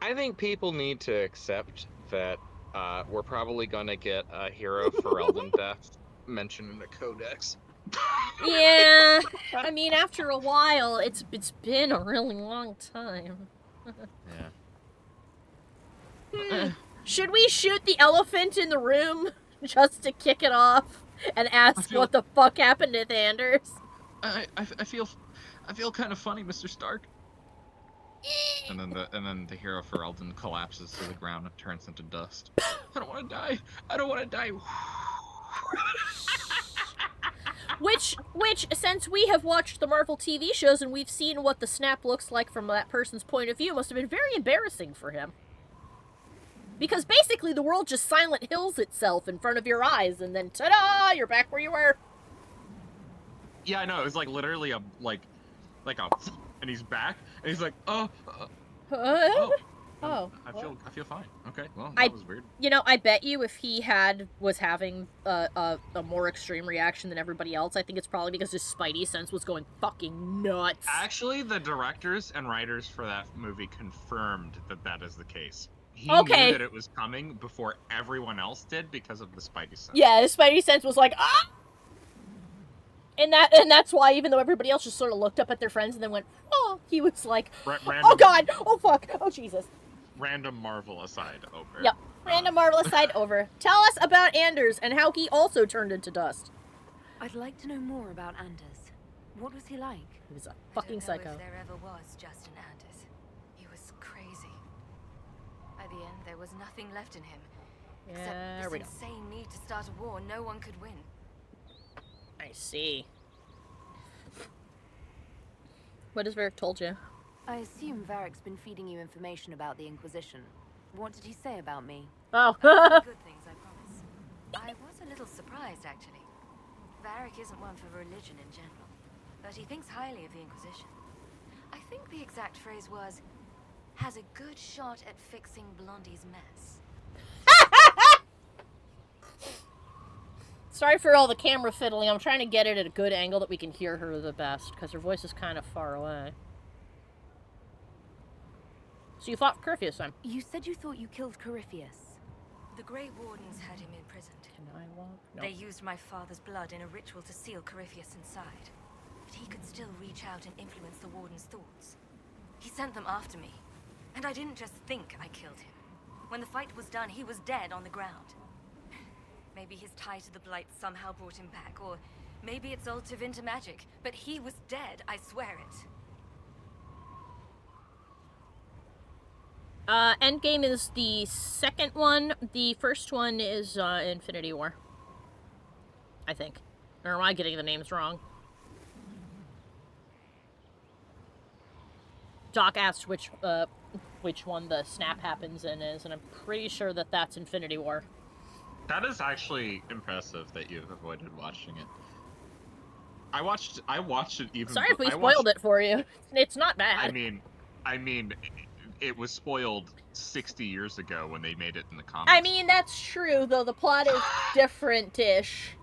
I think people need to accept that we're probably gonna get a hero Ferelden death mentioned in the codex. Yeah, I mean, after a while, it's been a really long time. Yeah. Should we shoot the elephant in the room just to kick it off and ask what the fuck happened to Anders? I feel kind of funny, Mr. Stark. And then the hero Ferelden collapses to the ground and turns into dust. I don't want to die. I don't want to die. Which, since we have watched the Marvel TV shows and we've seen what the snap looks like from that person's point of view, must have been very embarrassing for him. Because basically the world just Silent Hills itself in front of your eyes, and then ta-da, you're back where you were. Yeah, I know. It was like literally a and he's back, and he's like, I feel fine. Okay, well, that was weird. You know, I bet you if he was having a more extreme reaction than everybody else, I think it's probably because his spidey sense was going fucking nuts. Actually, the directors and writers for that movie confirmed that is the case. He knew that it was coming before everyone else did because of the spidey sense. Yeah, his spidey sense was like, ah! And that's why, even though everybody else just sort of looked up at their friends and then went, oh, he was like, oh god, oh fuck, oh Jesus. Random Marvel aside, over. Yep, random Marvel aside, over. Tell us about Anders and how he also turned into dust. I'd like to know more about Anders. What was he like? He was a fucking psycho. I don't know if there ever was just an Anders. He was crazy. By the end, there was nothing left in him. Yeah, Except this insane need to start a war no one could win. I see. What has Varric told you? I assume Varric's been feeding you information about the Inquisition. What did he say about me? Oh. Good things, I promise. I was a little surprised, actually. Varric isn't one for religion in general, but he thinks highly of the Inquisition. I think the exact phrase was, has a good shot at fixing Blondie's mess. Sorry for all the camera fiddling. I'm trying to get it at a good angle that we can hear her the best, because her voice is kind of far away. So you fought Corypheus then? You said you thought you killed Corypheus. The Grey Wardens had him imprisoned. Can I walk? No. They used my father's blood in a ritual to seal Corypheus inside. But he could still reach out and influence the Warden's thoughts. He sent them after me. And I didn't just think I killed him. When the fight was done, he was dead on the ground. Maybe his tie to the Blight somehow brought him back, or maybe it's all to Vinter magic. But he was dead, I swear it. Endgame is the second one. The first one is Infinity War. I think. Or am I getting the names wrong? Doc asked which one the snap happens in is, and I'm pretty sure that that's Infinity War. That is actually impressive that you've avoided watching it. I watched it even. Sorry if we spoiled it for you. It's not bad. I mean, it was spoiled 60 years ago when they made it in the comics. I mean, that's true, though the plot is different-ish.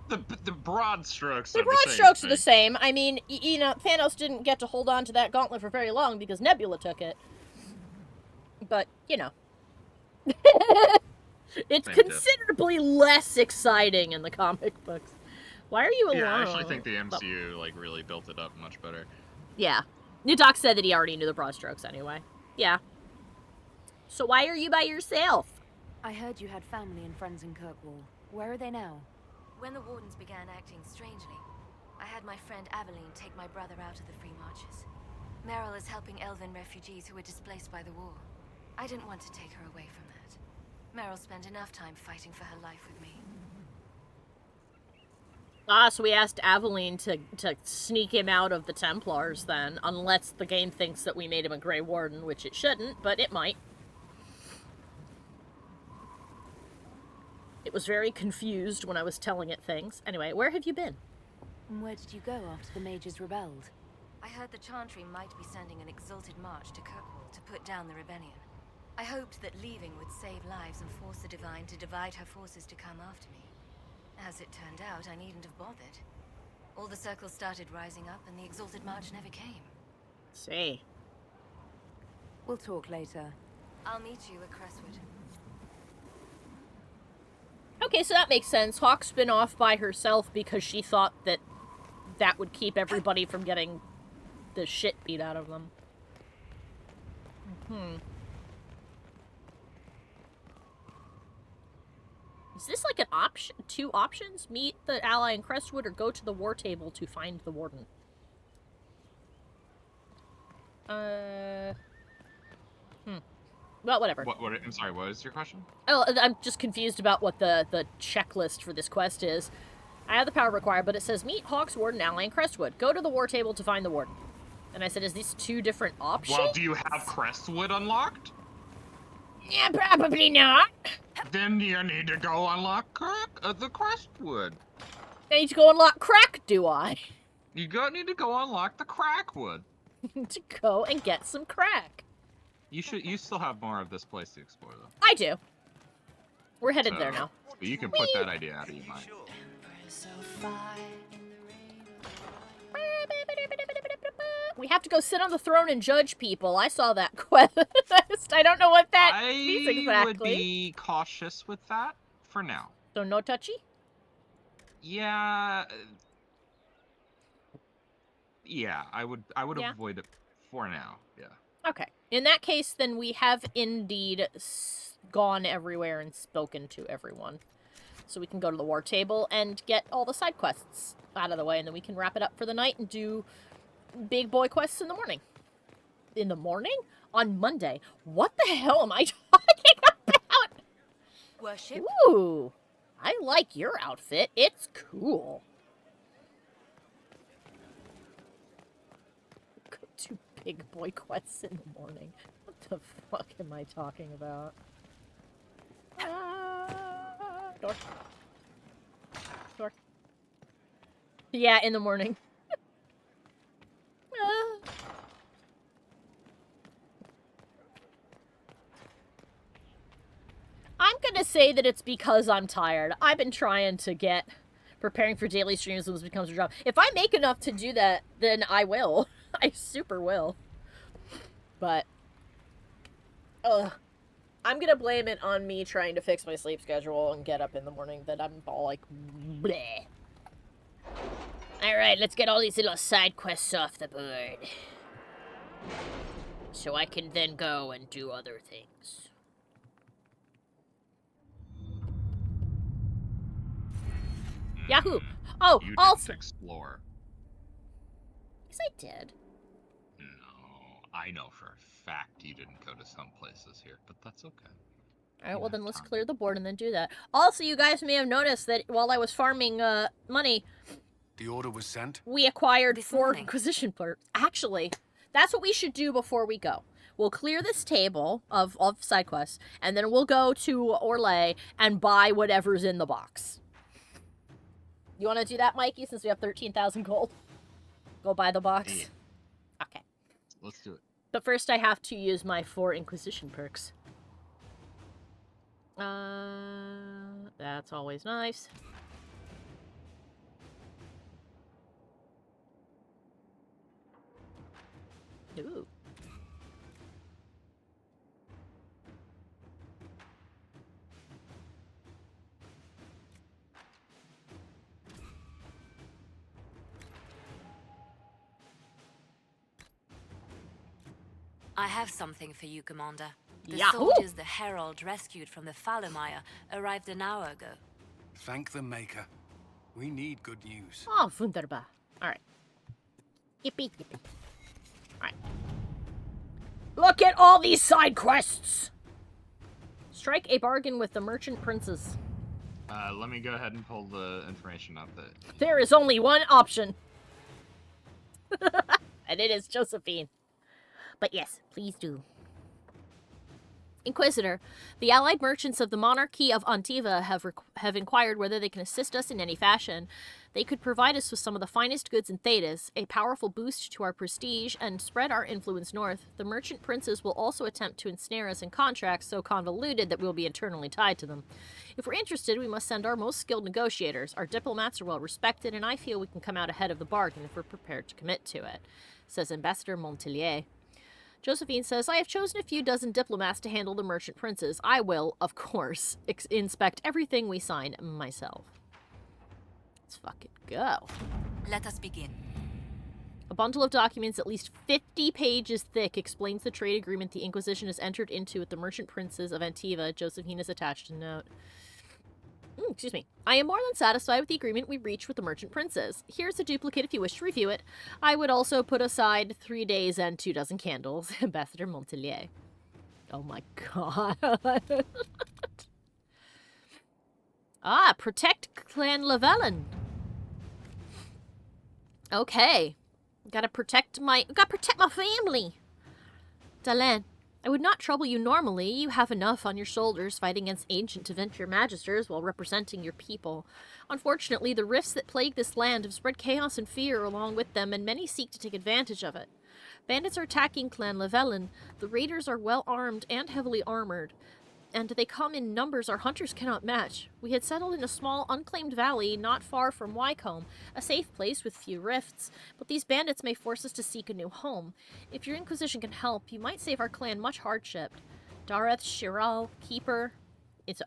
The broad strokes. The broad strokes are the same. I mean, you know, Thanos didn't get to hold on to that gauntlet for very long because Nebula took it. But you know, it's considerably less exciting in the comic books. Why are you alone? Yeah, I actually think the MCU like really built it up much better. Yeah. New Doc said that he already knew the broad strokes anyway. Yeah. So why are you by yourself? I heard you had family and friends in Kirkwall. Where are they now? When the Wardens began acting strangely, I had my friend Aveline take my brother out of the Free Marches. Meryl is helping Elven refugees who were displaced by the war. I didn't want to take her away from that. Meryl spent enough time fighting for her life with me. Ah, so we asked Aveline to sneak him out of the Templars then, unless the game thinks that we made him a Grey Warden, which it shouldn't, but it might. It was very confused when I was telling it things. Anyway, where have you been? Where did you go after the mages rebelled? I heard the Chantry might be sending an exalted march to Kirkwall to put down the rebellion. I hoped that leaving would save lives and force the Divine to divide her forces to come after me. As it turned out, I needn't have bothered. All the circles started rising up and the exalted march never came. See. We'll talk later. I'll meet you at Crestwood. Okay, so that makes sense. Hawk's been off by herself because she thought that that would keep everybody from getting the shit beat out of them. Is this like an option? Two options? Meet the ally in Crestwood or go to the war table to find the warden? Well, whatever. What? I'm sorry, what is your question? Oh, I'm just confused about what the checklist for this quest is. I have the power required, but it says meet Hawk's warden ally in Crestwood. Go to the war table to find the warden. And I said, is these two different options? Well, do you have Crestwood unlocked? Yeah, probably not. Then you need to go unlock the Crestwood. I need to go unlock crack, do I? You need to go unlock the Crackwood. To go and get some crack. You still have more of this place to explore, though. I do. We're headed there now. But you can put that idea out of your mind. We have to go sit on the throne and judge people. I saw that quest. I don't know what that means exactly. I would be cautious with that for now. So no touchy? Yeah. Yeah, I would avoid it for now. Yeah. Okay. In that case, then we have indeed gone everywhere and spoken to everyone. So we can go to the war table and get all the side quests out of the way, and then we can wrap it up for the night and do big boy quests in the morning. In the morning? On Monday. What the hell am I talking about? Worship? Ooh, I like your outfit. It's cool. Go to big boy quests in the morning. What the fuck am I talking about? Door. Door. Yeah, in the morning. I'm gonna say that it's because I'm tired. I've been trying to get preparing for daily streams when this becomes a job. If I make enough to do that, then I will. I super will. But, I'm gonna blame it on me trying to fix my sleep schedule and get up in the morning that I'm all like, bleh. Alright, let's get all these little side quests off the board. So I can then go and do other things. Yahoo! Oh, You also... didn't explore. Yes, I did. No, I know for a fact you didn't go to some places here, but that's okay. Alright, well then let's clear the board and then do that. Also, you guys may have noticed that while I was farming, money... The order was sent? We acquired 4 Inquisition perks. Actually, that's what we should do before we go. We'll clear this table of side quests, and then we'll go to Orlais and buy whatever's in the box. You want to do that, Mikey, since we have 13,000 gold? Go buy the box? Yeah. Okay. Let's do it. But first I have to use my 4 Inquisition perks. That's always nice. Ooh. I have something for you, Commander. The Yahoo! soldiers the Herald rescued from the Fallermeyer arrived an hour ago. Thank the Maker. We need good news. Oh, wunderbar. Alright. Yippee, yippee. Alright. Look at all these side quests! Strike a bargain with the merchant princes. Let me go ahead and pull the information up that... There is only one option. And it is Josephine. But yes, please do. Inquisitor, the allied merchants of the monarchy of Antiva have inquired whether they can assist us in any fashion. They could provide us with some of the finest goods in Thedas, a powerful boost to our prestige, and spread our influence north. The merchant princes will also attempt to ensnare us in contracts so convoluted that we'll be eternally tied to them. If we're interested, we must send our most skilled negotiators. Our diplomats are well respected, and I feel we can come out ahead of the bargain if we're prepared to commit to it, says Ambassador Montelier. Josephine says, I have chosen a few dozen diplomats to handle the merchant princes. I will, of course, inspect everything we sign myself. Let's fucking go. Let us begin. A bundle of documents at least 50 pages thick explains the trade agreement the Inquisition has entered into with the merchant princes of Antiva. Josephine has attached a note. Excuse me. I am more than satisfied with the agreement we reached with the merchant princes. Here's a duplicate if you wish to review it. I would also put aside 3 days and 2 dozen candles. Ambassador Montelier. Oh my god. Protect Clan Lavellan. Okay. Gotta protect my family. Dalen. I would not trouble you normally. You have enough on your shoulders fighting against ancient Aventure magisters while representing your people. Unfortunately, the rifts that plague this land have spread chaos and fear along with them, and many seek to take advantage of it. Bandits are attacking Clan Lavellan. The raiders are well armed and heavily armored, and they come in numbers our hunters cannot match. We had settled in a small, unclaimed valley not far from Wycombe, a safe place with few rifts, but these bandits may force us to seek a new home. If your Inquisition can help, you might save our clan much hardship. Dareth Shiral, Keeper...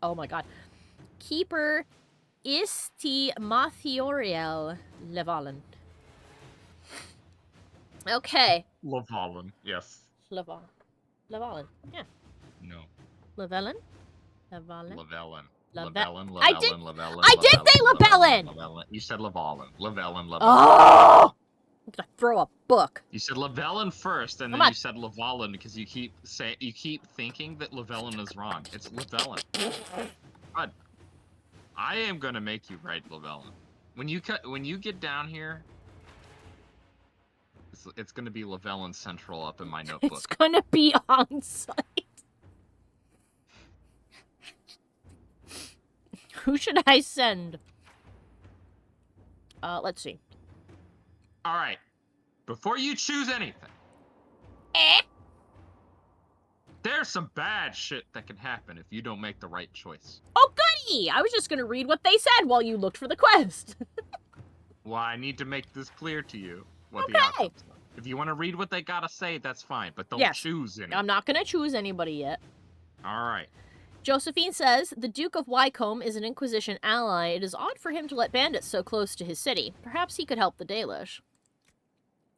oh my god. Keeper Isti Mathioriel Levalin. Okay. Lavalin, yes. Levalin, yeah. No. Lavellan? Lavalin? Lavellan. Lavellan. I did say Lavellan! You said Lavalin. Lavellan. Oh! I'm gonna throw a book. You said Lavellan first, and then you said Lavalin because you keep thinking that Lavellan is wrong. It's Lavellan. God, I am gonna make you write Llewellyn. When you get down here, it's gonna be Llewellyn Central up in my notebook. It's gonna be on site. Who should I send? Let's see. All right. Before you choose anything, there's some bad shit that can happen if you don't make the right choice. Oh, goody! I was just gonna read what they said while you looked for the quest. Well, I need to make this clear to you what the outcomes are. If you want to read what they gotta say, that's fine, but don't choose any. I'm not gonna choose anybody yet. All right. Josephine says, the Duke of Wycombe is an Inquisition ally. It is odd for him to let bandits so close to his city. Perhaps he could help the Dalish.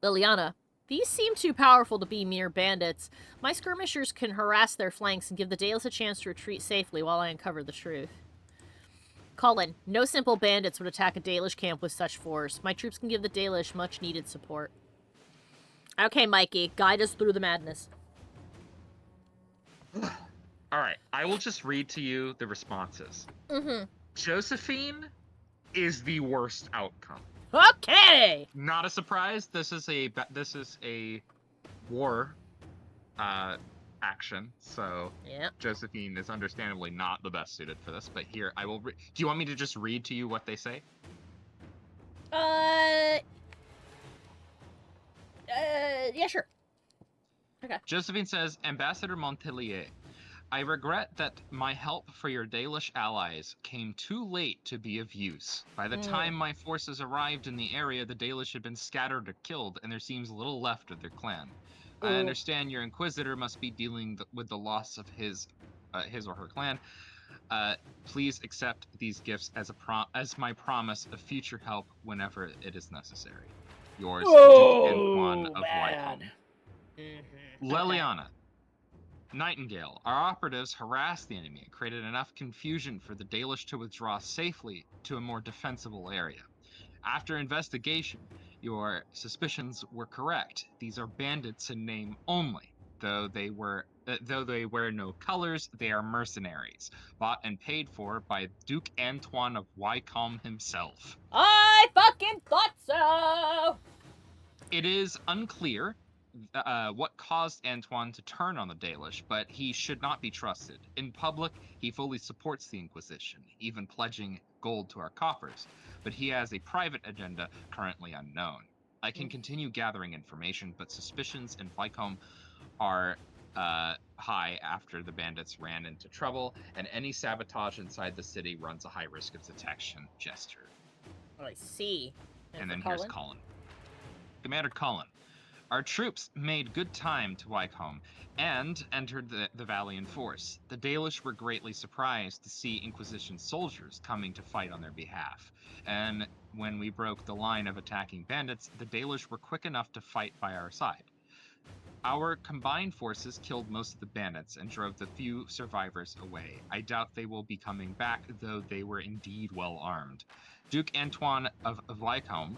Liliana, these seem too powerful to be mere bandits. My skirmishers can harass their flanks and give the Dalish a chance to retreat safely while I uncover the truth. Cullen, no simple bandits would attack a Dalish camp with such force. My troops can give the Dalish much-needed support. Okay, Mikey, guide us through the madness. All right, I will just read to you the responses. Josephine is the worst outcome. Okay. Not a surprise. This is a war action, so Josephine is understandably not the best suited for this. But here, I will. Do you want me to just read to you what they say? Yeah, sure. Okay. Josephine says, Ambassador Montpellier, I regret that my help for your Dalish allies came too late to be of use. By the time my forces arrived in the area, the Dalish had been scattered or killed, and there seems little left of their clan. I understand your Inquisitor must be dealing with the loss of his or her clan. Please accept these gifts as my promise of future help whenever it is necessary. Yours, Duke Antoine of Wycombe. Leliana. Nightingale, our operatives harassed the enemy and created enough confusion for the Dalish to withdraw safely to a more defensible area. After investigation, your suspicions were correct. These are bandits in name only. Though they wear no colors, they are mercenaries, bought and paid for by Duke Antoine of Wycombe himself. I fucking thought so! It is unclear what caused Antoine to turn on the Dalish, but he should not be trusted. In public, he fully supports the Inquisition, even pledging gold to our coffers, but he has a private agenda currently unknown. I can continue gathering information, but suspicions in Wycombe are high after the bandits ran into trouble, and any sabotage inside the city runs a high risk of detection. Gesture. I see. And then here's Colin. Commander Colin. Our troops made good time to Wycombe and entered the valley in force. The Dalish were greatly surprised to see Inquisition soldiers coming to fight on their behalf. And when we broke the line of attacking bandits, the Dalish were quick enough to fight by our side. Our combined forces killed most of the bandits and drove the few survivors away. I doubt they will be coming back, though they were indeed well armed. Duke Antoine of Wycombe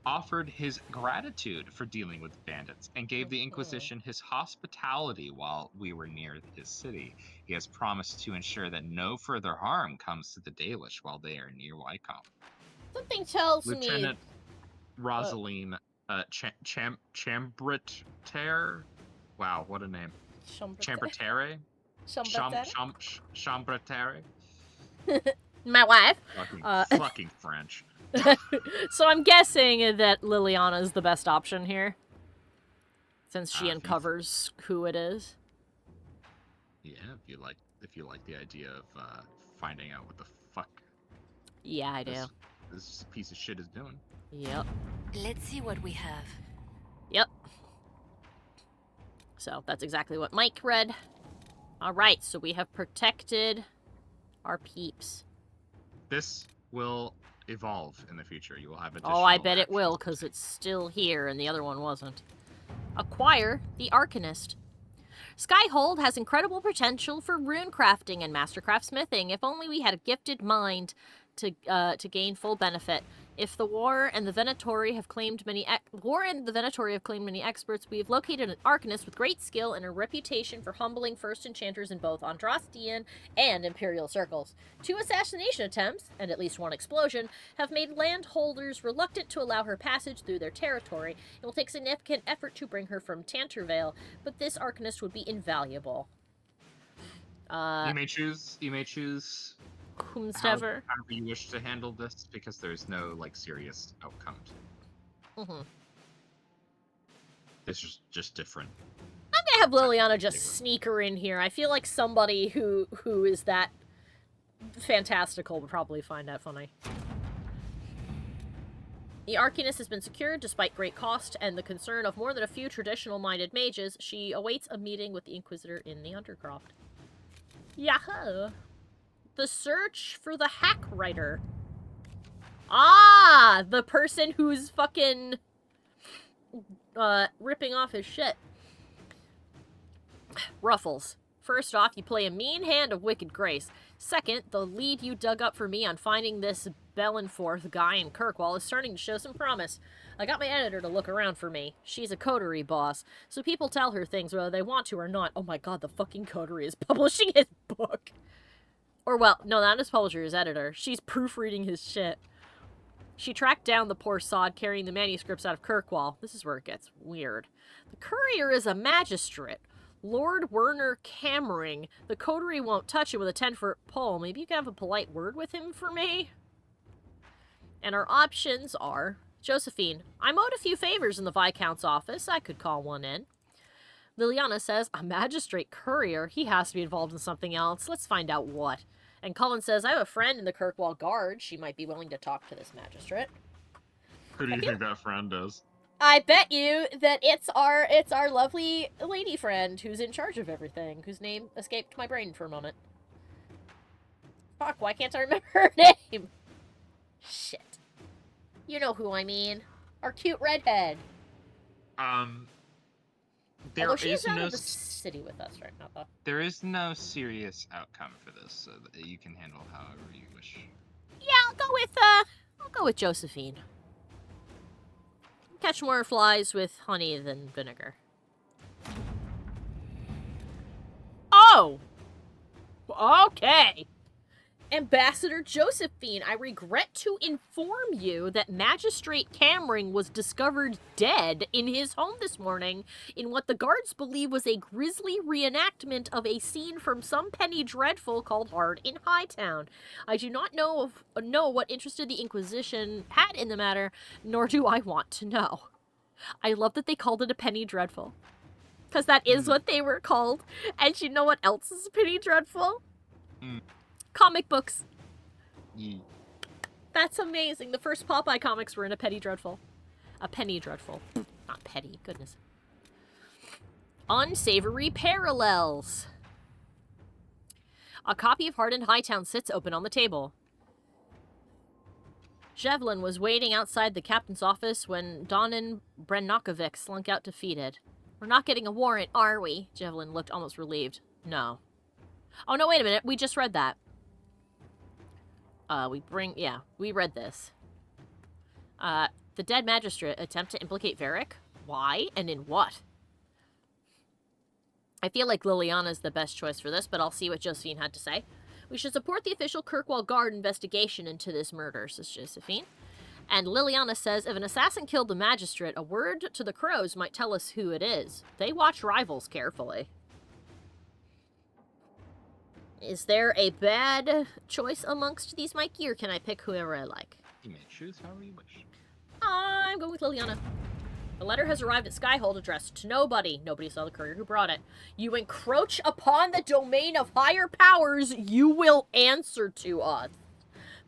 offered his gratitude for dealing with the bandits and gave the Inquisition his hospitality while we were near his city. He has promised to ensure that no further harm comes to the Dalish while they are near Wycombe. Something tells Lieutenant Rosaline Chambratere. Wow, what a name. Chambratere? Chambratere? My wife. Fucking French. So I'm guessing that Liliana is the best option here, since she uncovers who it is. Yeah, if you like the idea of finding out what the fuck. Yeah, I do. This piece of shit is doing. Yep. Let's see what we have. Yep. So that's exactly what Mike read. All right, so we have protected our peeps. This will evolve in the future. You will have additional Oh, I bet it will, because it's still here and the other one wasn't. Acquire the Arcanist. Skyhold has incredible potential for rune crafting and mastercraft smithing. If only we had a gifted mind to gain full benefit. If the War and the Venatori have claimed many experts, we have located an arcanist with great skill and a reputation for humbling first enchanters in both Andrastian and Imperial circles. 2 assassination attempts, and at least 1 explosion, have made landholders reluctant to allow her passage through their territory. It will take significant effort to bring her from Tantervale, but this arcanist would be invaluable. You may choose whomsoever however you wish to handle this, because there's no like serious outcome. This is just different. I'm gonna have Liliana just sneak her in here. I feel like somebody who is that fantastical would probably find that funny. The Arcanist has been secured despite great cost and the concern of more than a few traditional-minded mages. She awaits a meeting with the Inquisitor in the Undercroft. Yahoo! The search for the hack writer. Ah! The person who's fucking ripping off his shit. Ruffles. First off, you play a mean hand of Wicked Grace. Second, the lead you dug up for me on finding this Bellenforth guy in Kirkwall is starting to show some promise. I got my editor to look around for me. She's a coterie boss, so people tell her things whether they want to or not. Oh my god, the fucking coterie is publishing his book. Or, well, no, not his publisher, his editor. She's proofreading his shit. She tracked down the poor sod carrying the manuscripts out of Kirkwall. This is where it gets weird. The courier is a magistrate. Lord Werner Cammering. The coterie won't touch him with a 10-foot pole. Maybe you can have a polite word with him for me? And our options are... Josephine. I'm owed a few favors in the Viscount's office. I could call one in. Liliana says, a magistrate courier? He has to be involved in something else. Let's find out what. And Cullen says, I have a friend in the Kirkwall Guard. She might be willing to talk to this magistrate. Who do you think that friend is? I bet you that it's our lovely lady friend who's in charge of everything, whose name escaped my brain for a moment. Fuck, why can't I remember her name? Shit. You know who I mean. Our cute redhead. There Although she's is out no of the city with us right now, though. There is no serious outcome for this, so that you can handle however you wish. Yeah, I'll go with Josephine. Catch more flies with honey than vinegar. Oh! Okay! Ambassador Josephine, I regret to inform you that Magistrate Cammering was discovered dead in his home this morning in what the guards believe was a grisly reenactment of a scene from some penny dreadful called Hard in Hightown. I do not know what interested the Inquisition had in the matter, nor do I want to know. I love that they called it a penny dreadful. Because that is what they were called. And you know what else is penny dreadful? Comic books. That's amazing. The first Popeye comics were in a penny dreadful. A penny dreadful. Not petty, goodness. Unsavory parallels. A copy of Hard in Hightown sits open on the table. Zhevlin was waiting outside the captain's office when Donan Brennokovic slunk out defeated. We're not getting a warrant, are we? Zhevlin looked almost relieved. No. Oh, no, wait a minute. We just read that. We read this. The dead magistrate attempt to implicate Varric? Why and in what? I feel like Liliana's the best choice for this, but I'll see what Josephine had to say. We should support the official Kirkwall Guard investigation into this murder, says Josephine. And Liliana says, if an assassin killed the magistrate, a word to the crows might tell us who it is. They watch rivals carefully. Is there a bad choice amongst these, Mikey, or can I pick whoever I like? You may choose however you wish. I'm going with Liliana. The letter has arrived at Skyhold addressed to nobody. Nobody saw the courier who brought it. You encroach upon the domain of higher powers. You will answer to us.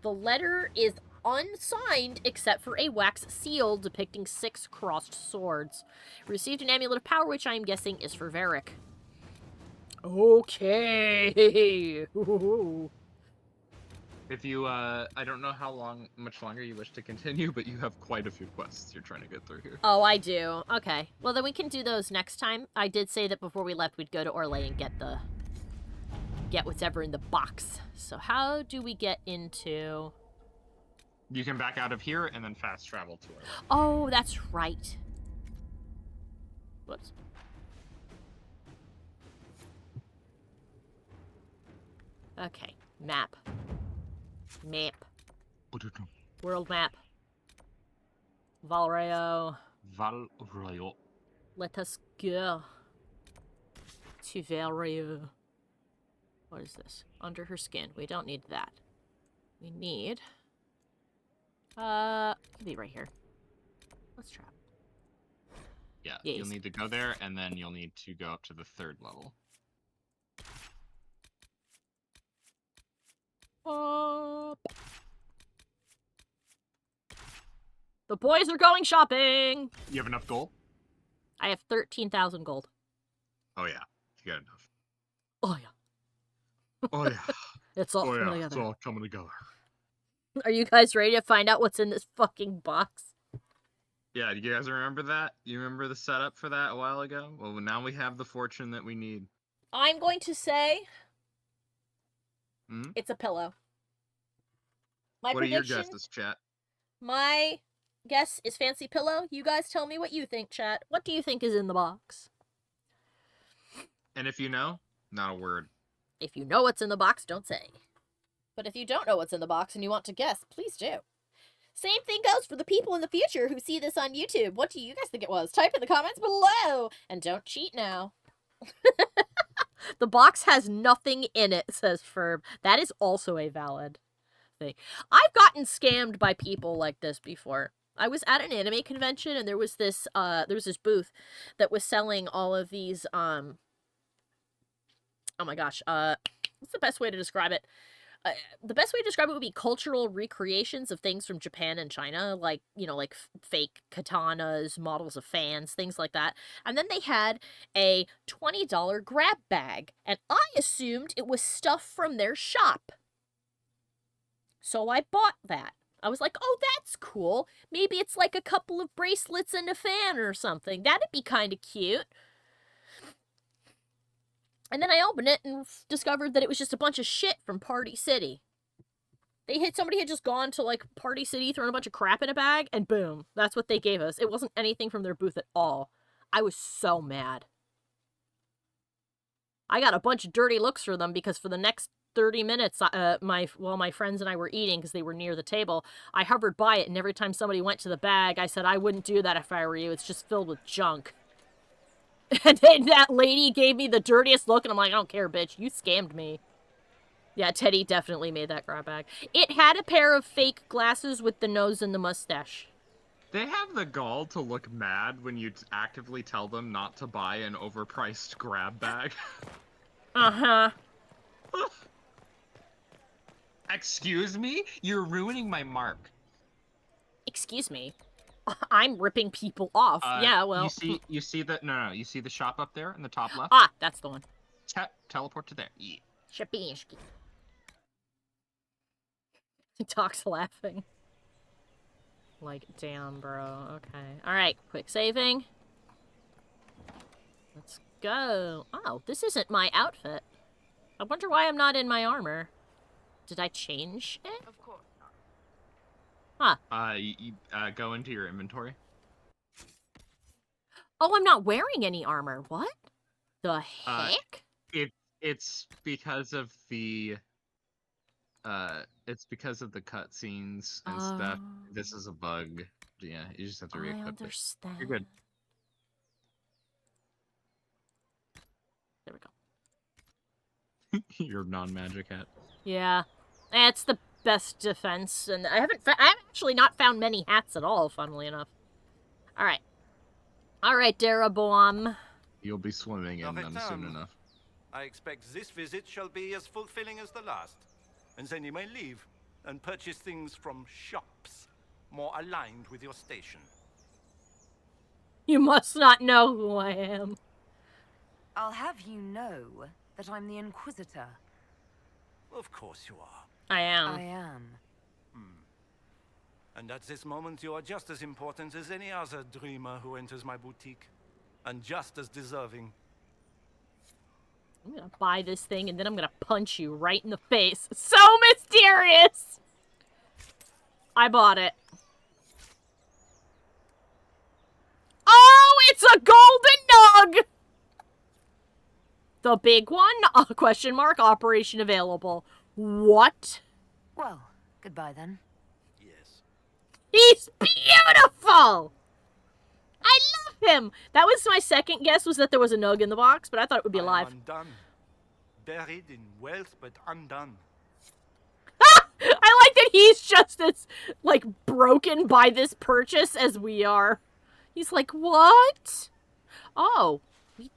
The letter is unsigned except for a wax seal depicting 6 crossed swords. Received an amulet of power, which I am guessing is for Varric. Okay. If you, I don't know how much longer you wish to continue, but you have quite a few quests you're trying to get through here. Oh, I do. Okay. Well, then we can do those next time. I did say that before we left, we'd go to Orlais and get whatever in the box. So how do we get into... You can back out of here and then fast travel to it. Oh, that's right. Whoops. Okay, map. Map. World map. Valrayo. Valrayo. Let us go to Valrayo. What is this? Under her skin. We don't need that. We need... it could be right here. Let's try. Yeah, Yes. You'll need to go there, and then you'll need to go up to the 3rd level. Up. The boys are going shopping! You have enough gold? I have 13,000 gold. Oh, yeah. You got enough. Oh, yeah. Oh, yeah. It's all oh, coming yeah. together. It's all coming together. Are you guys ready to find out what's in this fucking box? Yeah, do you guys remember that? You remember the setup for that a while ago? Well, now we have the fortune that we need. I'm going to say... Hmm? It's a pillow. What are your guesses, chat? My guess is fancy pillow. You guys tell me what you think, chat. What do you think is in the box? And if you know, not a word. If you know what's in the box, don't say. But if you don't know what's in the box and you want to guess, please do. Same thing goes for the people in the future who see this on YouTube. What do you guys think it was? Type in the comments below. And don't cheat now. The box has nothing in it, says Ferb. That is also a valid thing. I've gotten scammed by people like this before. I was at an anime convention and there was this booth that was selling all of these oh my gosh, what's the best way to describe it? The best way to describe it would be cultural recreations of things from Japan and China, like, you know, like fake katanas, models of fans, things like that. And then they had a $20 grab bag, and I assumed it was stuff from their shop. So I bought that. I was like, oh, that's cool. Maybe it's like a couple of bracelets and a fan or something. That'd be kind of cute. And then I opened it and discovered that it was just a bunch of shit from Party City. Somebody had just gone to, like, Party City, thrown a bunch of crap in a bag, and boom, that's what they gave us. It wasn't anything from their booth at all. I was so mad. I got a bunch of dirty looks for them because for the next 30 minutes, while my friends and I were eating because they were near the table, I hovered by it, and every time somebody went to the bag, I said, I wouldn't do that if I were you. It's just filled with junk. And then that lady gave me the dirtiest look, and I'm like, I don't care, bitch. You scammed me. Yeah, Teddy definitely made that grab bag. It had a pair of fake glasses with the nose and the mustache. They have the gall to look mad when you actively tell them not to buy an overpriced grab bag. Uh-huh. Excuse me? You're ruining my mark. Excuse me? I'm ripping people off. Yeah, well... You see the... No, you see the shop up there in the top left? Ah, that's the one. Teleport to there. Yeah. Shapinsky. Doc's laughing. Like, damn, bro. Okay. Alright, quick saving. Let's go. Oh, this isn't my outfit. I wonder why I'm not in my armor. Did I change it? Of course not. Huh. You go into your inventory. Oh, I'm not wearing any armor. What? The heck? It's because of the cutscenes and stuff. This is a bug. Yeah, you just have to re-equip it. I understand. You're good. There we go. Your non-magic hat. Yeah. It's the best defense, and I've actually not found many hats at all, funnily enough. Alright. Alright, Darabom. You'll be swimming in them soon enough. I expect this visit shall be as fulfilling as the last. And then you may leave and purchase things from shops more aligned with your station. You must not know who I am. I'll have you know that I'm the Inquisitor. Of course you are. I am. I am. And at this moment, you are just as important as any other dreamer who enters my boutique. And just as deserving. I'm gonna buy this thing, and then I'm gonna punch you right in the face. So mysterious! I bought it. Oh, it's a golden nug! The big one? Question mark, operation available. What? Well, goodbye then. He's beautiful! I love him! That was my second guess, was that there was a nug in the box, but I thought it would be alive. Undone. Buried in wealth, but undone. I like that he's just as, like, broken by this purchase as we are. He's like, what? Oh.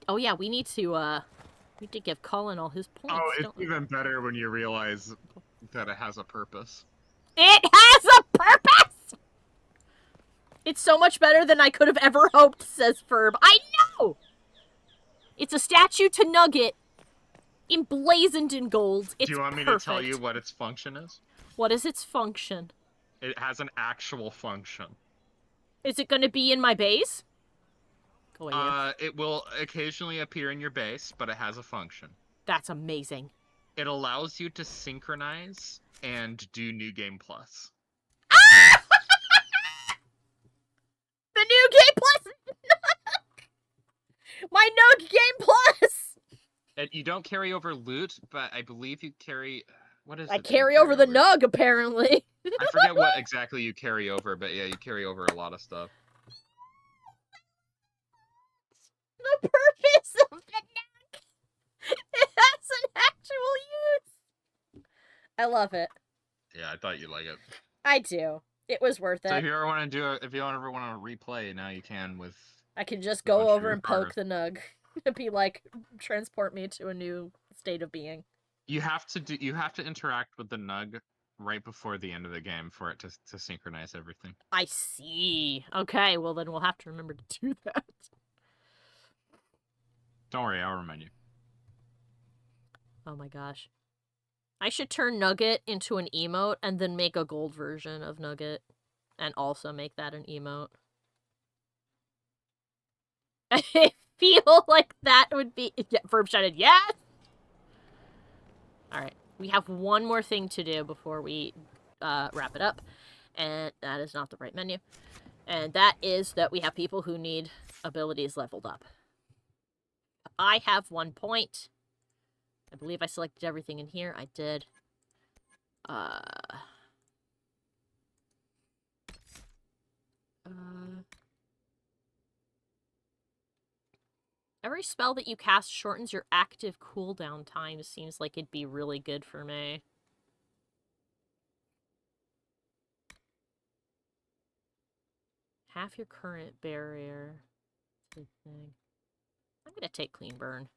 Yeah, we need to give Colin all his points. Oh, it's even better when you realize that it has a purpose. It has a purpose! It's so much better than I could have ever hoped, says Ferb. I know! It's a statue to Nugget, emblazoned in gold. It's Do you want me perfect. to tell you what its function is? What is its function? It has an actual function. Is it going to be in my base? Go ahead. It will occasionally appear in your base, but it has a function. That's amazing. It allows you to synchronize and do New Game Plus. The New Game Plus! My Nug Game Plus! And you don't carry over loot, but I believe you carry... What is I it that you carry over the Nug, apparently. I forget what exactly you carry over, but yeah, you carry over a lot of stuff. The purpose of the Nug! It has an actual use! I love it. Yeah, I thought you'd like it. I do. It was worth it. So if you ever want to do it, if you ever want to replay, now you can with... I can just go over and poke the Nug. And be like, transport me to a new state of being. You have to interact with the Nug right before the end of the game for it to synchronize everything. I see. Okay, well then we'll have to remember to do that. Don't worry, I'll remind you. Oh my gosh. I should turn Nugget into an emote and then make a gold version of Nugget. And also make that an emote. I feel like that would be... Verb shouted, yes! Alright, we have one more thing to do before we wrap it up. And that is not the right menu. And that is that we have people who need abilities leveled up. I have 1 point. I believe I selected everything in here. I did. Every spell that you cast shortens your active cooldown time. Seems like it'd be really good for me. Half your current barrier. Good thing. I'm gonna take clean burn.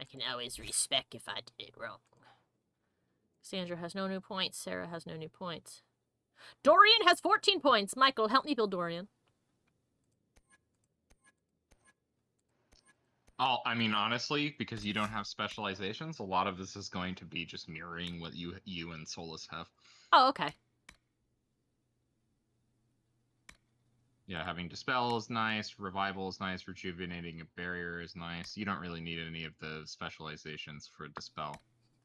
I can always respec if I did it wrong. Sandra has no new points. Sarah has no new points. Dorian has 14 points. Michael, help me build Dorian. Oh, I mean, honestly, because you don't have specializations, a lot of this is going to be just mirroring what you and Solus have. Oh, okay. Yeah, having Dispel is nice, Revival is nice, Rejuvenating a Barrier is nice. You don't really need any of the specializations for Dispel.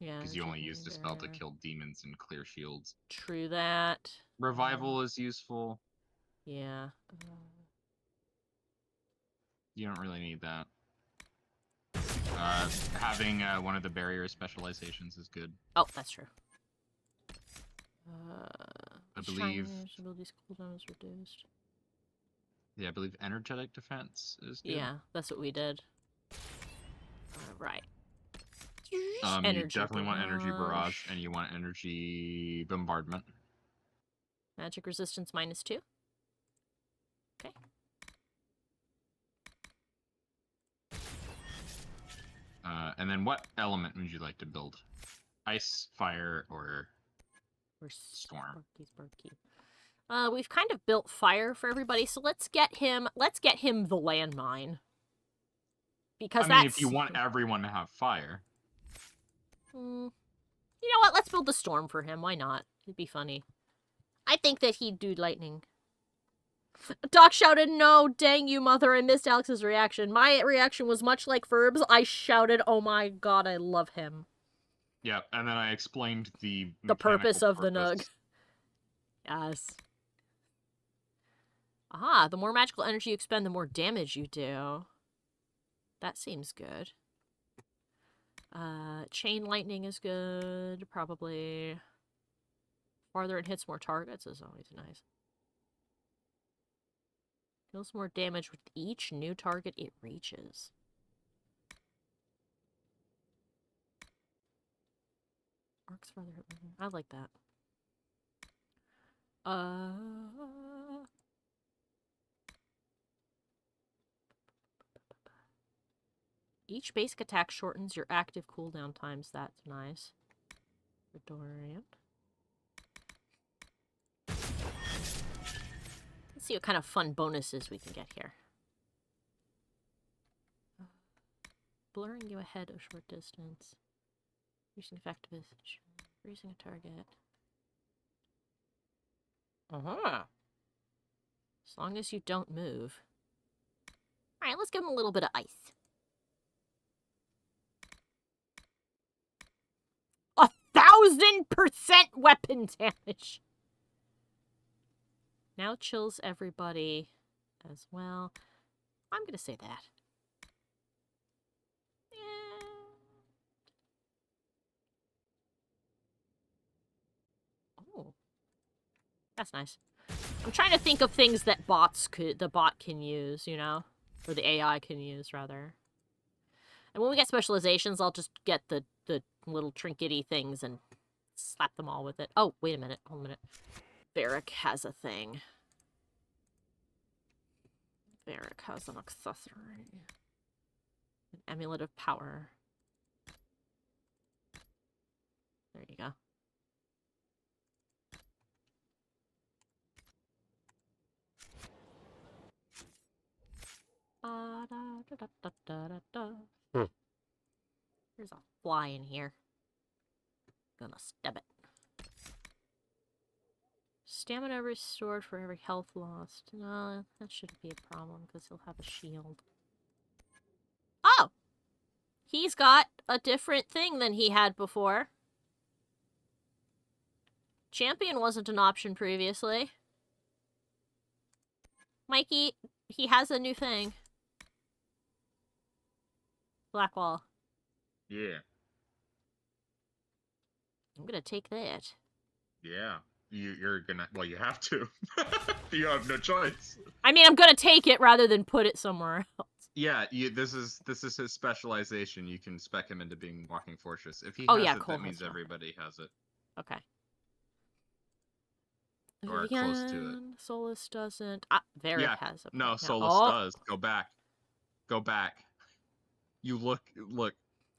Yeah. Because you only use Dispel to kill demons and clear shields. True that. Revival is useful. Yeah. You don't really need that. Having one of the barrier specializations is good. Oh, that's true. I believe... Abilities cooldown is reduced. Yeah, I believe energetic defense is good. Yeah, that's what we did. Right. You definitely want energy barrage, and you want energy bombardment. Magic resistance -2. Okay. And then what element would you like to build? Ice, fire, or storm? We've kind of built fire for everybody, so let's get him the landmine. Because I mean, if you want everyone to have fire. You know what? Let's build the storm for him. Why not? It'd be funny. I think that he'd do lightning. Doc shouted, no, dang you, mother. I missed Alex's reaction. My reaction was much like Verb's. I shouted, oh my god, I love him. Yeah, and then I explained the purpose mechanical of the nug. purpose. Yes. Aha, the more magical energy you expend, the more damage you do. That seems good. Chain lightning is good, probably. Farther it hits more targets is always nice. Deals more damage with each new target it reaches. Arcs farther. I like that. Each basic attack shortens your active cooldown times. That's nice. Redorient. Let's see what kind of fun bonuses we can get here. Blurring you ahead a short distance. Using effectiveness. Raising a target. As long as you don't move. Alright, let's give him a little bit of ice. 1,000% weapon damage! Now chills everybody as well. I'm gonna say that. Oh. That's nice. I'm trying to think of things that the bot can use, you know? Or the AI can use, rather. And when we get specializations, I'll just get the little trinkety things and slap them all with it. Oh, wait a minute. Hold a minute. Varric has a thing. Varric has an accessory. An amulet of power. There you go. There's a fly in here. Gonna stab it. Stamina restored for every health lost. No, that shouldn't be a problem because he'll have a shield. Oh! He's got a different thing than he had before. Champion wasn't an option previously. Mikey, he has a new thing. Blackwall. Yeah. I'm gonna take that. Yeah. You're gonna... Well, you have to. You have no choice. I mean, I'm gonna take it rather than put it somewhere else. Yeah, this is his specialization. You can spec him into being Walking Fortress. If he Oh, has yeah, it, Cole that means has everybody has it. Okay. Or close to it. Solus doesn't. Varric Yeah. has a No, point now. Solus does. Go back. Go back. You look.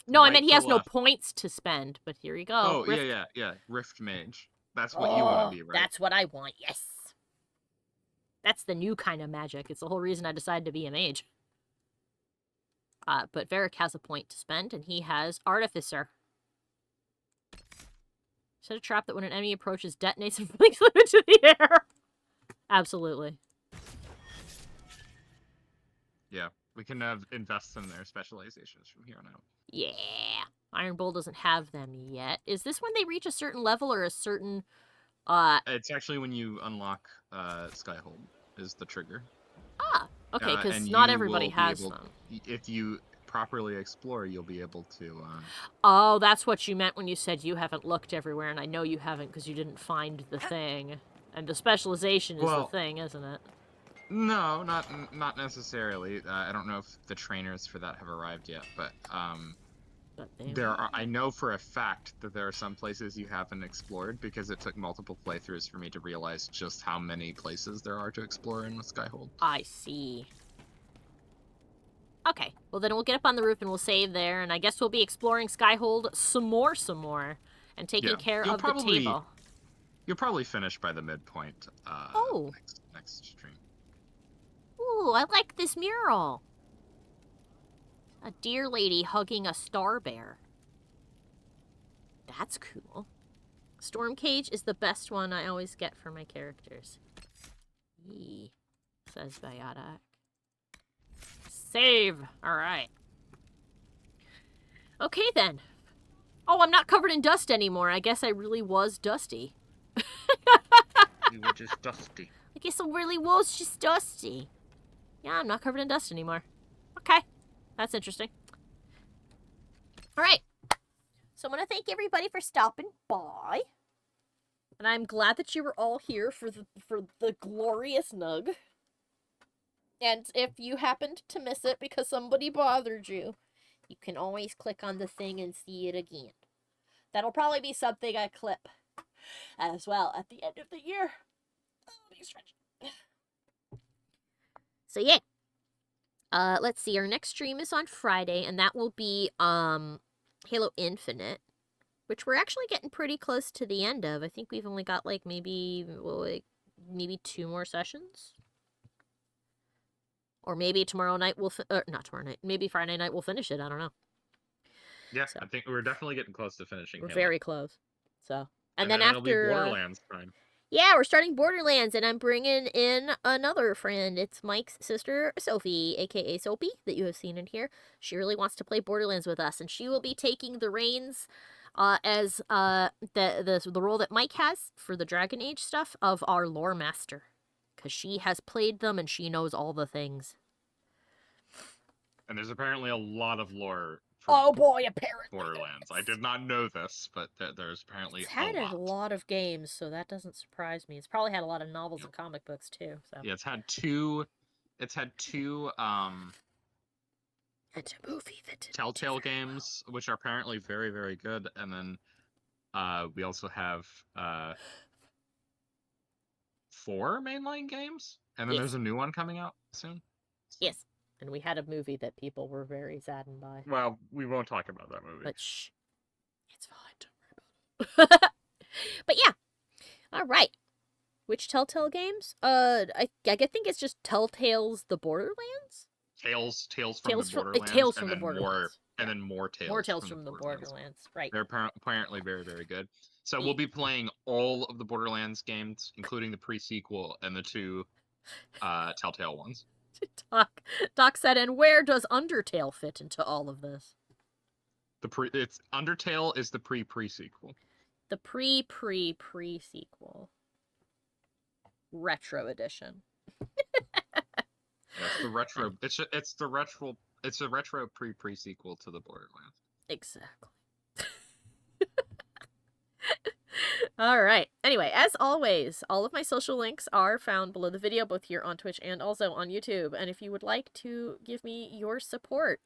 No, right I meant he to has no left. points to spend, but here you go. Oh, Rift. yeah. Rift Mage. That's what you want to be, right? That's what I want, yes. That's the new kind of magic. It's the whole reason I decided to be a mage. But Varric has a point to spend, and he has Artificer. Set a trap that when an enemy approaches, detonates and flings them into the air. Absolutely. Yeah, we can invest in their specializations from here on out. Yeah. Iron Bull doesn't have them yet. Is this when they reach a certain level or a certain... It's actually when you unlock Skyhold is the trigger. Ah, okay, because and not you everybody will be has able- them. If you properly explore, you'll be able to... Oh, that's what you meant when you said you haven't looked everywhere, and I know you haven't because you didn't find the thing. And the specialization is the thing, isn't it? No, not necessarily. I don't know if the trainers for that have arrived yet, but I know for a fact that there are some places you haven't explored because it took multiple playthroughs for me to realize just how many places there are to explore in Skyhold. I see. Okay, well then we'll get up on the roof and we'll save there, and I guess we'll be exploring Skyhold some more, and taking care of the table. You'll probably finish by the midpoint next stream. Ooh, I like this mural. A deer lady hugging a star bear. That's cool. Storm Cage is the best one I always get for my characters. Yee, says Biotic. Save! Alright. Okay then. Oh, I'm not covered in dust anymore. I guess I really was dusty. You were just dusty. I guess I really was just dusty. Yeah, I'm not covered in dust anymore. Okay. That's interesting. Alright. So I'm going to thank everybody for stopping by. And I'm glad that you were all here for the glorious Nug. And if you happened to miss it because somebody bothered you, you can always click on the thing and see it again. That'll probably be something I clip as well at the end of the year. So yeah. Let's see. Our next stream is on Friday, and that will be Halo Infinite, which we're actually getting pretty close to the end of. I think we've only got like maybe 2 more sessions. Or maybe tomorrow night we'll not tomorrow night. Maybe Friday night we'll finish it. I don't know. Yeah, so, I think we're definitely getting close to finishing. We're very close. So, and then it'll after be Borderlands time. Yeah, we're starting Borderlands, and I'm bringing in another friend. It's Mike's sister, Sophie, aka Soapy, that you have seen in here. She really wants to play Borderlands with us, and she will be taking the reins as the role that Mike has for the Dragon Age stuff of our lore master, because she has played them and she knows all the things. And there's apparently a lot of lore. Oh boy, apparently. Borderlands. I did not know this, but there's apparently it's had a lot of games, so that doesn't surprise me. It's probably had a lot of novels and comic books too. So yeah, it's had two. It's a movie that Telltale games, which are apparently very, very good, and then we also have 4 mainline games, and then there's a new one coming out soon. So. Yes. And we had a movie that people were very saddened by. Well, we won't talk about that movie. But shh. It's fine. Don't worry about it. But yeah. Alright. Which Telltale games? I think it's just Telltale's The Borderlands? Tales from the Borderlands. Tales from the Borderlands. And then more Tales. More Tales from the Borderlands. Right. They're apparently very, very good. So we'll be playing all of the Borderlands games, including the pre-sequel and the 2 Telltale ones. Doc said, and where does Undertale fit into all of this? It's Undertale is the pre-sequel. The pre-sequel. Retro edition. It's the retro. It's a retro pre-sequel to the Borderlands. Exactly. All right. Anyway, as always, all of my social links are found below the video, both here on Twitch and also on YouTube. And if you would like to give me your support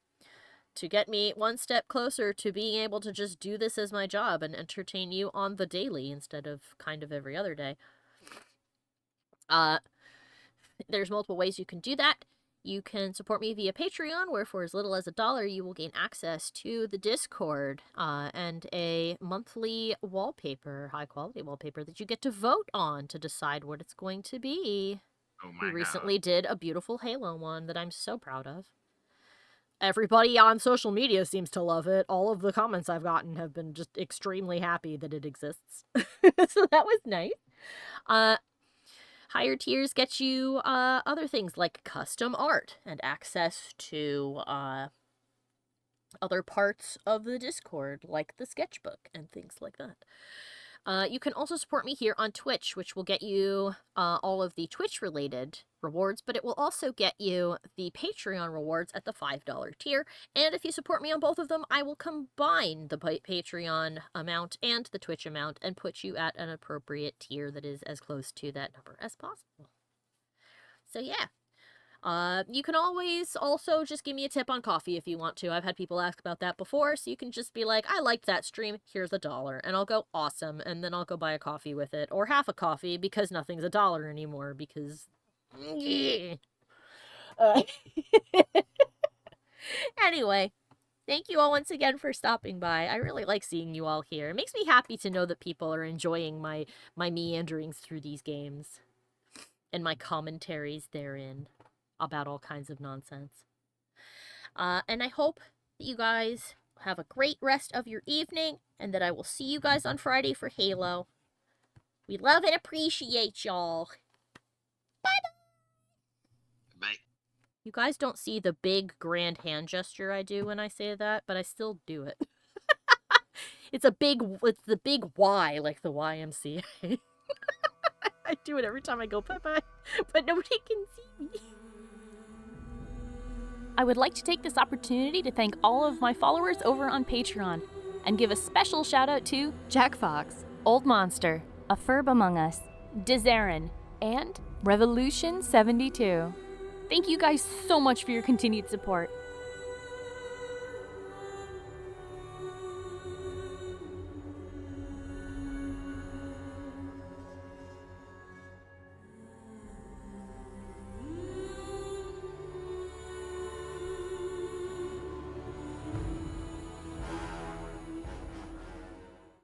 to get me one step closer to being able to just do this as my job and entertain you on the daily instead of kind of every other day, there's multiple ways you can do that. You can support me via Patreon, where for as little as $1, you will gain access to the Discord and a monthly wallpaper, high-quality wallpaper, that you get to vote on to decide what it's going to be. Oh my God. We recently did a beautiful Halo one that I'm so proud of. Everybody on social media seems to love it. All of the comments I've gotten have been just extremely happy that it exists. So that was nice. Higher tiers get you other things like custom art and access to other parts of the Discord, like the sketchbook and things like that. You can also support me here on Twitch, which will get you all of the Twitch-related rewards, but it will also get you the Patreon rewards at the $5 tier. And if you support me on both of them, I will combine the Patreon amount and the Twitch amount and put you at an appropriate tier that is as close to that number as possible. So yeah. You can always also just give me a tip on coffee if you want to. I've had people ask about that before, so you can just be like, I liked that stream, here's $1. And I'll go, awesome, and then I'll go buy a coffee with it. Or half a coffee, because nothing's $1 anymore, because... Yeah. Anyway, thank you all once again for stopping by. I really like seeing you all here. It makes me happy to know that people are enjoying my meanderings through these games. And my commentaries therein about all kinds of nonsense. And I hope that you guys have a great rest of your evening, and that I will see you guys on Friday for Halo. We love and appreciate y'all. Bye-bye! Bye. You guys don't see the big grand hand gesture I do when I say that, but I still do it. It's the big Y, like the YMCA. I do it every time I go bye-bye, but nobody can see me. I would like to take this opportunity to thank all of my followers over on Patreon and give a special shout out to Jack Fox, Old Monster, A Ferb Among Us, Dizzarin, and Revolution 72. Thank you guys so much for your continued support.